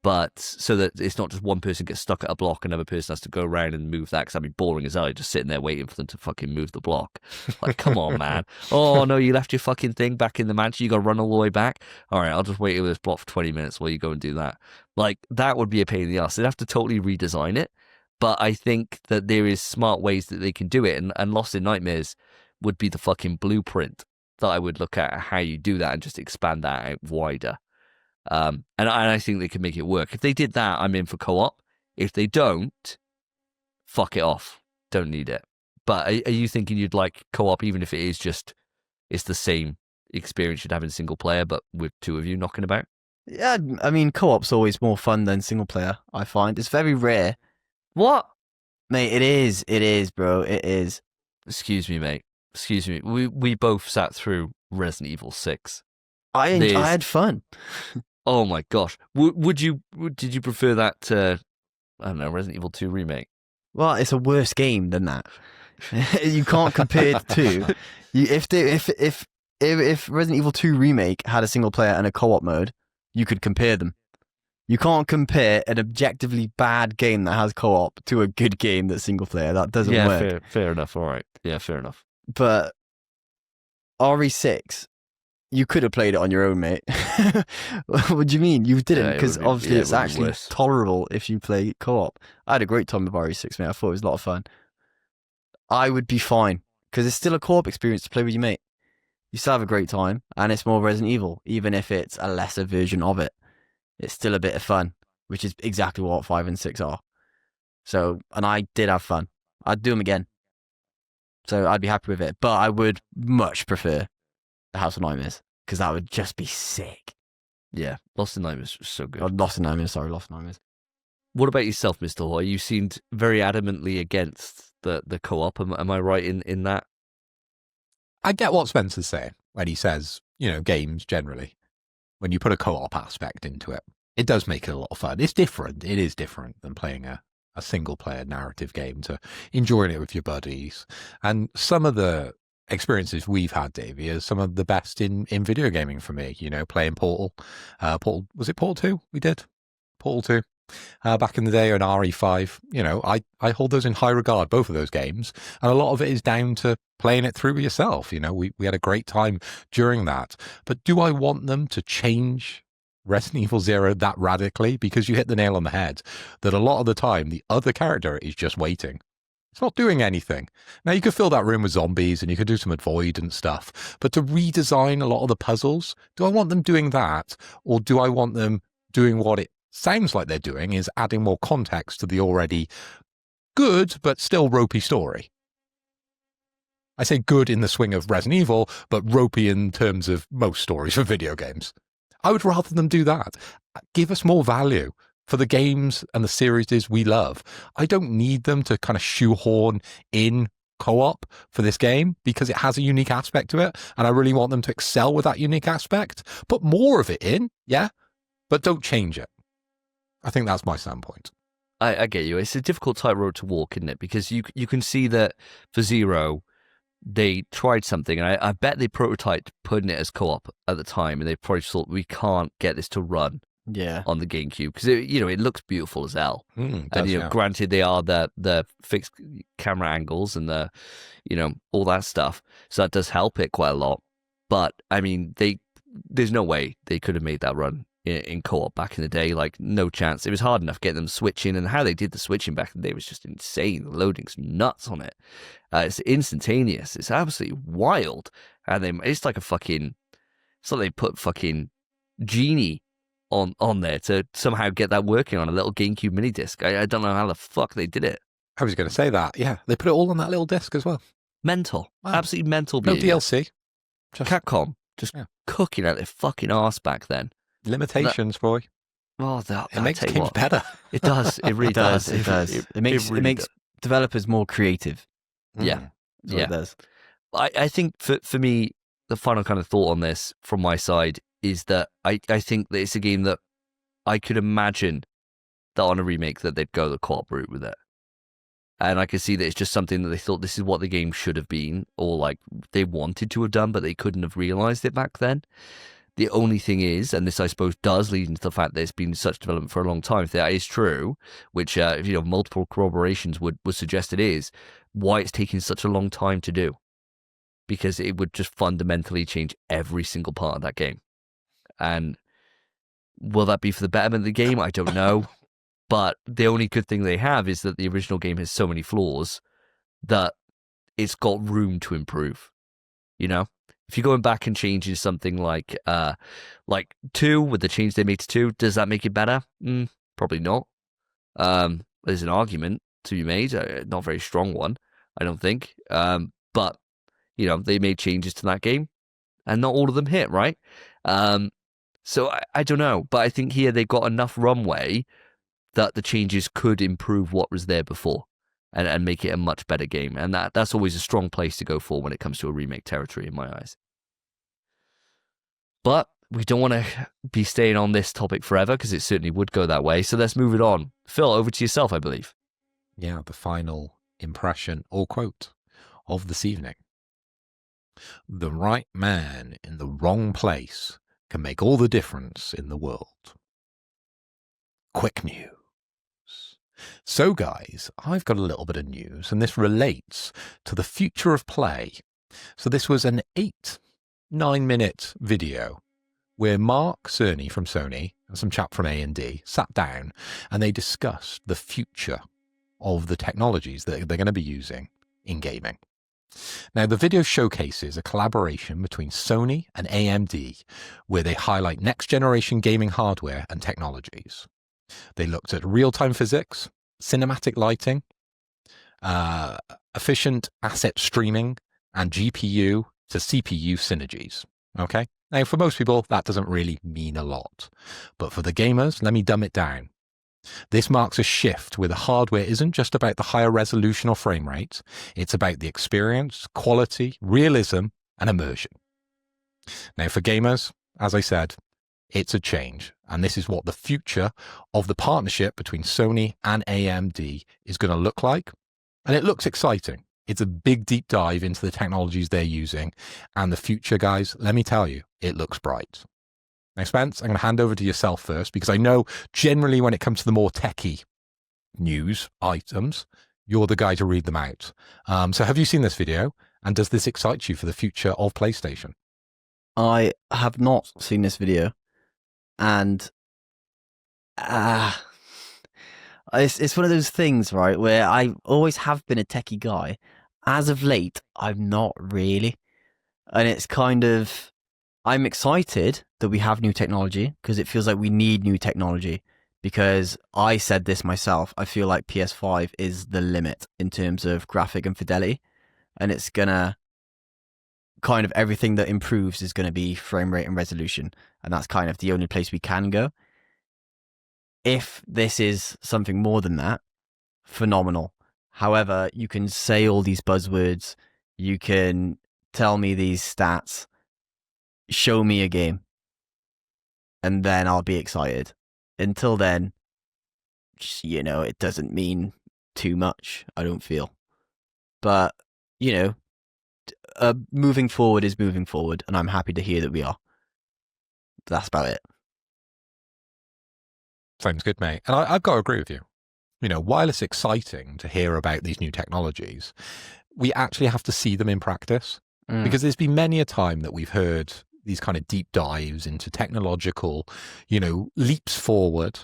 but so that it's not just one person gets stuck at a block, another person has to go around and move that, because that'd be boring as hell, just sitting there waiting for them to fucking move the block. Like, come on, man. Oh, no, you left your fucking thing back in the mansion, you got to run all the way back? All right, I'll just wait over this block for 20 minutes while you go and do that. Like, that would be a pain in the ass. They'd have to totally redesign it, but I think that there is smart ways that they can do it, and Lost in Nightmares would be the fucking blueprint that I would look at how you do that and just expand that out wider. And I think they can make it work. If they did that, I'm in for co-op. If they don't, fuck it off. Don't need it. But are you thinking you'd like co-op, even if it is just, it's the same experience you'd have in single player, but with 2 of you knocking about? Yeah, I mean, co-op's always more fun than single player, I find. It's very rare. What? Mate, it is, bro. It is. Excuse me, mate. Excuse me. We both sat through Resident Evil 6. I had fun. Oh my gosh. Did you prefer that to, I don't know, Resident Evil 2 remake? Well, it's a worse game than that. You can't compare the two. If Resident Evil 2 remake had a single player and a co-op mode, you could compare them. You can't compare an objectively bad game that has co-op to a good game that's single player. That doesn't work. Yeah, fair enough. All right. Yeah, fair enough. But RE6, you could have played it on your own, mate. What do you mean? You didn't, because obviously it's actually tolerable if you play co-op. I had a great time with RE6, mate. I thought it was a lot of fun. I would be fine, because it's still a co-op experience to play with your mate. You still have a great time, and it's more Resident Evil, even if it's a lesser version of it. It's still a bit of fun, which is exactly what 5 and 6 are. So, and I did have fun. I'd do them again. So I'd be happy with it. But I would much prefer the House of Nightmares, because that would just be sick. Yeah, Lost in Nightmares was so good. Lost in Nightmares. What about yourself, Mr. Hoy? You seemed very adamantly against the co-op. Am I right in that? I get what Spencer's saying when he says, games generally, when you put a co-op aspect into it, it does make it a lot of fun. It's different. It is different than playing a single-player narrative game, to enjoying it with your buddies. And some of the experiences we've had, Davey, are some of the best in video gaming for me. Playing Portal. Was it Portal 2 we did? Portal 2. Back in the day, on RE5, I hold those in high regard, both of those games. And a lot of it is down to playing it through yourself. We had a great time during that. But do I want them to change Resident Evil 0 that radically? Because you hit the nail on the head, that a lot of the time, the other character is just waiting. It's not doing anything. Now, you could fill that room with zombies and you could do some avoidance stuff. But to redesign a lot of the puzzles, do I want them doing that? Or do I want them doing what it sounds like they're doing, is adding more context to the already good but still ropey story? I say good in the swing of Resident Evil, but ropey in terms of most stories for video games. I would rather them do that. Give us more value for the games and the series we love. I don't need them to kind of shoehorn in co-op for this game because it has a unique aspect to it, and I really want them to excel with that unique aspect. Put more of it in, yeah, but don't change it. I think that's my standpoint. I get you. It's a difficult tightrope to walk, isn't it? Because you can see that for Zero, they tried something, and I bet they prototyped putting it as co-op at the time, and they probably thought, we can't get this to run on the GameCube because it looks beautiful as hell. And granted, they are the fixed camera angles and the all that stuff, so that does help it quite a lot. But I mean, there's no way they could have made that run in co-op back in the day. Like, no chance. It was hard enough getting them switching, and how they did the switching back in the day was just insane. The loading's nuts on it. It's instantaneous. It's absolutely wild. And it's like it's like they put fucking Genie on there to somehow get that working on a little GameCube mini disc. I don't know how the fuck they did it. I was going to say that. Yeah, they put it all on that little disc as well. Mental. Wow. Absolutely mental. No behavior. DLC. Capcom just cooking out their fucking arse back then. Limitations, boy. Oh, it makes games better. It does. It really does. It does. It makes developers more creative. Yeah. Yeah. It does. I think for me, the final kind of thought on this from my side is that I think that it's a game that I could imagine that on a remake that they'd go the co-op route with it. And I could see that it's just something that they thought this is what the game should have been, or like they wanted to have done, but they couldn't have realized it back then. The only thing is, and this I suppose does lead into the fact that it's been such development for a long time, if that is true, which multiple corroborations would suggest it is, why it's taking such a long time to do. Because it would just fundamentally change every single part of that game. And will that be for the betterment of the game? I don't know. But the only good thing they have is that the original game has so many flaws that it's got room to improve. If you're going back and changing something like 2, with the change they made to 2, does that make it better? Probably not. There's an argument to be made, not a very strong one, I don't think. But they made changes to that game, and not all of them hit, right? So I don't know, but I think here they got enough runway that the changes could improve what was there before and make it a much better game. And that's always a strong place to go for when it comes to a remake territory in my eyes. But we don't want to be staying on this topic forever because it certainly would go that way. So let's move it on. Phil, over to yourself, I believe. Yeah, the final impression or quote of this evening. The right man in the wrong place can make all the difference in the world. Quick news. So guys, I've got a little bit of news, and this relates to the future of play. So this was an 9-minute video where Mark Cerny from Sony and some chap from AMD sat down and they discussed the future of the technologies that they're going to be using in gaming. Now, the video showcases a collaboration between Sony and AMD where they highlight next-generation gaming hardware and technologies. They looked at real-time physics, cinematic lighting, efficient asset streaming, and GPU to CPU synergies. Okay? Now, for most people, that doesn't really mean a lot. But for the gamers, let me dumb it down. This marks a shift where the hardware isn't just about the higher resolution or frame rate. It's about the experience, quality, realism, and immersion. Now, for gamers, as I said, it's a change. And this is what the future of the partnership between Sony and AMD is going to look like. And it looks exciting. It's a big deep dive into the technologies they're using. And the future, guys, let me tell you, it looks bright. Now, Spence, I'm going to hand over to yourself first, because I know generally when it comes to the more techie news items, you're the guy to read them out. So have you seen this video? And does this excite you for the future of PlayStation? I have not seen this video. And it's one of those things, right, where I always have been a techie guy. As of late, I'm not really. And it's kind of, I'm excited that we have new technology because it feels like we need new technology, because I said this myself. I feel like PS5 is the limit in terms of graphic and fidelity, and it's gonna kind of, everything that improves is going to be frame rate and resolution, and that's kind of the only place we can go. If this is something more than that, phenomenal. However, you can say all these buzzwords, you can tell me these stats, show me a game, and then I'll be excited. Until then, it doesn't mean too much, I don't feel. But, moving forward is moving forward, and I'm happy to hear that we are. That's about it. Sounds good, mate. And I've got to agree with you. While it's exciting to hear about these new technologies, we actually have to see them in practice. Because there's been many a time that we've heard these kind of deep dives into technological, leaps forward.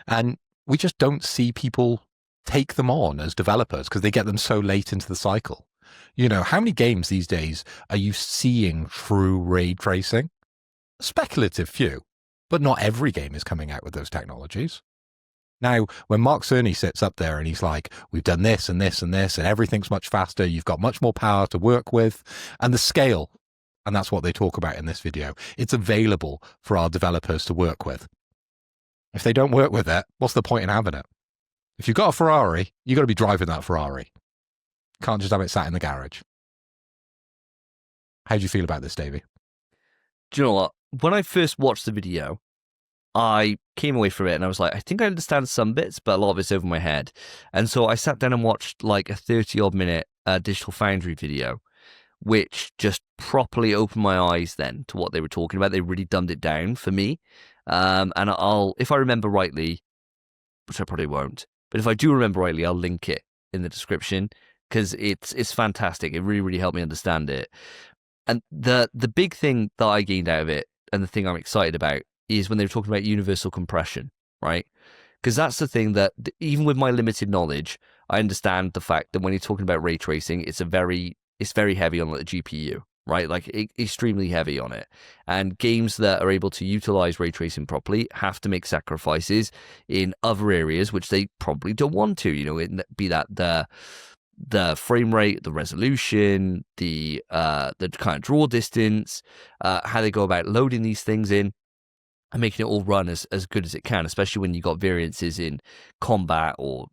And we just don't see people take them on as developers because they get them so late into the cycle. How many games these days are you seeing through ray tracing? A speculative few, but not every game is coming out with those technologies. Now, when Mark Cerny sits up there and he's like, we've done this and this and this, and everything's much faster, you've got much more power to work with, and the scale, and that's what they talk about in this video, it's available for our developers to work with. If they don't work with it, what's the point in having it? If you've got a Ferrari, you've got to be driving that Ferrari. Can't just have it sat in the garage. How do you feel about this, Davey? Do you know what? When I first watched the video, I came away from it and I was like, I think I understand some bits, but a lot of it's over my head. And so I sat down and watched like a 30-odd minute Digital Foundry video, which just properly opened my eyes then to what they were talking about. They really dumbed it down for me. And if I remember rightly, which I probably won't, but if I do remember rightly, I'll link it in the description because it's fantastic. It really, really helped me understand it. And the big thing that I gained out of it and the thing I'm excited about is when they were talking about universal compression, right? Because that's the thing that, even with my limited knowledge, I understand the fact that when you're talking about ray tracing, it's very heavy on the GPU, right? Like extremely heavy on it. And games that are able to utilize ray tracing properly have to make sacrifices in other areas, which they probably don't want to, be that the frame rate, the resolution, the kind of draw distance, how they go about loading these things in, and making it all run as good as it can, especially when you got variances in combat or,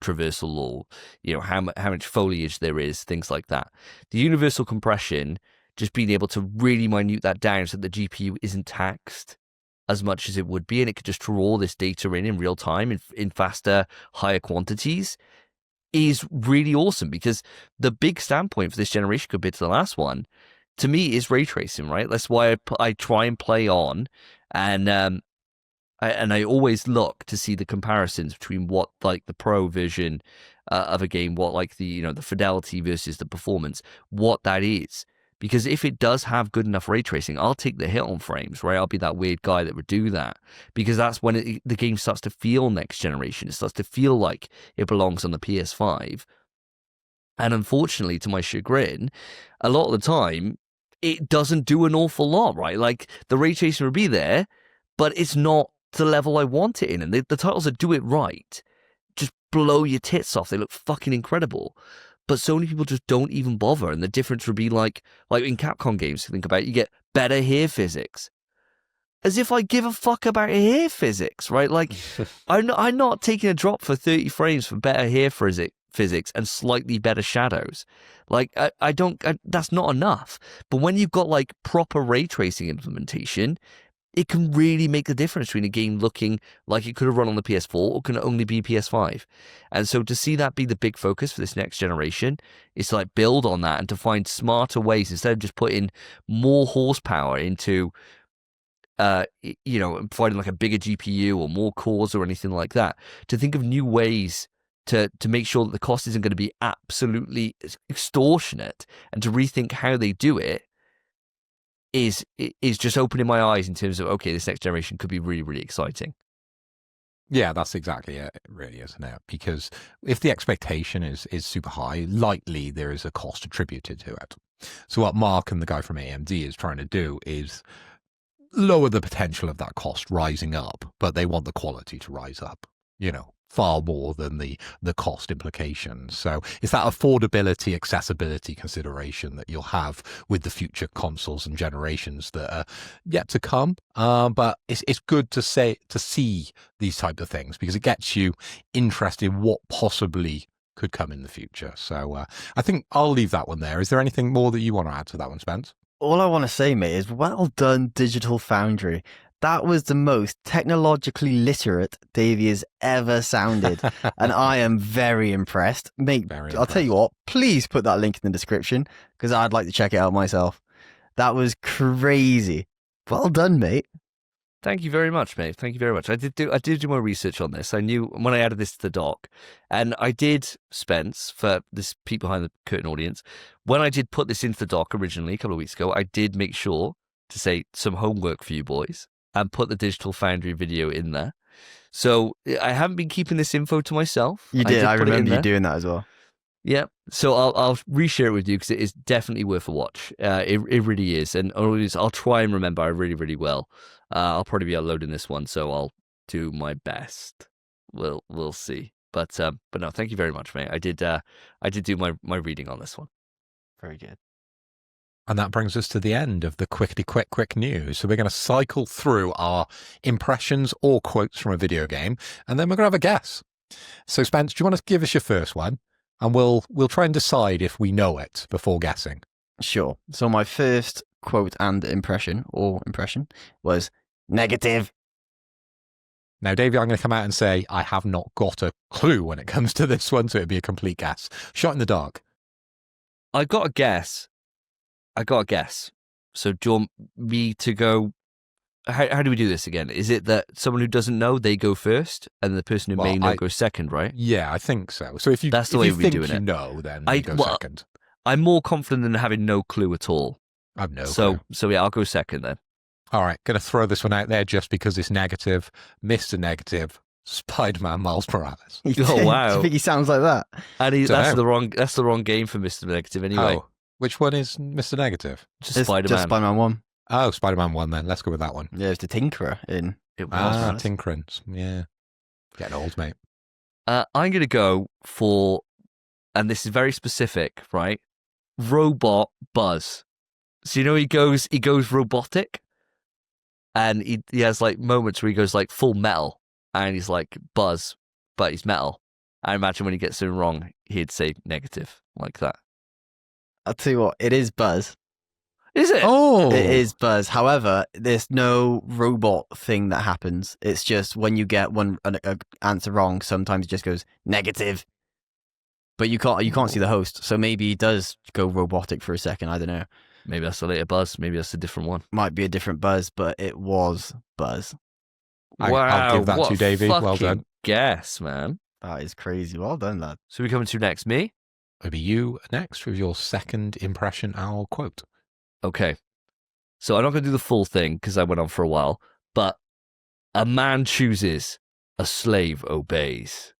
traversal or, how much foliage there is, things like that. The universal compression, just being able to really minute that down so that the GPU isn't taxed as much as it would be, and it could just draw all this data in real time in faster, higher quantities, is really awesome. Because the big standpoint for this generation compared to the last one, to me, is ray tracing, right? That's why I try and play on. And I always look to see the comparisons between what like the pro version of a game, what like the the fidelity versus the performance, what that is. Because if it does have good enough ray tracing, I'll take the hit on frames, right? I'll be that weird guy that would do that, because that's when the game starts to feel next generation. It starts to feel like it belongs on the PS5. And unfortunately, to my chagrin, a lot of the time, it doesn't do an awful lot, right? Like, the ray tracing will be there, but it's not to the level I want it in. And the titles that do it right just blow your tits off. They look fucking incredible. But so many people just don't even bother. And the difference would be like in Capcom games, think about it, you get better hair physics. As if I give a fuck about hair physics, right? Like, I'm not taking a drop for 30 frames for better hair physics and slightly better shadows. Like, I don't, that's not enough. But when you've got like proper ray tracing implementation, it can really make the difference between a game looking like it could have run on the PS4 or can only be PS5. And so to see that be the big focus for this next generation is to like build on that and to find smarter ways, instead of just putting more horsepower into providing like a bigger GPU or more cores or anything like that, to think of new ways to make sure that the cost isn't going to be absolutely extortionate, and to rethink how they do it is just opening my eyes in terms of, okay, this next generation could be really, really exciting. Yeah, that's exactly it. It really is, isn't it? Because if the expectation is super high, likely there is a cost attributed to it. So what Mark and the guy from AMD is trying to do is lower the potential of that cost rising up, but they want the quality to rise up, far more than the cost implications. So it's that affordability, accessibility consideration that you'll have with the future consoles and generations that are yet to come. But it's good to see these type of things, because it gets you interested in what possibly could come in the future. So I think I'll leave that one there. Is there anything more that you want to add to that one, Spence? All I want to say, mate, is well done, Digital Foundry. That was the most technologically literate Davey has ever sounded. And I am very impressed. Mate, Very I'll tell you what, please put that link in the description because I'd like to check it out myself. That was crazy. Well done, mate. Thank you very much, mate. Thank you very much. I did do my research on this. I knew when I added this to the doc, and I did, Spence, for this peek behind the curtain audience, when I did put this into the doc originally a couple of weeks ago, I did make sure to say some homework for you boys and put the Digital Foundry video in there. So I haven't been keeping this info to myself. You did. I put it in remember you there. doing that as well. Yeah, so I'll reshare it with you because it is definitely worth a watch. It really is, and I'll try and remember. I really, really will. I'll probably be uploading this one, so I'll do my best. We'll see. But no, thank you very much, mate. I did do my reading on this one. Very good. And that brings us to the end of the quick news. So we're going to cycle through our impressions or quotes from a video game, and then we're going to have a guess. So Spence, do you want to give us your first one? And we'll try and decide if we know it before guessing. Sure. So my first quote and impression was negative. Now, Davey, I'm going to come out and say I have not got a clue when it comes to this one, so it'd be a complete guess. Shot in the dark. I got a guess. So do you want me to go? How do we do this again? Is it that someone who doesn't know, they go first, and the person who may know goes second, right? Yeah, I think so. So if you That's the way we're think doing you it. know, then you go second. I'm more confident than having no clue at all. I've no clue. So yeah, I'll go second then. All right, going to throw this one out there just because it's negative. Mr. Negative, Spider-Man Miles Morales. Oh wow! Do you think he sounds like that? And that's the wrong game for Mr. Negative anyway. Oh, which one is Mr. Negative? Just Spider-Man. Spider-Man 1. Oh, Spider-Man 1 then. Let's go with that one. Yeah, it's the Tinkerer in. It was. Tinkerins. Yeah. Getting old, mate. I'm going to go for, and this is very specific, right? Robot Buzz. So you know he goes robotic, and he has like moments where he goes like full metal, and he's like Buzz, but he's metal. I imagine when he gets something wrong, he'd say negative like that. I'll tell you what, it is Buzz. Is it? Oh, It is Buzz. However, there's no robot thing that happens. It's just when you get an answer wrong, sometimes it just goes negative. But you can't see the host, so maybe he does go robotic for a second. I don't know. Maybe that's a later Buzz. Maybe that's a different one. Might be a different Buzz, but it was Buzz. I'll give that what to you, Davey. Well fucking done. Guess, man. That is crazy. Well done, lad. So we coming to next, me? It'll be you next with your second impression, our quote. Okay. So I'm not going to do the full thing because I went on for a while, but a man chooses, a slave obeys.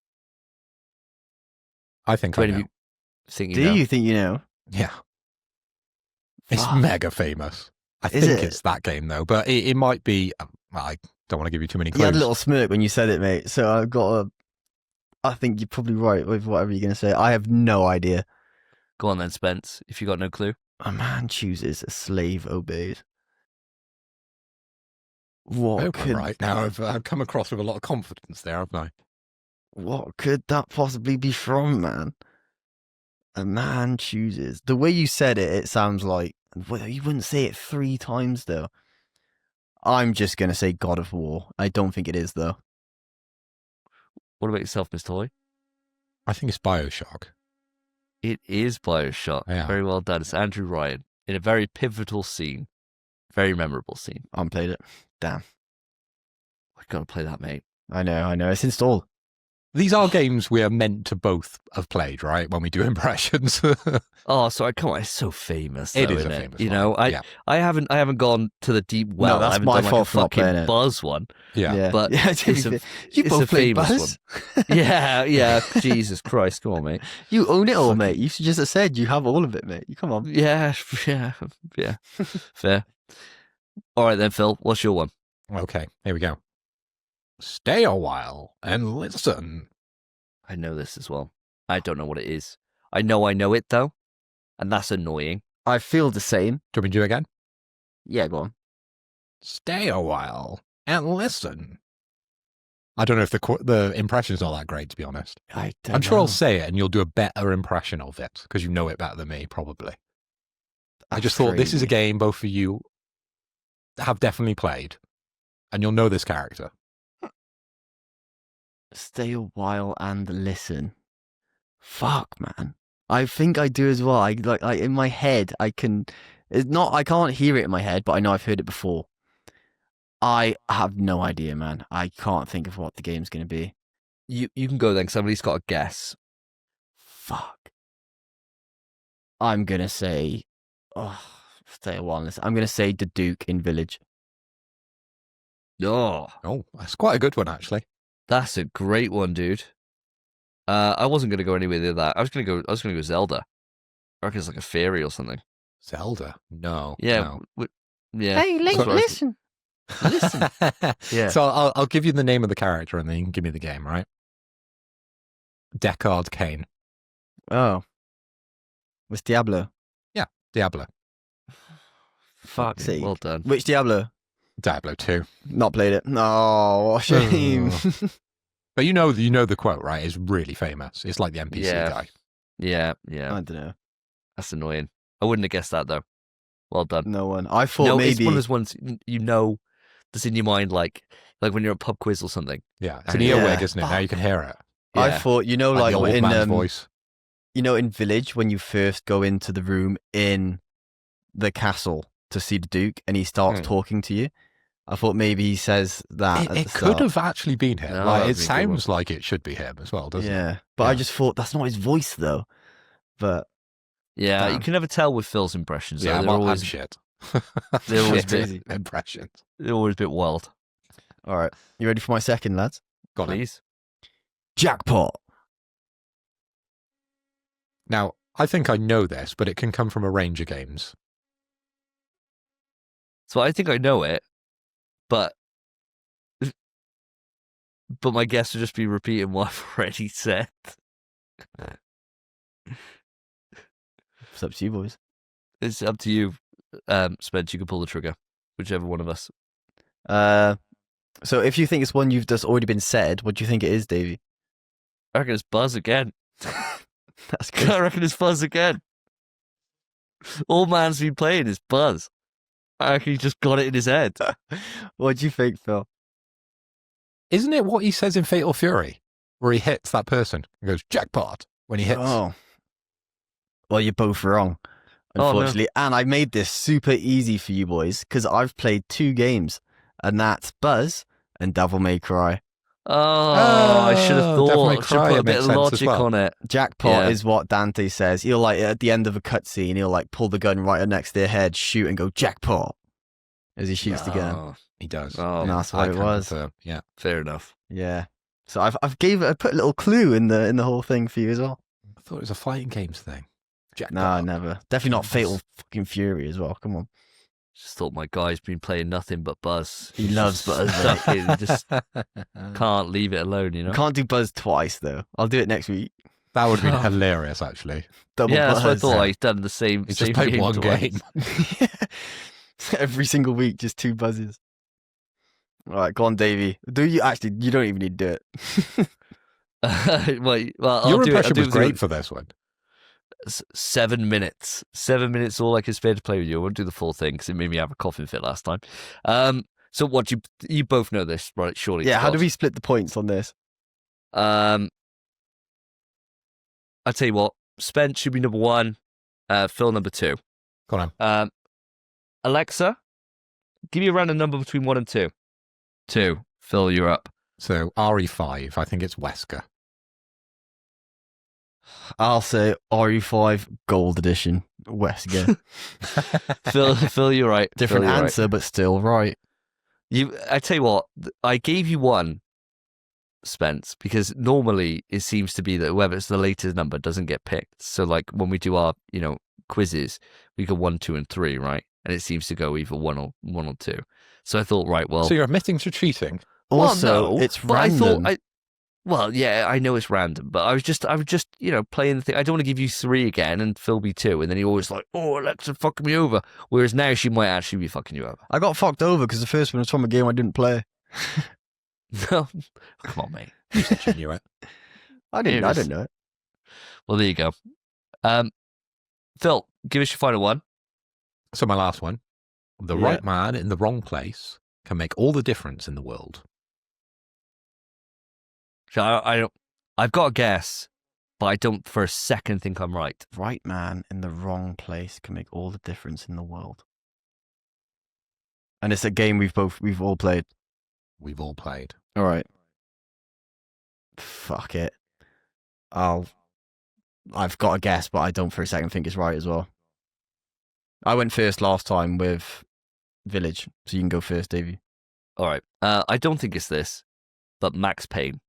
I think Do I any of know. you think Do you think you know? Yeah. It's Fuck. mega famous. I Is think it? it's that game, though, but it might be. I don't want to give you too many You clues. had a little smirk when you said it, mate. So I think you're probably right with whatever you're going to say. I have no idea. Go on then, Spence, if you got no clue. A man chooses, a slave obeys. What Open could right now. I've come across with a lot of confidence there, haven't I? What could that possibly be from, man? A man chooses. The way you said it, it sounds like well, you wouldn't say it 3 times though. I'm just gonna say God of War. I don't think it is though. What about yourself, Mr. Hoy? I think it's Bioshock. It is Bioshock. Yeah. Very well done. It's Andrew Ryan in a very pivotal scene. Very memorable scene. I haven't played it. Damn. I've got to play that, mate. I know. It's installed. These are games we are meant to both have played, right? When we do impressions. Oh, sorry. Come on. It's so famous. It though, is a isn't famous You one, know, yeah. I haven't gone to the deep well. that's I haven't my done fault for like not a fucking playing it. Buzz one. Yeah. But yeah, it's a, you it's both a played famous Buzz. one. Yeah. Jesus Christ. Come on, mate. You own it all, Fucking- mate. You should just have said you have all of it, mate. You come on. Yeah. Fair. All right then, Phil. What's your one? Okay, here we go. Stay a while and listen. I know this as well. I don't know what it is. I know it though, and that's annoying. I feel the same. Do you want me to do it again? Yeah, go on. Stay a while and listen. I don't know if the impression's not that great, to be honest. I'm sure I'll say it and you'll do a better impression of it because you know it better than me, probably. I just thought this is a game both for you have definitely played and you'll know this character. Stay a while and listen. Fuck, man. I think I do as well. I in my head, I can't hear it in my head, but I know I've heard it before. I have no idea, man. I can't think of what the game's going to be. You can go then, because somebody's got a guess. Fuck. I'm going to say... stay a while and listen. I'm going to say the Duke in Village. Oh, That's quite a good one, actually. that's a great one, dude. I wasn't going to go anywhere near that. I was going to go Zelda. I reckon it's like a fairy or something. Zelda? No. Yeah. No. Yeah. Hey, Link, That's what I was- listen. Listen. Yeah. So I'll give you the name of the character and then you can give me the game, right? Deckard Cain. Oh. What's Diablo? Diablo. Fuck's sake. Well done. Which Diablo? Diablo 2. Not played it. No, what a shame. But you know the quote, right? It's really famous. It's like the NPC Yeah. guy. Yeah. I don't know. That's annoying. I wouldn't have guessed that, though. Well done. No one. I thought No, maybe. it's one of those ones you know that's in your mind, like when you're at a pub quiz or something. Yeah. It's an Yeah. earwig, isn't it? Now you can hear it. I Yeah. thought, Like the old in man's voice. in Village when you first go into the room in the castle to see the Duke and he starts talking to you. I thought maybe he says that. It could have actually been him. No, Like, that'd it be a good sounds like it should be him as well, doesn't it? Yeah, but I just thought that's not his voice though. But Yeah, you Damn. can never tell with Phil's impressions. Yeah, They're well, always I'm shit. They're always Shit busy. impressions. a bit wild. all right, you ready for my second, lads? Got it. Please. Jackpot. Now, I think I know this, but it can come from a range of games. So I think I know it, but my guess would just be repeating what I've already said. It's up to you, boys. It's up to you, Spence. You can pull the trigger, whichever one of us. So if you think it's one you've just already been said, what do you think it is, Davey? I reckon it's Buzz again. That's good. I reckon it's Buzz again. All man's been playing is Buzz. I reckon he just got it in his head. What do you think, Phil? Isn't it what he says in Fatal Fury, where he hits that person and goes, jackpot, when he hits? Oh. Well, you're both wrong, Oh, no. unfortunately. And I made this super easy for you boys because I've played 2 games, and that's Buzz and Devil May Cry. Oh, I should have Devil May thought. Should Cry, put a it bit makes of sense as logic well. on it. Jackpot Yeah. is what Dante says. He'll at the end of a cutscene, he'll pull the gun right next to their head, shoot, and go jackpot as he shoots the gun. Oh, He does. Oh, And that's I what it can was. confirm, yeah. fair enough. Yeah. So I put a little clue in the whole thing for you as well. I thought it was a fighting games thing. Jackpot. No, never. Definitely not Fatal fucking Fury as well. Come on. Just thought my guy's been playing nothing but Buzz. He He's loves just Buzz, stuck in, just can't leave it alone, you know? Can't do Buzz twice though. I'll do it next week. That would have been hilarious, actually. Double Yeah, that's what I Buzz. thought. He's done the same. He same just played one twice. game. Every single week, just 2 buzzes. All right, go on, Davey. You don't even need to do it. Wait, well, I'll Your do it. I'll impression do was it great for this one. 7 minutes. 7 minutes, all I can spare to play with you. I won't do the full thing because it made me have a coughing fit last time. So what you both know this, right? Surely. Yeah, how do Scott? we split the points on this? I'll tell you what. Spence should be number 1. Phil number 2. Go on. Alexa, give me a random number between 1 and 2. 2. Phil, you're up. So RE5, I think it's Wesker. I'll say RE5 Gold Edition. Wesker. Phil, you're right. Different Phil, you're right. answer, but still right. I tell you what, I gave you 1, Spence, because normally it seems to be that whoever it's the latest number doesn't get picked. So like when we do our, quizzes, we go 1, 2, and 3, right? And it seems to go either 1 or 2. So I thought, right, well, So you're admitting to cheating? Also, well, no, it's but random. well, yeah, I know it's random, but I was just, playing the thing. I don't want to give you 3 again and Phil be 2, and then he always like, oh, Alexa fucking me over. Whereas now she might actually be fucking you over. I got fucked over because the first one was from a game I didn't play. No, come on, mate. You said you knew it. I didn't know it. Well, there you go. Phil, give us your final one. So my last one. The Yeah. right man in the wrong place can make all the difference in the world. So I've got a guess, but I don't for a second think I'm right. Right man in the wrong place can make all the difference in the world. And it's a game we've all played. We've all played. All right. Fuck it. I've got a guess, but I don't for a second think it's right as well. I went first last time with Village, so you can go first, Davey. All right. I don't think it's this, but Max Payne.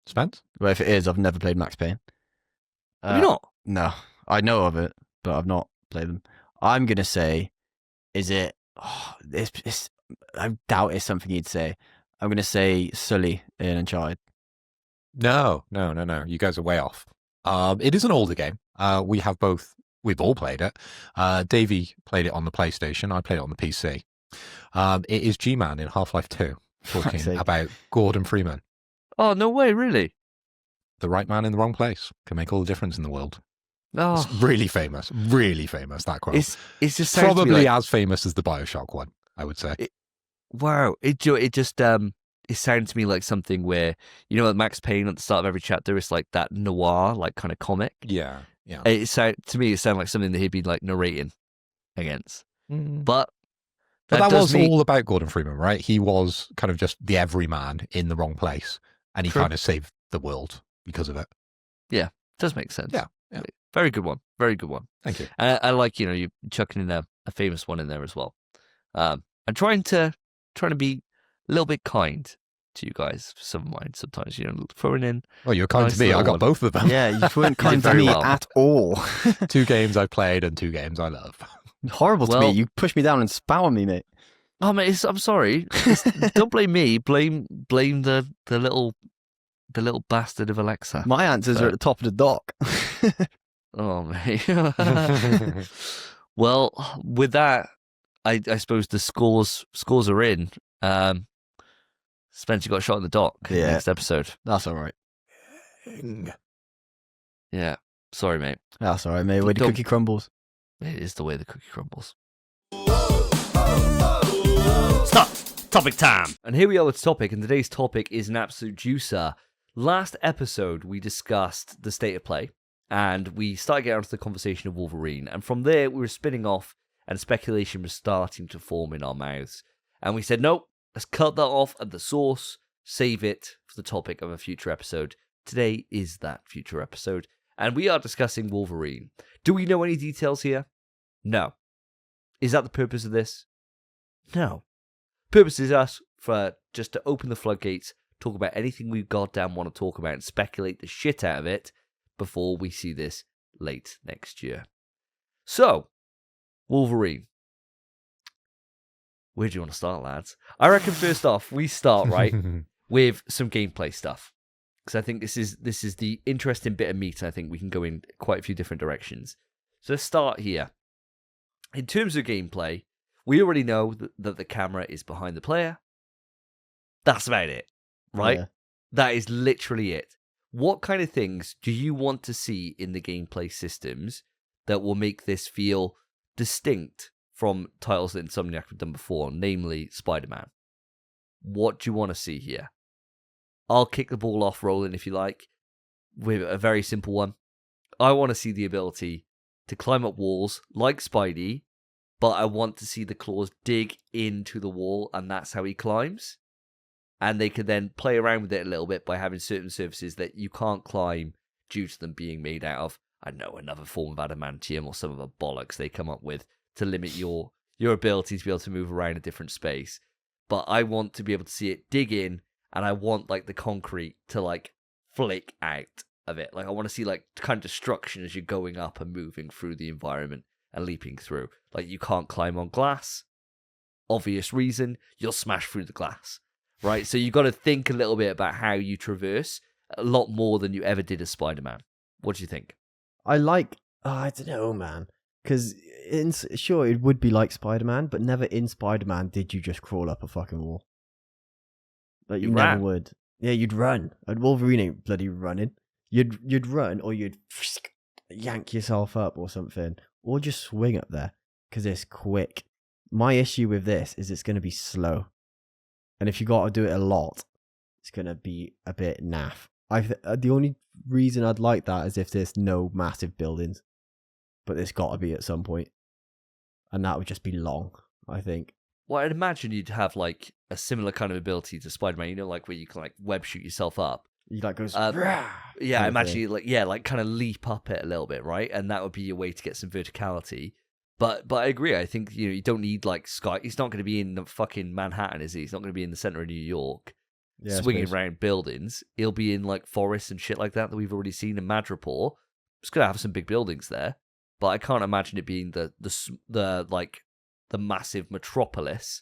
Spence? Well, if it is, I've never played Max Payne. Have you not? No, I know of it, but I've not played them. I'm gonna say, is it? Oh, I doubt it's something you'd say. I'm gonna say Sully in Uncharted. No. You guys are way off. It is an older game. We've all played it. Davey played it on the PlayStation. I played it on the PC. It is G-Man in Half-Life 2, talking sake. about Gordon Freeman. Oh, no way, really? The right man in the wrong place can make all the difference in the world. Oh, It's really famous, that quote. it's just sounds to me Probably like, as famous as the Bioshock one, I would say. wow. It just it sounds to me like something where, you know, like Max Payne at the start of every chapter, it's like that noir, like kind of comic. Yeah. To me, it sounded like something that he'd be like narrating against. But That does was mean- all about Gordon Freeman, right? He was kind of just the everyman in the wrong place, and he True. kind of saved the world because of it. does make sense. Yeah. Very good one. Very good one. Thank you. I like, you chucking in a famous one in there as well. I'm trying to be a little bit kind to you guys for some of mine sometimes, throwing in. Well, you're kind Nice to me. I little got one. both of them. Yeah, you weren't kind to very me well. at all. 2 games I played and 2 games I love. Horrible to Well- me. You pushed me down and spat on me, mate. Oh, mate, I'm sorry. Don't blame me. Blame the little bastard of Alexa. My answers are at the top of the dock. Oh, mate. Well, with that, I suppose the scores are in. Spence, you got a shot in the dock Yeah. next episode. That's all right. Yeah. Sorry, mate. That's all right, mate. Where the Don't- cookie crumbles. It is the way the cookie crumbles. Stop! Topic time! And here we are with topic, and today's topic is an absolute juicer. Last episode, we discussed the state of play, and we started getting onto the conversation of Wolverine, and from there, we were spinning off, and speculation was starting to form in our mouths. And we said, nope, let's cut that off at the source, save it for the topic of a future episode. Today is that future episode, and we are discussing Wolverine. Do we know any details here? No. Is that the purpose of this? No. Purpose is us for just to open the floodgates, talk about anything we goddamn want to talk about, and speculate the shit out of it before we see this late next year. So, Wolverine. Where do you want to start, lads? I reckon first off, we start right with some gameplay stuff, because I think this is the interesting bit of meat. I think we can go in quite a few different directions. So let's start here. In terms of gameplay, we already know that the camera is behind the player. That's about it, right? Yeah. That is literally it. What kind of things do you want to see in the gameplay systems that will make this feel distinct from titles that Insomniac have done before, namely Spider-Man? What do you want to see here? I'll kick the ball off rolling if you like, with a very simple one. I want to see the ability to climb up walls like Spidey, but I want to see the claws dig into the wall, and that's how he climbs. And they can then play around with it a little bit by having certain surfaces that you can't climb due to them being made out of, I don't know, another form of adamantium or some of the bollocks they come up with to limit your ability to be able to move around a different space. But I want to be able to see it dig in, and I want like the concrete to like flick out of it. Like I want to see like kind of destruction as you're going up and moving through the environment and leaping through. Like you can't climb on glass. Obvious reason, you'll smash through the glass. Right? So you got to think a little bit about how you traverse a lot more than you ever did as Spider-Man. What do you think? I don't know, man. Because sure, it would be like Spider-Man, but never in Spider-Man did you just crawl up a fucking wall. Like You you never ran. would. Yeah, you'd run. And Wolverine ain't bloody running. You'd run, or you'd yank yourself up or something, or just swing up there because it's quick. My issue with this is it's going to be slow, and if you got to do it a lot, it's going to be a bit naff. The only reason I'd like that is if there's no massive buildings, but there's got to be at some point, and that would just be long, I think. Well, I'd imagine you'd have like a similar kind of ability to Spider-Man, like where you can like web shoot yourself up. You like goes, Yeah, I imagine you like kind of leap up it a little bit, right? And that would be your way to get some verticality. But I agree. I think you don't need like Sky. He's not going to be in the fucking Manhattan, is he? He's not going to be in the center of New York, swinging around buildings. He'll be in like forests and shit like that we've already seen in Madripoor. It's going to have some big buildings there, but I can't imagine it being the massive metropolis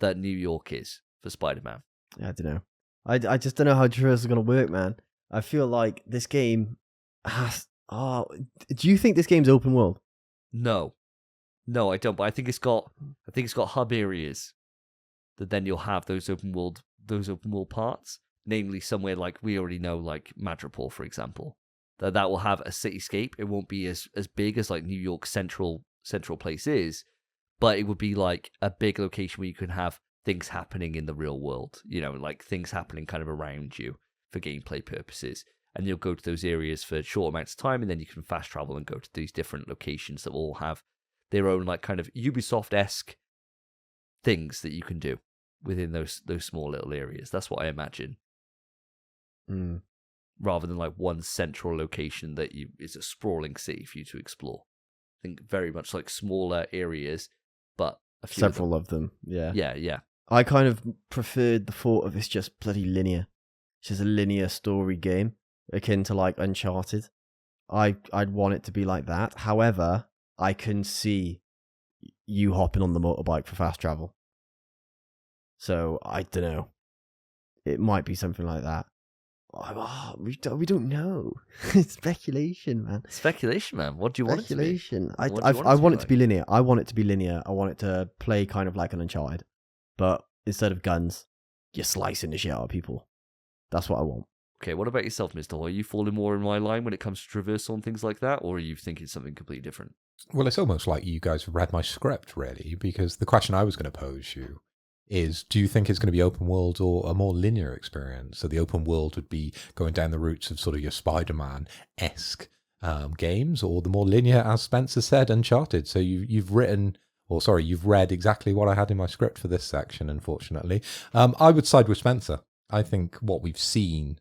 that New York is for Spider-Man. I don't know. I just don't know how Traverse is going to work, man. I feel like this game has... do you think this game's open world? No, I don't. But I think it's got hub areas that then you'll have those open world parts. Namely, somewhere like we already know, like Madripoor, for example, that will have a cityscape. It won't be as big as like New York central place is, but it would be like a big location where you can have things happening in the real world. Like things happening kind of around you for gameplay purposes. And you'll go to those areas for short amounts of time, and then you can fast travel and go to these different locations that will all have their own like kind of Ubisoft-esque things that you can do within those small little areas. That's what I imagine. Rather than like one central location that is a sprawling city for you to explore. I think very much like smaller areas, but a few several of them. Yeah. Yeah. I kind of preferred the thought of it's just bloody linear. It's just a linear story game, akin to like Uncharted. I'd want it to be like that. However, I can see you hopping on the motorbike for fast travel. So I don't know. It might be something like that. We don't know. It's speculation, man. Speculation, man. What do you want it to be? Speculation. I want it to be linear. I want it to be linear. I want it to play kind of like an Uncharted. But instead of guns, you're slicing the shit out of people. That's what I want. Okay, what about yourself, Mr. Hoy? Are you falling more in my line when it comes to traversal and things like that, or are you thinking something completely different? Well, it's almost like you guys have read my script, really, because the question I was going to pose you is, do you think it's going to be open world or a more linear experience? So the open world would be going down the routes of sort of your Spider-Man-esque games, or the more linear, as Spencer said, Uncharted. So you've read exactly what I had in my script for this section, unfortunately. I would side with Spencer. I think what we've seen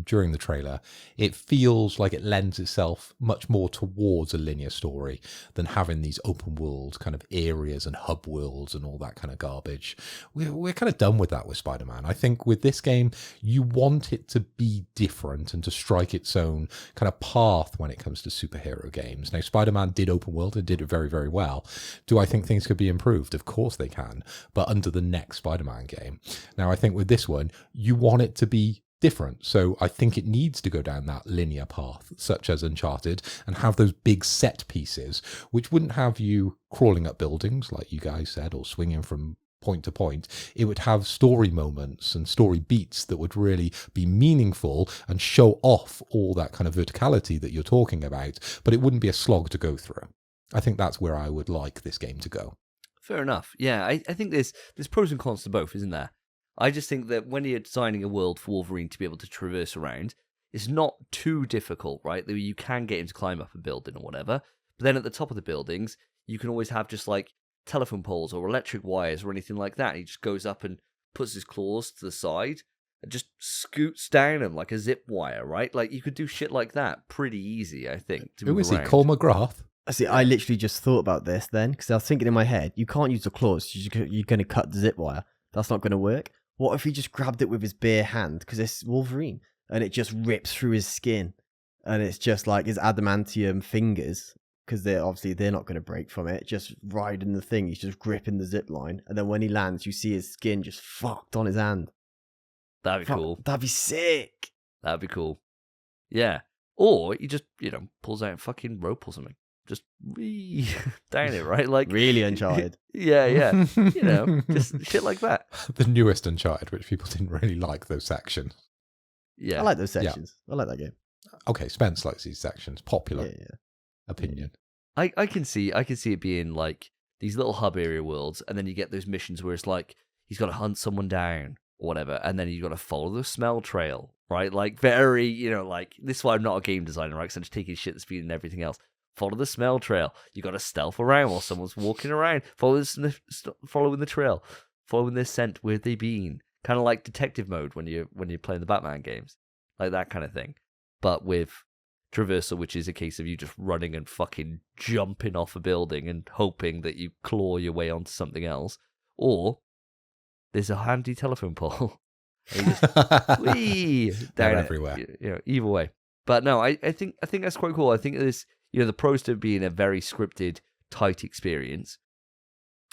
during the trailer, it feels like it lends itself much more towards a linear story than having these open world kind of areas and hub worlds and all that kind of garbage. We're kind of done with that with Spider-Man. I think with this game, you want it to be different and to strike its own kind of path when it comes to superhero games. Now, Spider-Man did open world and did it very, very well. Do I think things could be improved? Of course they can, but under the next Spider-Man game. Now, I think with this one, you want it to be different. So I think it needs to go down that linear path, such as Uncharted, and have those big set pieces, which wouldn't have you crawling up buildings, like you guys said, or swinging from point to point. It would have story moments and story beats that would really be meaningful and show off all that kind of verticality that you're talking about, but it wouldn't be a slog to go through. I think that's where I would like this game to go. Fair enough. Yeah, I think there's pros and cons to both, isn't there? I just think that when you're designing a world for Wolverine to be able to traverse around, it's not too difficult, right? You can get him to climb up a building or whatever. But then at the top of the buildings, you can always have just like telephone poles or electric wires or anything like that. He just goes up and puts his claws to the side and just scoots down them like a zip wire, right? Like you could do shit like that pretty easy, I think. Who is he? Cole McGrath? See, I literally just thought about this then, because I was thinking in my head, you can't use the claws. You're going to cut the zip wire. That's not going to work. What if he just grabbed it with his bare hand, because it's Wolverine, and it just rips through his skin, and it's just like his adamantium fingers, because they're not going to break from it, just riding the thing. He's just gripping the zip line, and then when he lands, you see his skin just fucked on his hand. That'd be cool. That'd be sick. That'd be cool. Yeah. Or he just, pulls out a fucking rope or something. just down it, right? Like Really Uncharted. Yeah. Just shit like that. The newest Uncharted, which people didn't really like those sections. Yeah. I like those sections. I like that game. Okay, Spence likes these sections. Popular Yeah. opinion. I can see it being like these little hub area worlds, and then you get those missions where it's like he's got to hunt someone down or whatever, and then you got to follow the smell trail, right? Like very, like this is why I'm not a game designer, right? Because I'm just taking shit that's been and everything else. Follow the smell trail. You got to stealth around while someone's walking around. Following the trail, following their scent. Where they been? Kind of like detective mode when you're playing the Batman games, like that kind of thing, but with traversal, which is a case of you just running and fucking jumping off a building and hoping that you claw your way onto something else, or there's a handy telephone pole and you just whee down They're it, everywhere. Either way. But no, I think that's quite cool. I think this, the pros to being a very scripted, tight experience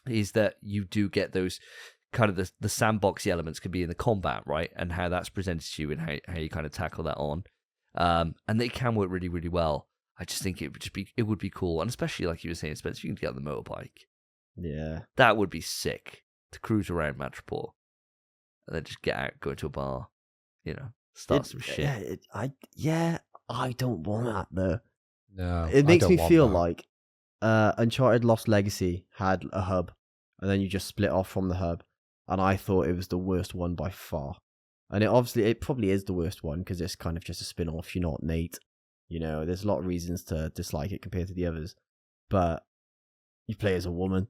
is that you do get those kind of the sandboxy elements could be in the combat, right? And how that's presented to you and how you kind of tackle that on. And they can work really, really well. I just think it would be cool. And especially like you were saying, Spence, if you can get on the motorbike. Yeah. That would be sick to cruise around Metropole and then just get out, go to a bar, start some shit. I don't want that though. No, It I makes don't me want feel that. like Uncharted Lost Legacy had a hub, and then you just split off from the hub, and I thought it was the worst one by far. And it probably is the worst one because it's kind of just a spin-off. You're not Nate. There's a lot of reasons to dislike it compared to the others. But you play as a woman,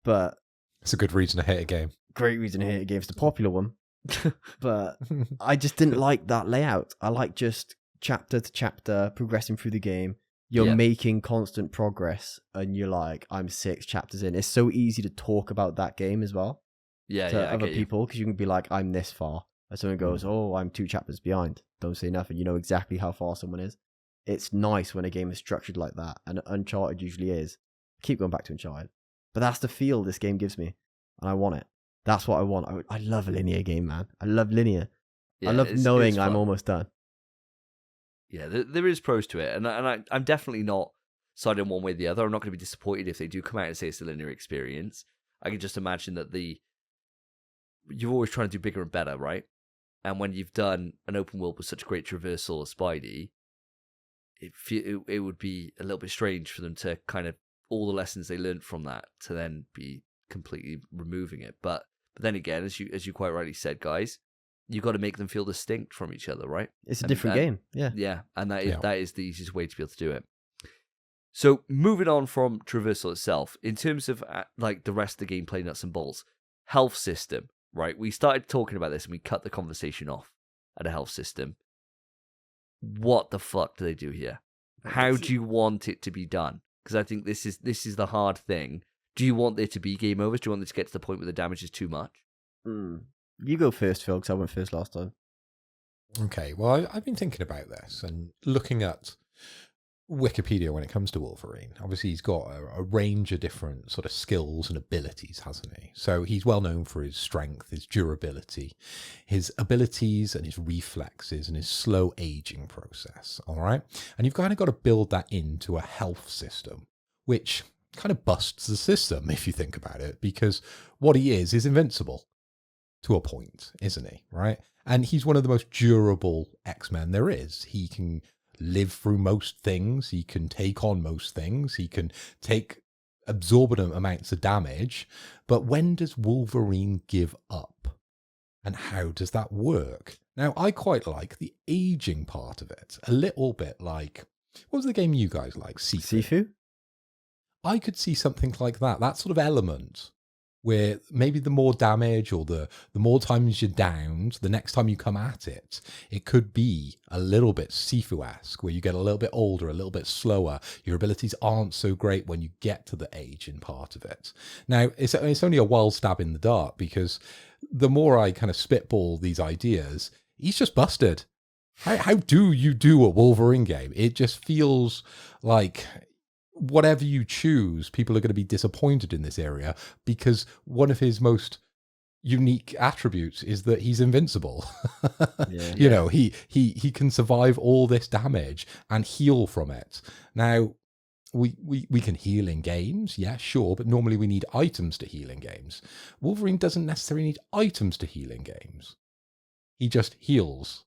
But It's a good reason to hate a game. great reason to hate a game. It's the popular one. But I just didn't like that layout. I like just chapter to chapter progressing through the game. You're making constant progress, and you're like, I'm 6 chapters in. It's so easy to talk about that game as well to other people because you can be like, I'm this far. And someone goes, oh, I'm 2 chapters behind. Don't say nothing. You know exactly how far someone is. It's nice when a game is structured like that, and Uncharted usually is. I keep going back to Uncharted, but that's the feel this game gives me, and I want it. That's what I want. I love a linear game, man. I love linear. I love knowing I'm almost done. Yeah, there is pros to it, and I'm definitely not siding one way or the other. I'm not going to be disappointed if they do come out and say it's a linear experience. I can just imagine that you're always trying to do bigger and better, right? And when you've done an open world with such great traversal as Spidey, it would be a little bit strange for them to kind of all the lessons they learned from that to then be completely removing it. But then again, as you quite rightly said, guys, you got to make them feel distinct from each other, right? It's a different game. Yeah. Yeah, and that is the easiest way to be able to do it. So moving on from traversal itself, in terms of like the rest of the gameplay nuts and bolts, health system, right? We started talking about this and we cut the conversation off at a health system. What the fuck do they do here? How do you want it to be done? Because I think this is the hard thing. Do you want there to be game overs? Do you want it to get to the point where the damage is too much? You go first, Phil, because I went first last time. Okay, well, I've been thinking about this and looking at Wikipedia when it comes to Wolverine. Obviously, he's got a range of different sort of skills and abilities, hasn't he? So he's well known for his strength, his durability, his abilities and his reflexes and his slow aging process, all right? And you've kind of got to build that into a health system, which kind of busts the system if you think about it, because what he is invincible to a point, isn't he? Right? And he's one of the most durable X-Men there is. He can live through most things. He can take on most things. He can take exorbitant amounts of damage. But when does Wolverine give up? And how does that work? Now, I quite like the aging part of it. A little bit like, what was the game you guys like? Sifu? I could see something like that. That sort of element where maybe the more damage or the more times you're downed, the next time you come at it, it could be a little bit Sifu-esque, where you get a little bit older, a little bit slower. Your abilities aren't so great when you get to the aging part of it. Now, it's only a wild stab in the dark, because the more I kind of spitball these ideas, he's just busted. How do you do a Wolverine game? It just feels like whatever you choose, people are going to be disappointed in this area, because one of his most unique attributes is that he's invincible. Yeah. You know, he can survive all this damage and heal from it. Now, we can heal in games, yeah, sure, but normally we need items to heal in games. Wolverine doesn't necessarily need items to heal in games. He just heals.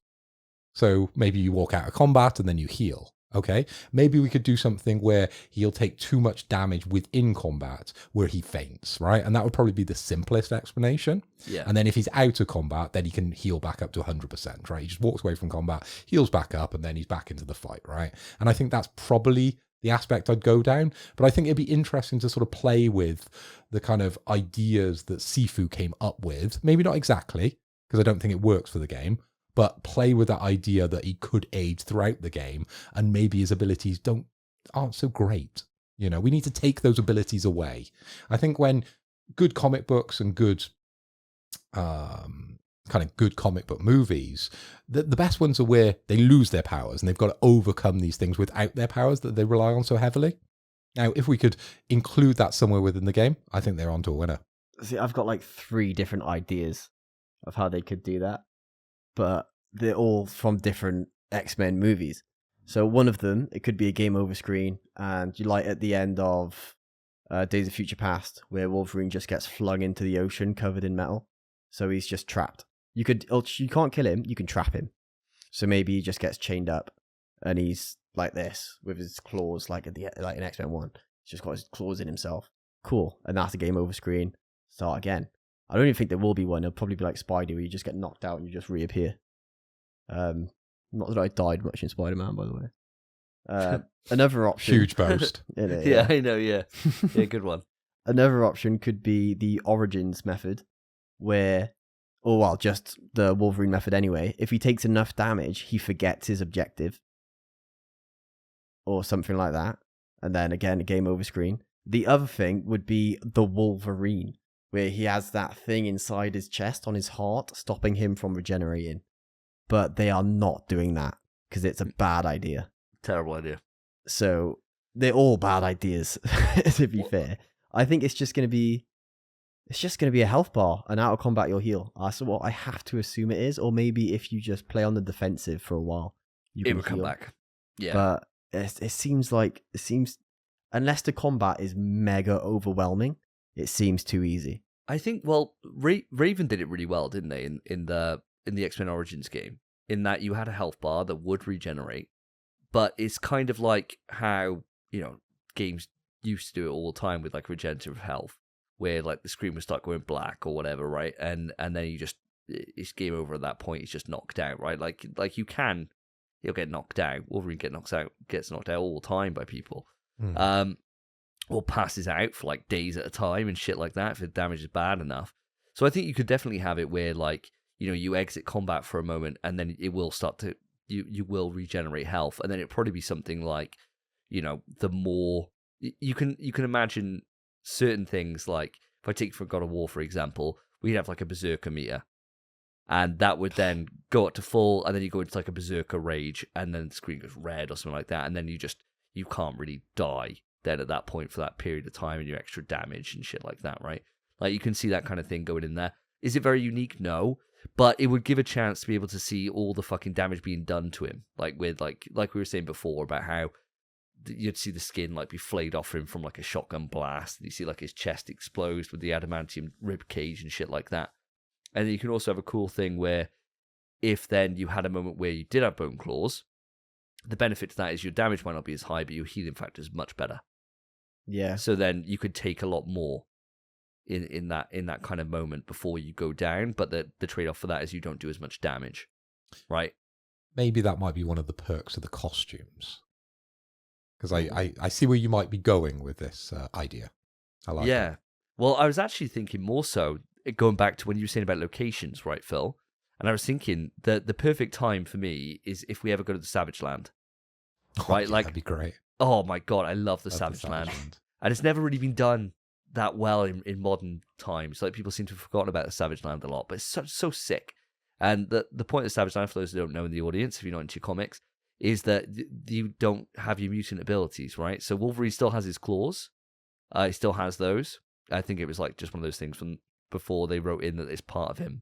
So maybe you walk out of combat and then you heal. Okay, maybe we could do something where he'll take too much damage within combat where he faints, right? And that would probably be the simplest explanation. Yeah. And then if he's out of combat, then he can heal back up to 100%, right? He just walks away from combat, heals back up, and then he's back into the fight, right? And I think that's probably the aspect I'd go down. But I think it'd be interesting to sort of play with the kind of ideas that Sifu came up with. Maybe not exactly, because I don't think it works for the game, but play with that idea that he could age throughout the game, and maybe his abilities aren't so great. You know, we need to take those abilities away. I think when good comic books and good good comic book movies, the best ones are where they lose their powers and they've got to overcome these things without their powers that they rely on so heavily. Now, if we could include that somewhere within the game, I think they're onto a winner. See, I've got like 3 different ideas of how they could do that, but they're all from different X-Men movies. So one of them, it could be a game over screen, and you like at the end of Days of Future Past, where Wolverine just gets flung into the ocean covered in metal. So he's just trapped. You can't kill him, you can trap him. So maybe he just gets chained up, and he's like this with his claws, like in X-Men 1. He's just got his claws in himself. Cool. And that's a game over screen. Start again. I don't even think there will be one. It'll probably be like Spidey, where you just get knocked out and you just reappear. Not that I died much in Spider-Man, by the way. Another option. Huge boast. Yeah, I know. Yeah, yeah, good one. Another option could be the Origins method, just the Wolverine method anyway. If he takes enough damage, he forgets his objective, or something like that, and then again a game over screen. The other thing would be the Wolverine, where he has that thing inside his chest on his heart, stopping him from regenerating. But they are not doing that because it's a bad idea. Terrible idea. So they're all bad ideas, to be fair. I think it's just going to be a health bar, and out of combat you'll heal. That's what I have to assume it is, or maybe if you just play on the defensive for a while, it will come back. Yeah, but it seems unless the combat is mega overwhelming, it seems too easy. I think Raven did it really well, didn't they? In the X-Men Origins game, in that you had a health bar that would regenerate, but it's kind of like how, you know, games used to do it all the time with like regenerative health, where like the screen would start going black or whatever, right? And then it's game over at that point. He's just knocked out, right? Like he'll get knocked out. Wolverine gets knocked out all the time by people. Or passes out for like days at a time and shit like that if the damage is bad enough. So I think you could definitely have it where, like, you know, you exit combat for a moment and then it will start to, you will regenerate health, and then it'll probably be something like, you know, the more you can imagine certain things, like if I take for God of War, for example, we'd have like a berserker meter, and that would then go up to full, and then you go into like a berserker rage, and then the screen goes red or something like that, and then you can't really die then at that point for that period of time, and your extra damage and shit like that, right? Like, you can see that kind of thing going in there. Is it very unique? No. But it would give a chance to be able to see all the fucking damage being done to him. Like with like we were saying before about how you'd see the skin like be flayed off him from like a shotgun blast, and you see like his chest explode with the adamantium rib cage and shit like that. And then you can also have a cool thing where if then you had a moment where you did have bone claws, the benefit to that is your damage might not be as high, but your healing factor is much better. Yeah. So then you could take a lot more in that kind of moment before you go down, but the trade-off for that is you don't do as much damage, right? Maybe that might be one of the perks of the costumes. Because I see where you might be going with this idea. I like it. Well, I was actually thinking more so, going back to when you were saying about locations, right, Phil? And I was thinking that the perfect time for me is if we ever go to the Savage Land. Right? Yeah, like, that'd be great. Oh my God, I love the Savage Land. And it's never really been done that well in modern times. Like, people seem to have forgotten about the Savage Land a lot, but it's so sick. And the point of the Savage Land, for those who don't know in the audience, if you're not into comics, is that you don't have your mutant abilities, right? So Wolverine still has his claws. He still has those. I think it was like just one of those things from before they wrote in that it's part of him,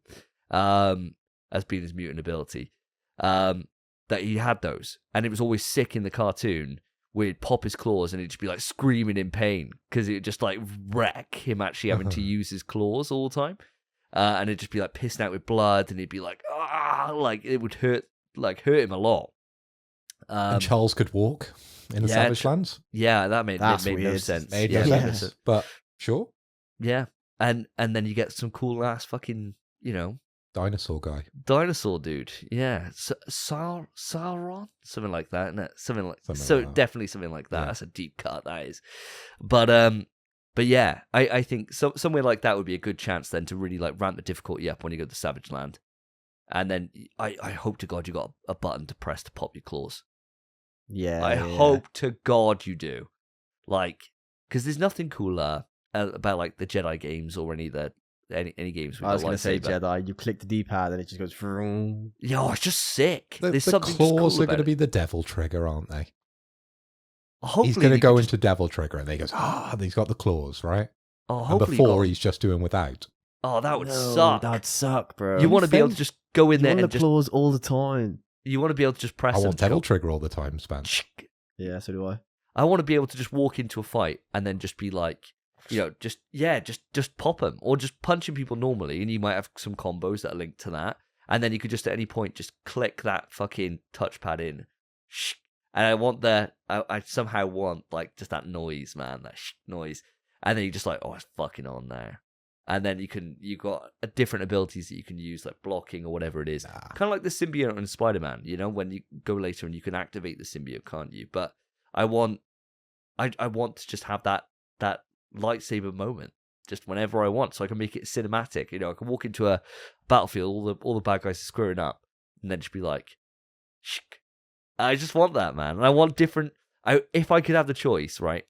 as being his mutant ability. That he had those, and it was always sick in the cartoon where he'd pop his claws and he'd just be like screaming in pain because it would just like wreck him actually having to use his claws all the time, and it'd just be like pissing out with blood, and he'd be like, like it would hurt him a lot. And Charles could walk in the Savage Lands. Yeah, that made no weird. sense. Made no sense, but sure. Yeah, and then you get some cool ass fucking Dinosaur guy. Dinosaur dude, yeah, Sauron, something like that, isn't it? Something like that. Definitely something like that. Yeah. That's a deep cut, that is. But yeah, I think somewhere like that would be a good chance then to really like ramp the difficulty up when you go to Savage Land, and then I hope to God you got a button to press to pop your claws. Yeah, I hope to God you do, like, because there's nothing cooler about like the Jedi games or any games. I was going to say Jedi. You click the D-pad and it just goes. Vroom. Yeah, it's just sick. The something claws cool are going to it. be the devil trigger, aren't they? Hopefully He's going to they go could into devil trigger, and he goes, and he's got the claws, right? Oh, And hopefully before he's just doing without. Oh, that would suck. That'd suck, bro. You want to be able to just go in You there want and the just. claws all the time. You want to be able to just press. I them want to devil go, trigger all the time, Spence. Yeah, so do I. I want to be able to just walk into a fight and then just be like, just pop them or just punching people normally, and you might have some combos that are linked to that, and then you could just at any point just click that fucking touchpad in, and I want I somehow want like just that noise, man, that noise, and then you just like, oh, it's fucking on there, and then you got different abilities that you can use like blocking or whatever it is, kind of like the symbiote in Spider-Man, when you go later and you can activate the symbiote, can't you? But I want to just have that lightsaber moment just whenever I want, so I can make it cinematic. I can walk into a battlefield, all the bad guys are screwing up, and then just be like, shk. I just want that, man. And I want different. If I could have the choice, right?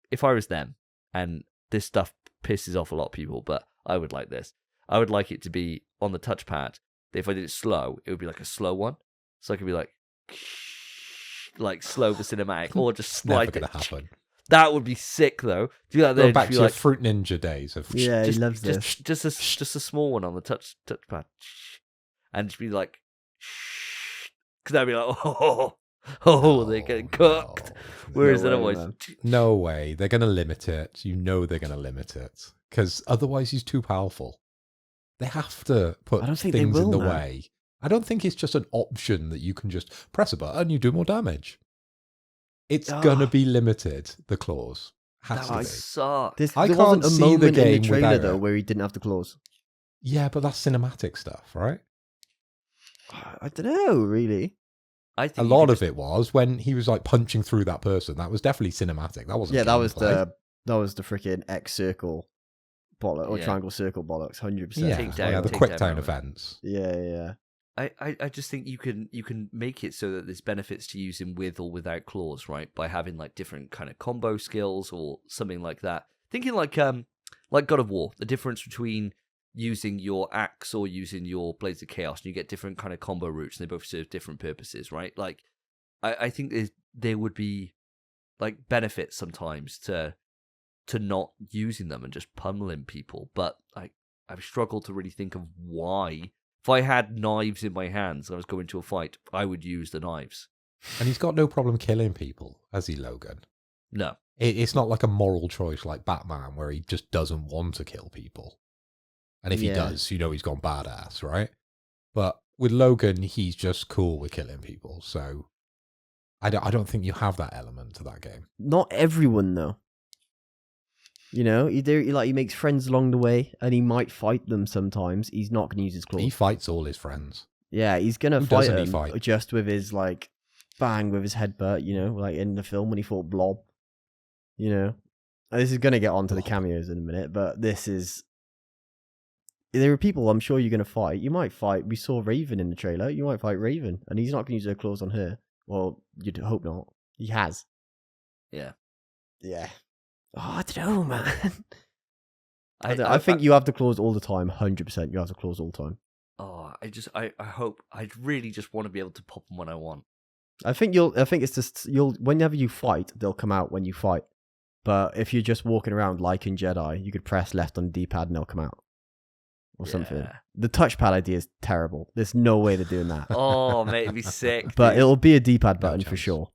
If I was them, and this stuff pisses off a lot of people, but I would like this. I would like it to be on the touchpad. If I did it slow, it would be like a slow one, so I could be like slow for cinematic, or just slide Never it. going to happen. That would be sick, though. Do that Go there. back to Like, your Fruit Ninja days of Yeah, just, he loves this. just a small one on the touchpad, and just be like, because I'd be like, they're getting cooked. Whereas No way, otherwise, man. No way. They're going to limit it. You know they're going to limit it. Because otherwise he's too powerful. They have to put I don't think they things in will, the man. way. I don't think it's just an option that you can just press a button, you do more damage. It's going to be limited, the claws. Has to that be. suck. I There can't wasn't a see the moment in game the trailer without though it. where he didn't have the claws. Yeah, but that's cinematic stuff, right? I don't know, really. I A think lot of it was when he was like punching through that person. That was definitely cinematic. That wasn't. Yeah, that was gameplay. the freaking X circle bollock or Yeah. triangle circle bollocks, 100%. Yeah, Take down- the take quick down time moment. events. Yeah. I just think you can make it so that there's benefits to using with or without claws, right? By having like different kind of combo skills or something like that. Thinking like God of War, the difference between using your axe or using your Blades of Chaos, and you get different kind of combo routes, and they both serve different purposes, right? Like I think there would be like benefits sometimes to not using them and just pummeling people, but I've struggled to really think of why. If I had knives in my hands and I was going to a fight, I would use the knives. And he's got no problem killing people, has he, Logan? No. It's not like a moral choice like Batman where he just doesn't want to kill people. And if he Yeah. does, he's gone badass, right? But with Logan, he's just cool with killing people. So I don't think you have that element to that game. Not everyone though. He makes friends along the way, and he might fight them sometimes. He's not going to use his claws. He fights all his friends. Yeah, he's going to Who fight doesn't he them fight? just with his like bang with his headbutt. Like in the film when he fought Blob. And this is going to get onto the Blob. cameos in a minute, but there are people I'm sure you're going to fight. You might fight. We saw Raven in the trailer. You might fight Raven, and he's not going to use her claws on her. Well, you'd hope not. He has. Yeah. Yeah. Oh, I don't know, man. I I think you have the claws all the time. 100%, you have the claws all the time. Oh, I hope. I really just want to be able to pop them when I want. I think it's just whenever you fight, they'll come out when you fight. But if you're just walking around like in Jedi, you could press left on the D-pad and they'll come out. or something. Yeah. The touchpad idea is terrible. There's no way they're doing that. Oh, mate, it'd be sick. But dude. it'll be a D-pad button for chance. sure.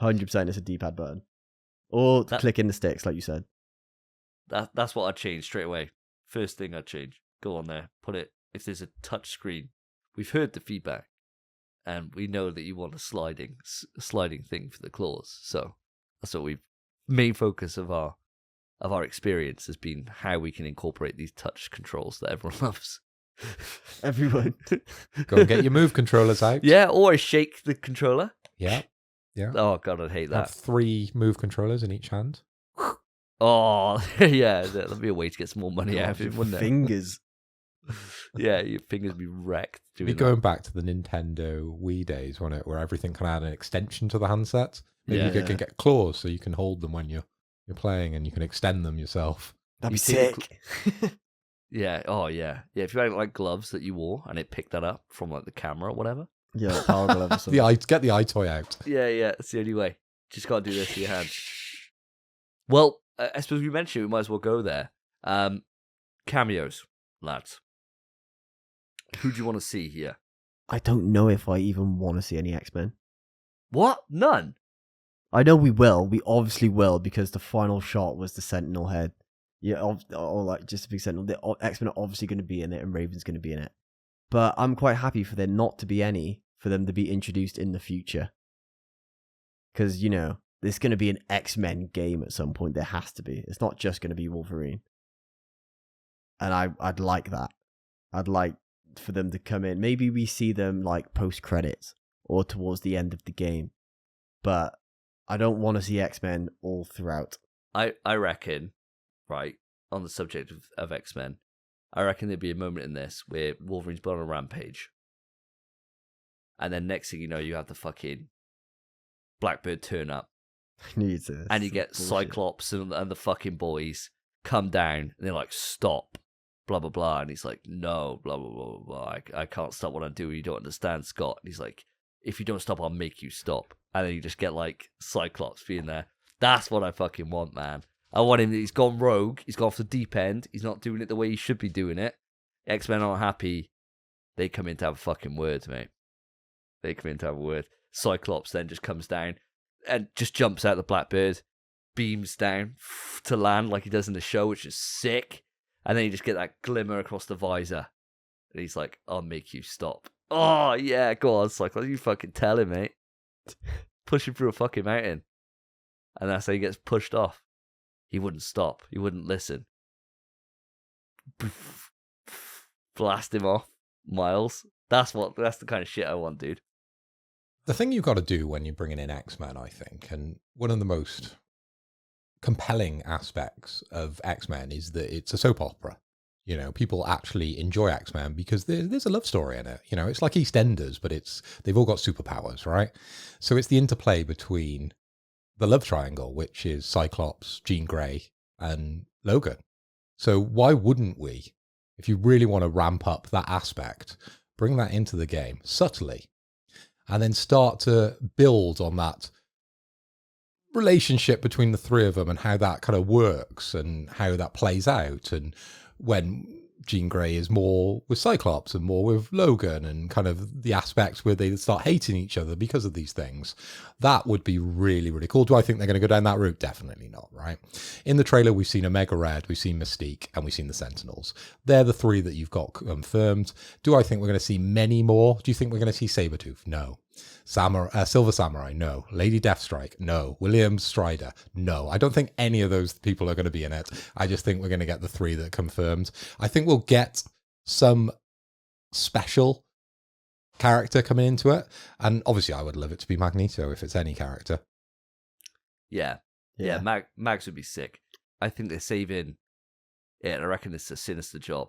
100% it's a D-pad button. Or That- click in the sticks, like you said. That's what I'd change straight away. First thing I'd change. Go on there. Put it, if there's a touch screen. We've heard the feedback. And we know that you want a sliding thing for the claws. So that's what main focus of our experience has been how we can incorporate these touch controls that everyone loves. Everyone. Go and get your move controllers out. Yeah, or shake the controller. Yeah. Oh god, I'd hate Have that. 3 move controllers in each hand. Oh yeah, that'd be a way to get some more money out of it, wouldn't it? Fingers. Yeah, your fingers would be wrecked. Be Doing going back to the Nintendo Wii days, wasn't it, where everything kind of had an extension to the handset. Maybe Yeah. you can get claws so you can hold them when you're playing, and you can extend them yourself. That'd be You take sick. Yeah. Oh yeah. Yeah. If you had like gloves that you wore and it picked that up from like the camera or whatever. Yeah, like Power Glove or something. Get the eye toy out. Yeah. Yeah. That's the only way. Just gotta do this with your hand. Well, I suppose we mentioned it, we might as well go there. Cameos, lads. Who do you want to see here? I don't know if I even want to see any X-Men. What? None. I know we will. We obviously will because the final shot was the Sentinel head. Yeah, or like just a big Sentinel. The X-Men are obviously going to be in it, and Raven's going to be in it. But I'm quite happy for there not to be any, for them to be introduced in the future. Because, you know, there's going to be an X-Men game at some point. There has to be. It's not just going to be Wolverine. And I'd like that. I'd like for them to come in. Maybe we see them like post-credits or towards the end of the game. But I don't want to see X-Men all throughout. I reckon, right, on the subject of X-Men, I reckon there'd be a moment in this where Wolverine's been on a rampage. And then next thing you know, you have the fucking Blackbird turn up. Needs it. And you get Cyclops and the fucking boys come down and they're like, stop, blah, blah, blah. And he's like, no, blah, blah, blah, blah, blah. I can't stop what I'm doing. You don't understand, Scott. And he's like, if you don't stop, I'll make you stop. And then you just get like Cyclops being there. That's what I fucking want, man. I want him. He's gone rogue. He's gone off the deep end. He's not doing it the way he should be doing it. X-Men aren't happy. They come in to have a fucking word, mate. They come in to have a word. Cyclops then just comes down and just jumps out the Blackbird, beams down to land like he does in the show, which is sick. And then you just get that glimmer across the visor. And he's like, I'll make you stop. Oh, yeah, go on, Cyclops. You fucking tell him, mate. Push him through a fucking mountain. And that's how he gets pushed off. He wouldn't stop. He wouldn't listen. Blast him off. Miles. That's the kind of shit I want, dude. The thing you've got to do when you're bringing in X-Men, I think, and one of the most compelling aspects of X-Men is that it's a soap opera. You know, people actually enjoy X-Men because there's a love story in it. You know, it's like EastEnders, but they've all got superpowers, right? So it's the interplay between the love triangle, which is Cyclops, Jean Grey, and Logan. So why wouldn't we, if you really want to ramp up that aspect, bring that into the game subtly, and then start to build on that relationship between the three of them and how that kind of works and how that plays out, and when Jean Grey is more with Cyclops and more with Logan, and kind of the aspects where they start hating each other because of these things. That would be really, really cool. Do I think they're going to go down that route? Definitely not, right? In the trailer, we've seen Omega Red, we've seen Mystique, and we've seen the Sentinels. They're the three that you've got confirmed. Do I think we're going to see many more? Do you think we're going to see Sabretooth? No. Silver Samurai? No. Lady Deathstrike? No. William Strider? No. I don't think any of those people are going to be in it. I just think we're going to get the three that are confirmed. I think we'll get some special character coming into it. And obviously I would love it to be Magneto if it's any character. Yeah. Mags would be sick. I think they're saving it. I reckon it's a Sinister job.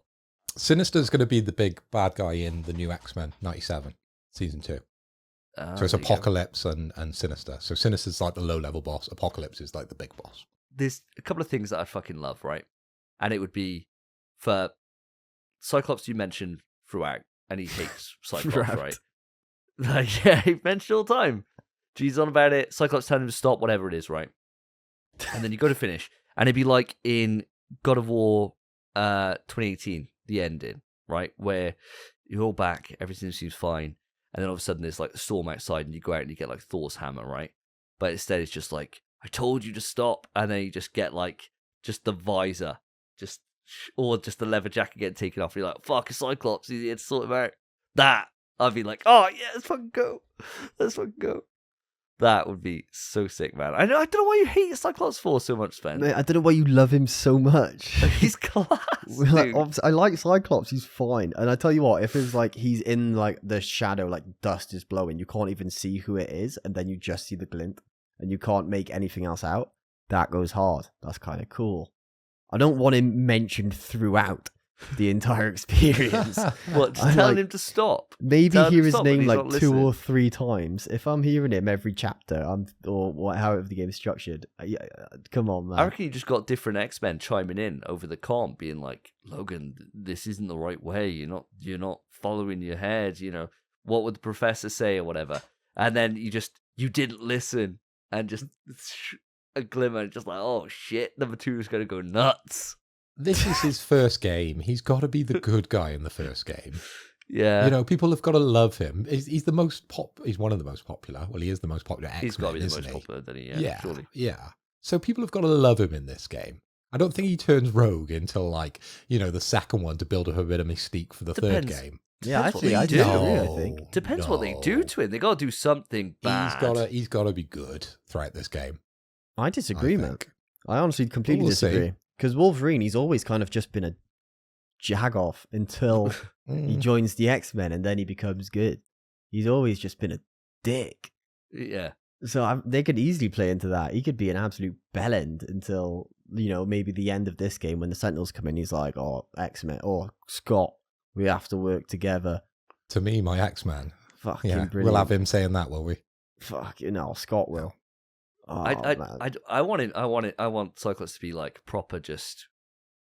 Sinister's going to be the big bad guy in the new X-Men 97, season 2. So it's Apocalypse and Sinister. So Sinister's like the low-level boss. Apocalypse is like the big boss. There's a couple of things that I fucking love, right? And it would be for Cyclops, you mentioned throughout, and he hates Cyclops, right? Like, yeah, he mentioned all the time. G's on about it. Cyclops telling him to stop, whatever it is, right? And then you go to finish, and it'd be like in God of War 2018, the ending, right? Where you're all back, everything seems fine, and then all of a sudden there's like a storm outside, and you go out and you get like Thor's hammer, right? But instead it's just like, I told you to stop, and then you just get like just the visor, or just the leather jacket getting taken off. You're like, fuck, a Cyclops, he's here to sort him out. That I'd be like, oh yeah, let's fucking go, let's fucking go. That would be so sick, man. I don't know why you hate Cyclops 4 so much, Spence. Mate, I don't know why you love him so much. He's class. Like, I like Cyclops, he's fine. And I tell you what, if it's like he's in like the shadow, like dust is blowing, you can't even see who it is, and then you just see the glint, and you can't make anything else out, that goes hard. That's kind of cool. I don't want him mentioned throughout the entire experience. What, just telling him to stop? Maybe Tell him hear to his stop when name he's like not 2 listening. or 3 times. If I'm hearing him every chapter, however the game's structured, come on, man. I reckon you just got different X-Men chiming in over the comp, being like, Logan, this isn't the right way. You're not following your head. You know, what would the professor say or whatever? And then you didn't listen, and just a glimmer, just like, oh shit, number 2 is gonna go nuts. This is his first game. He's got to be the good guy in the first game. Yeah, You know, people have got to love him. He's the most He's one of the most popular. Well, he is the most popular X-Men, he's got to be the isn't most he? popular, doesn't he? Yeah, Surely. yeah. So people have got to love him in this game. I don't think he turns rogue until like, you know, the second one to build up a bit of mystique for the Depends. third game. Yeah, Depends what actually, they I do. disagree, I think. Depends what they do to him. They got to do something bad. He's got to be good throughout this game. I disagree, I man. think. I honestly completely We'll see. disagree. Because Wolverine, he's always kind of just been a jag-off until he joins the X-Men, and then he becomes good. He's always just been a dick. Yeah. So they could easily play into that. He could be an absolute bellend until, you know, maybe the end of this game when the Sentinels come in. He's like, oh, X-Men, or Scott, we have to work together. To me, my X-Man. Fucking Yeah, brilliant. we'll have him saying that, will we? Fuck, you know, Scott will. Oh, man. I want Cyclops to be like proper.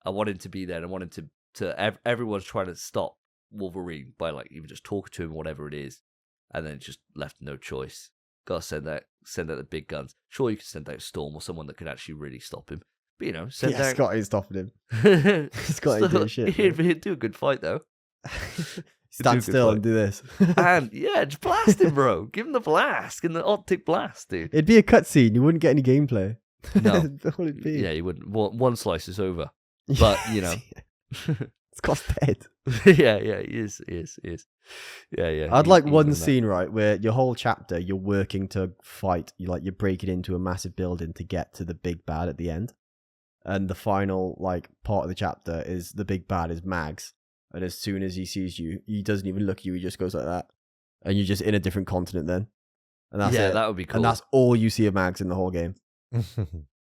I want him to be there, and I want him to everyone's trying to stop Wolverine by like even just talking to him, whatever it is, and then just left no choice. Gotta send out the big guns. Sure, you can send out Storm or someone that can actually really stop him, but you know, send out Scott ain't stopping him. Scott ain't doing shit. He'd do a good fight though. Stand good still fight. and do this. And yeah, just blast him, bro. Give him the blast. Give him the optic blast, dude. It'd be a cutscene. You wouldn't get any gameplay. No. That's what it'd be. Yeah, you wouldn't. One slice is over. But, you know. Scott's dead. yeah, he is. Yeah. I'd like he's one in that. scene, right, where your whole chapter, you're working to fight. You're breaking into a massive building to get to the big bad at the end. And the final, like, part of the chapter is the big bad is Mags. And as soon as he sees you, he doesn't even look at you. He just goes like that. And you're just in a different continent then. And that's it. That would be cool. And that's all you see of Mags in the whole game.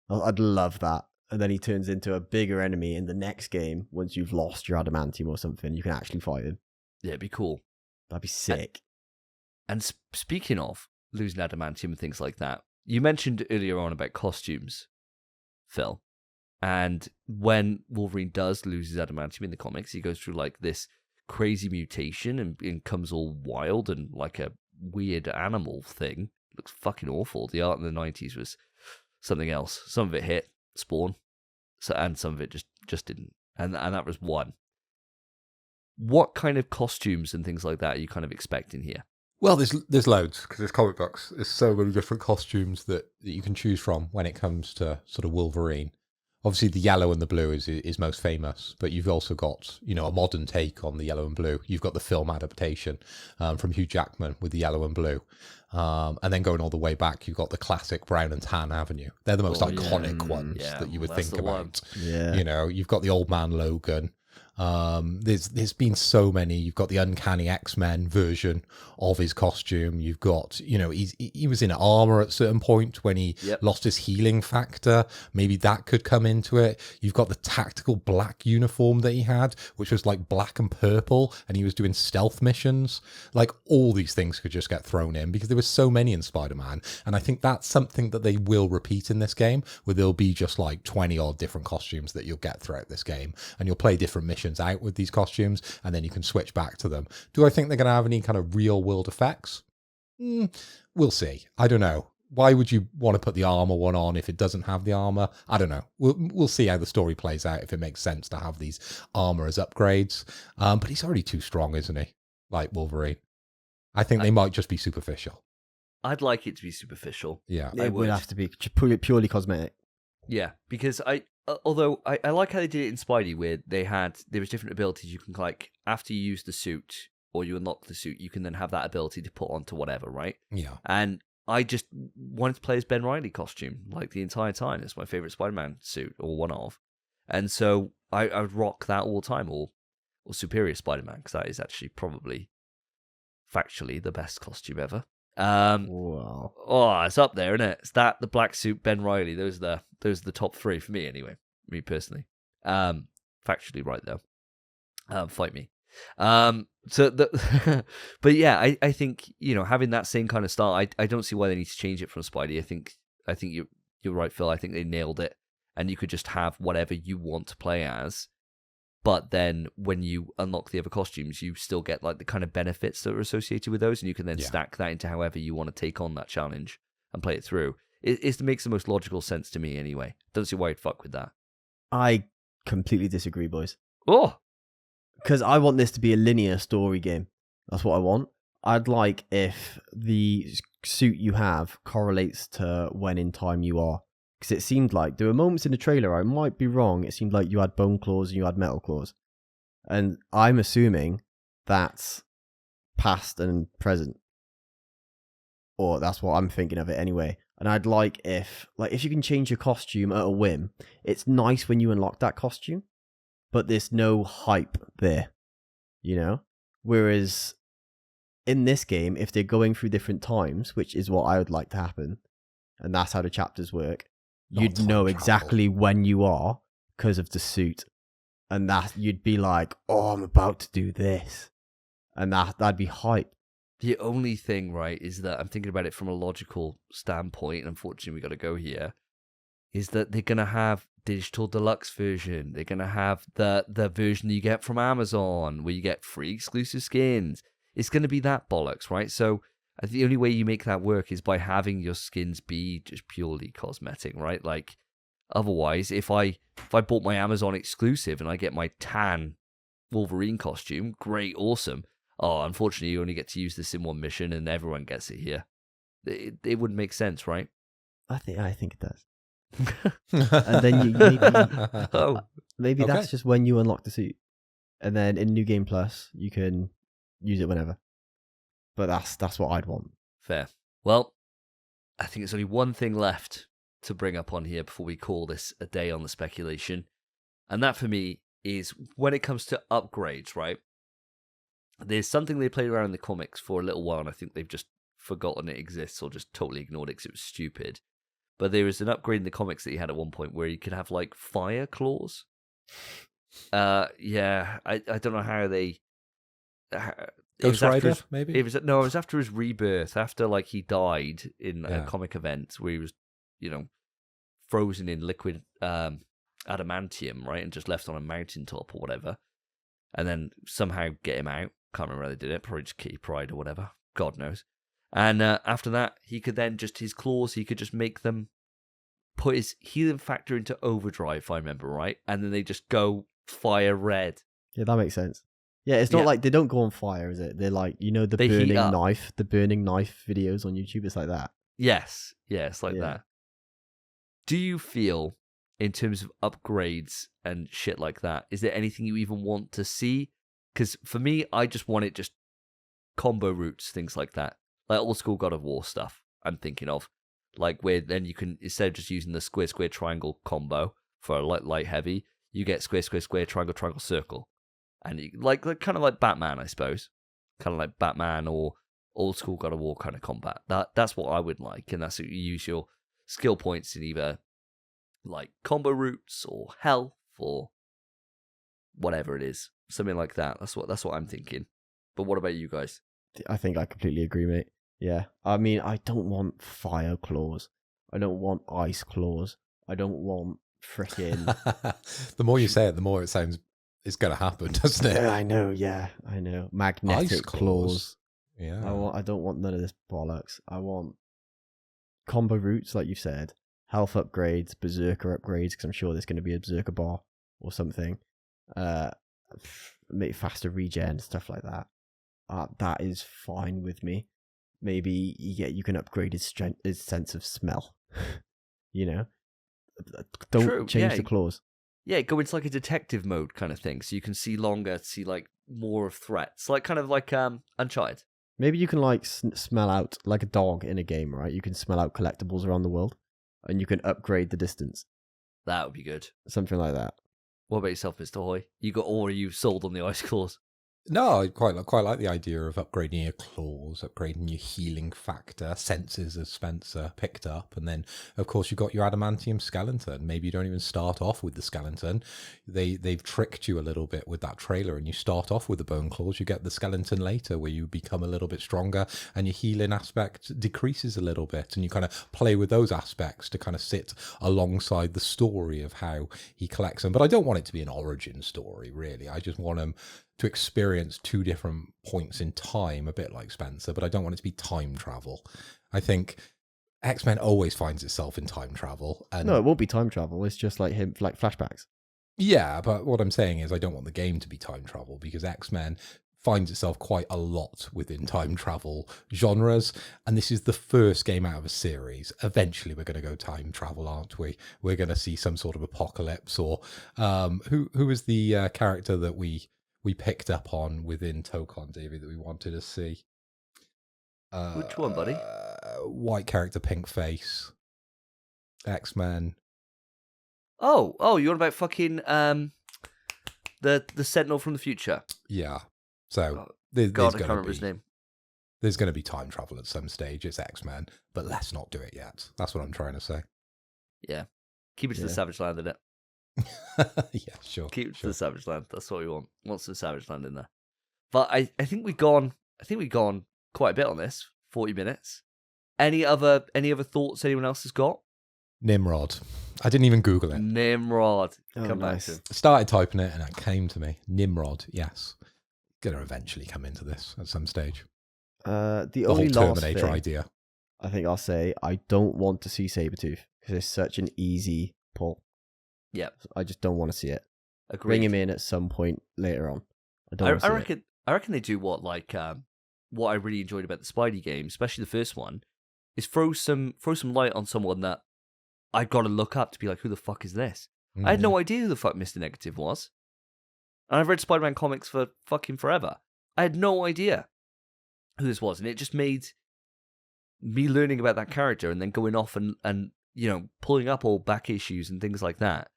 I'd love that. And then he turns into a bigger enemy in the next game. Once you've lost your adamantium or something, you can actually fight him. Yeah, it'd be cool. That'd be sick. And speaking of losing adamantium and things like that, you mentioned earlier on about costumes, Phil. And when Wolverine does lose his adamantium in the comics, he goes through like this crazy mutation and comes all wild and like a weird animal thing. Looks fucking awful. The art in the 90s was something else. Some of it hit Spawn, and some of it just didn't. And that was one. What kind of costumes and things like that are you kind of expecting here? Well, there's loads, because there's comic books. There's so many different costumes that you can choose from when it comes to sort of Wolverine. Obviously, the yellow and the blue is most famous, but you've also got, you know, a modern take on the yellow and blue. You've got the film adaptation from Hugh Jackman with the yellow and blue. And then going all the way back, you've got the classic brown and tan Avenue. They're the most iconic ones that you would that's think the one. about. Yeah. You know, you've got the old man Logan. There's been so many. You've got the Uncanny X-Men version of his costume. You've got, you know, he was in armor at a certain point when he lost his healing factor. Maybe that could come into it. You've got the tactical black uniform that he had, which was like black and purple, and he was doing stealth missions. Like, all these things could just get thrown in because there were so many in Spider-Man. And I think that's something that they will repeat in this game, where there'll be just like 20 odd different costumes that you'll get throughout this game, and you'll play different missions out with these costumes, and then you can switch back to them. Do I think they're going to have any kind of real world effects? We'll see. I don't know. why would you want to put the armor one on if it doesn't have the armor? I don't know. We'll see how the story plays out, if it makes sense to have these armor as upgrades. But he's already too strong, isn't he? Like Wolverine. I think they might just be superficial. I'd like it to be superficial. Yeah. It would have to be purely cosmetic. Yeah, because although I like how they did it in Spidey, where there was different abilities you can, like, after you use the suit or you unlock the suit, you can then have that ability to put onto whatever, right? Yeah. And I just wanted to play as Ben Reilly costume, like, the entire time. It's my favorite Spider-Man suit, or one of. And so I would rock that all the time, or Superior Spider-Man, because that is actually probably factually the best costume ever. Wow. Oh, it's up there, isn't it? It's that, the black suit, Ben Reilly. Those are the top three for me, anyway. Me personally. Factually right though. Fight me. But yeah, I think, you know, having that same kind of style, I don't see why they need to change it from Spidey. I think you're right, Phil. I think they nailed it, and you could just have whatever you want to play as. But then when you unlock the other costumes, you still get, like, the kind of benefits that are associated with those, and you can then stack that into however you want to take on that challenge and play it through. It makes the most logical sense to me anyway. Don't see why you'd fuck with that. I completely disagree, boys. Oh! Because I want this to be a linear story game. That's what I want. I'd like if the suit you have correlates to when in time you are. Because it seemed like there were moments in the trailer, I might be wrong, it seemed like you had bone claws and you had metal claws. And I'm assuming that's past and present. Or that's what I'm thinking of it anyway. And I'd like if you can change your costume at a whim, it's nice when you unlock that costume, but there's no hype there, you know? Whereas in this game, if they're going through different times, which is what I would like to happen, and that's how the chapters work, you'd know exactly when you are because of the suit. And that you'd be like, oh, I'm about to do this. And that'd be hype. The only thing, right, is that I'm thinking about it from a logical standpoint, and unfortunately we got to go here, is that they're going to have digital deluxe version. They're going to have the version you get from Amazon, where you get free exclusive skins. It's going to be that bollocks, right? So the only way you make that work is by having your skins be just purely cosmetic, right? Like, otherwise, if I bought my Amazon exclusive and I get my tan Wolverine costume, great, awesome. Oh, unfortunately, you only get to use this in one mission, and everyone gets it here. It wouldn't make sense, right? I think it does. And then maybe that's just when you unlock the suit, and then in New Game Plus you can use it whenever. But that's what I'd want. Fair. Well, I think there's only one thing left to bring up on here before we call this a day on the speculation, and that for me is when it comes to upgrades, right? There's something they played around in the comics for a little while, and I think they've just forgotten it exists or just totally ignored it because it was stupid. But there was an upgrade in the comics that you had at one point where you could have, like, fire claws. Yeah, I don't know how they... Ghost Rider, maybe? It was after his rebirth, after, like, he died in a comic event where he was, you know, frozen in liquid adamantium, right, and just left on a mountaintop or whatever, and then somehow get him out. Can't remember how they did it, probably just Kitty Pryde or whatever, God knows. And after that, he could then just, his claws, he could just make them put his healing factor into overdrive, if I remember right, and then they just go fire red. Yeah, that makes sense. Yeah, it's not like they don't go on fire, is it? They're like, you know, the burning knife videos on YouTube. It's like that. Yes, it's like that. Do you feel, in terms of upgrades and shit like that, is there anything you even want to see? Because for me, I just want it just combo routes, things like that, like old school God of War stuff. I'm thinking of, like, where then you can, instead of just using the square square triangle combo for a light heavy, you get square square square triangle triangle circle. And you, like kind of like Batman, I suppose. Kind of like Batman or old school God of War kind of combat. That's what I would like, and that's what you use your skill points in either like combo routes or health or whatever it is, something like that. That's what I'm thinking. But what about you guys? I think I completely agree, mate. Yeah, I mean, I don't want fire claws. I don't want ice claws. I don't want freaking. The more you say it, the more it sounds. It's going to happen, doesn't it? I know. Magnetic claws. Yeah. I don't want none of this bollocks. I want combo routes, like you've said, health upgrades, berserker upgrades, because I'm sure there's going to be a berserker bar or something. Make faster regen, stuff like that. That is fine with me. Maybe you can upgrade his strength, his sense of smell. Don't True, change yeah. the claws. Yeah, go into like a detective mode kind of thing, so you can see longer, see like more of threats, like kind of like Uncharted. Maybe you can like smell out like a dog in a game, right? You can smell out collectibles around the world, and you can upgrade the distance. That would be good. Something like that. What about yourself, Mr. Hoy? Or are you sold on the ice claws? No, I quite like the idea of upgrading your claws, upgrading your healing factor, senses as Spencer picked up, and then of course you've got your adamantium skeleton. Maybe you don't even start off with the skeleton. They've tricked you a little bit with that trailer, and you start off with the bone claws. You get the skeleton later, where you become a little bit stronger, and your healing aspect decreases a little bit, and you kind of play with those aspects to kind of sit alongside the story of how he collects them. But I don't want it to be an origin story, really. I just want him to experience two different points in time, a bit like Spencer, but I don't want it to be time travel. I think X-Men always finds itself in time travel. And No, it won't be time travel. It's just like him, like flashbacks. yeah, but what I'm saying is I don't want the game to be time travel, because X-Men finds itself quite a lot within time travel genres, and this is the first game out of a series. Eventually we're going to go time travel, aren't we? We're going to see some sort of apocalypse, or who is the character that we picked up on within Tokon, Davey, that we wanted to see? Which one, buddy? White character, pink face, X-Men. Oh, you're on about fucking the Sentinel from the future. Yeah. So God, I can't remember his name. There's going to be time travel at some stage. It's X-Men, but let's not do it yet. That's what I'm trying to say. Yeah, keep it to the Savage Land, innit? Yeah, sure. Keep it to the Savage Land. That's what we want. Want some Savage Land in there. But I think we've gone quite a bit on this. 40 minutes. Any other thoughts anyone else has got? Nimrod. I didn't even Google it. Nimrod. Oh, Come back nice. to him. Started typing it and it came to me. Nimrod, yes. Gonna eventually come into this at some stage. The The only whole last Terminator thing idea. I think I'll say, I don't want to see Sabretooth because it's such an easy pull. Yeah, I just don't want to see it. agreed. Bring him in at some point later on. I don't want to see it. I reckon they do what I really enjoyed about the Spidey game, especially the first one, is throw some light on someone that I got to look up to be like, who the fuck is this? I had no idea who the fuck Mr. Negative was. And I've read Spider-Man comics for fucking forever. I had no idea who this was, and it just made me learning about that character and then going off and pulling up all back issues and things like that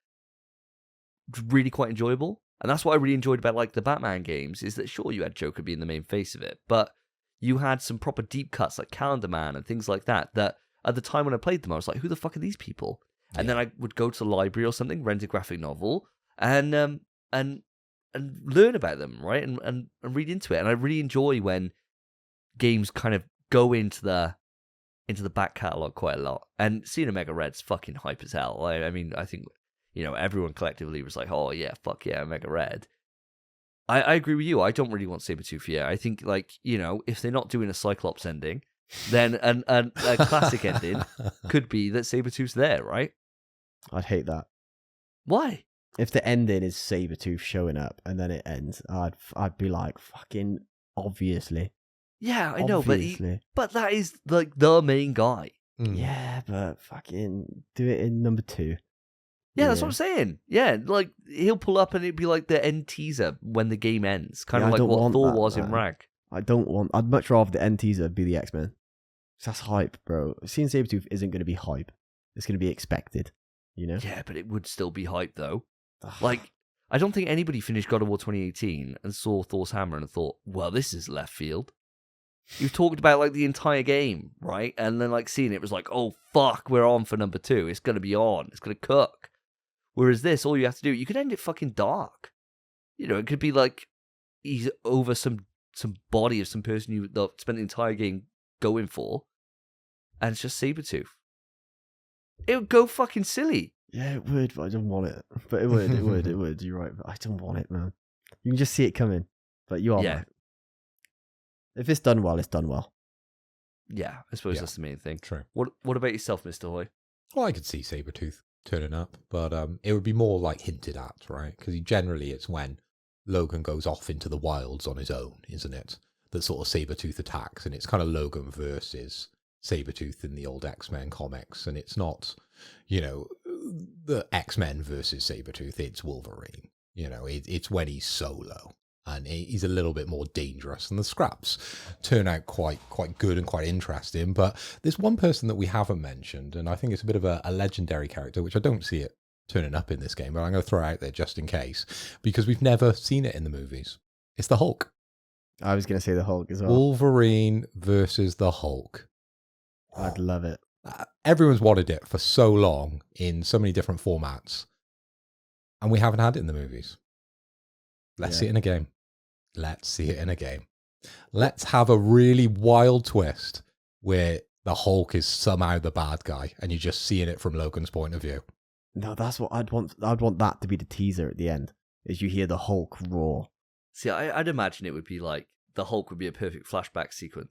really quite enjoyable. And that's what I really enjoyed about like the Batman games, is that sure, you had Joker being the main face of it, but you had some proper deep cuts like Calendar Man and things like that at the time when I played them I was like, who the fuck are these people? And then I would go to the library or something, rent a graphic novel, and learn about them, right? And read into it. And I really enjoy when games kind of go into the back catalogue quite a lot. And seeing Omega Red's fucking hype as hell. I mean, I think everyone collectively was like, oh yeah, fuck yeah, Omega Red. I agree with you. I don't really want Sabretooth yet. I think if they're not doing a Cyclops ending, then a classic ending could be that Sabretooth's there, right? I'd hate that. Why? If the ending is Sabretooth showing up and then it ends, I'd be like, fucking obviously. Yeah, I know, Obviously. but that is like the main guy. Yeah, but fucking do it in number 2. Yeah, that's what I'm saying. Yeah, like he'll pull up and it'd be like the end teaser when the game ends, kind Yeah, of I like don't what want Thor that, was in man. Rag. I'd much rather the end teaser be the X-Men. That's hype, bro. Seeing Sabretooth isn't going to be hype. It's going to be expected, Yeah, but it would still be hype though. Like, I don't think anybody finished God of War 2018 and saw Thor's hammer and thought, well, this is left field. You've talked about like the entire game, right? And then like seeing it was like, oh fuck, we're on for number 2. It's going to be on. It's going to cook. Whereas this, all you have to do, you could end it fucking dark. It could be like he's over some body of some person you spent the entire game going for, and it's just Sabretooth. It would go fucking silly. Yeah, it would, but I don't want it. But it would. You're right, but I don't want it, man. You can just see it coming, but you are right. If it's done well, it's done well. Yeah, I suppose Yeah. that's the main thing. True. What about yourself, Mr. Hoy? Well, I could see Sabretooth turning up, but it would be more like hinted at, right? Because generally it's when Logan goes off into the wilds on his own, isn't it? That sort of Sabretooth attacks, and it's kind of Logan versus Sabretooth in the old X-Men comics, and it's not, the X-Men versus Sabretooth, it's Wolverine. It's when he's solo, and he's a little bit more dangerous, and the scraps turn out quite good and quite interesting. But there's one person that we haven't mentioned, and I think it's a bit of a legendary character, which I don't see it turning up in this game, but I'm going to throw it out there just in case, because we've never seen it in the movies. It's the Hulk. I was going to say the Hulk as well. Wolverine versus the Hulk. I'd love it. Everyone's wanted it for so long in so many different formats, and we haven't had it in the movies. Let's see it in a game. Let's see it in a game. Let's have a really wild twist where the Hulk is somehow the bad guy, and you're just seeing it from Logan's point of view. No, that's what I'd want. I'd want that to be the teaser at the end, as you hear the Hulk roar. See, I'd imagine it would be like the Hulk would be a perfect flashback sequence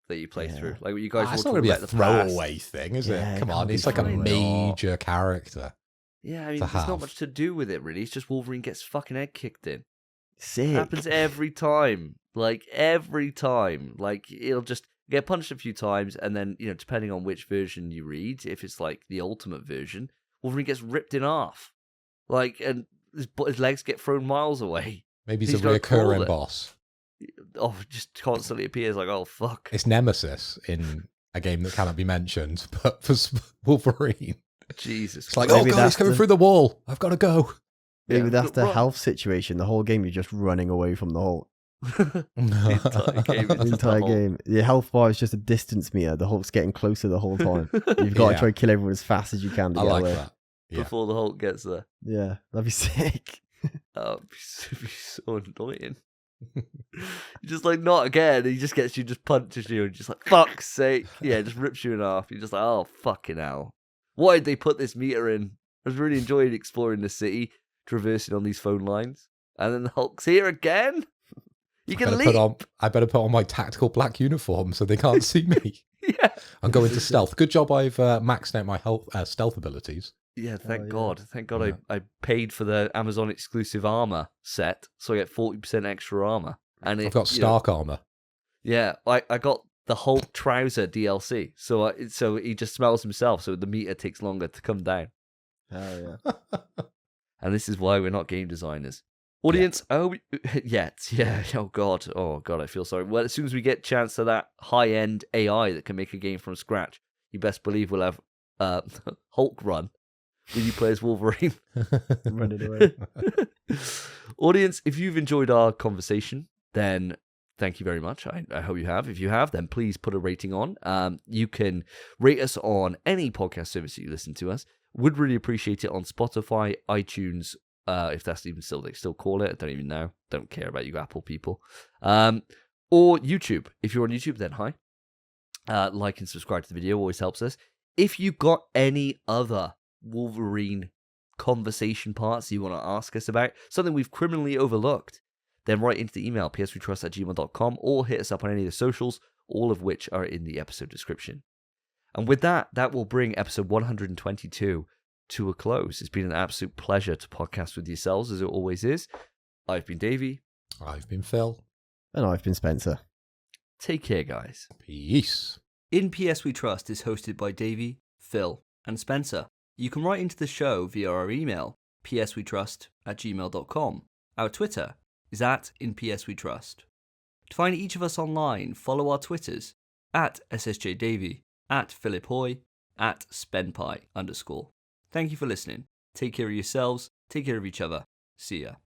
that you play through. Like what you guys were It's not talking going to be a about the past. throwaway thing, is Yeah, it? Come it on, can't it's be like a throwaway. major character. Yeah, I mean, to there's not have. much to do with it, really. It's just Wolverine gets fucking head kicked in. Sick. It happens every time. Like, every time. Like, it'll just get punched a few times, and then, depending on which version you read, if it's like the ultimate version, Wolverine gets ripped in half. Like, and his legs get thrown miles away. Maybe he's He's a got a recurring crawler. boss. Oh, just constantly appears like, oh, fuck. It's Nemesis in a game that cannot be mentioned, but for Wolverine. Jesus. It's like, Christ. oh Maybe god, he's that's coming the- through the wall. I've got to go. Maybe Yeah, that's the run. health situation. The whole game, you're just running away from the Hulk. The entire game is The just entire Hulk. game. Your health bar is just a distance meter. The Hulk's getting closer the whole time. You've got to Yeah. try and kill everyone as fast as you can to I get like away. that. Yeah. Before the Hulk gets there. Yeah, that'd be sick. Oh, it'd be so annoying. You're just like, not again. He just gets you, just punches you, and just like, fuck's sake. Yeah, just rips you in half. You're just like, oh, fucking hell. Why did they put this meter in? I was really enjoying exploring the city, traversing on these phone lines. And then the Hulk's here again? You can leap. I better put on my tactical black uniform so they can't see me. Yeah. I'm going to stealth. Good job I've maxed out my stealth abilities. Yeah, thank yeah. God. Thank God Yeah. I paid for the Amazon exclusive armor set, so I get 40% extra armor. And I've got Stark armor. Yeah, I got the Hulk trouser DLC, so he just smells himself, so the meter takes longer to come down. Oh yeah. And this is why we're not game designers. Audience, yet, yeah, oh God, I feel sorry. Well, as soon as we get a chance to that high-end AI that can make a game from scratch, you best believe we'll have Hulk run with you play as Wolverine. Running away. Audience, if you've enjoyed our conversation, then thank you very much. I hope you have. If you have, then please put a rating on. You can rate us on any podcast service that you listen to us. Would really appreciate it on Spotify, iTunes, if that's even still, they still call it. I don't even know. Don't care about you Apple people. Or YouTube. If you're on YouTube, then hi. Like and subscribe to the video always helps us. If you got any other Wolverine conversation parts you want to ask us about, something we've criminally overlooked, then write into the email pswetrust@gmail.com or hit us up on any of the socials, all of which are in the episode description. And with that will bring episode 122 to a close. It's been an absolute pleasure to podcast with yourselves, as it always is. I've been Davey. I've been Phil. And I've been Spencer. Take care, guys. Peace. In PS We Trust is hosted by Davey, Phil, and Spencer. You can write into the show via our email, pswetrust@gmail.com. Our Twitter is @InPSWeTrust. To find each of us online, follow our Twitters, @SSJDavey, @PhilipHoy, @SpenPie_. Thank you for listening. Take care of yourselves, take care of each other. See ya.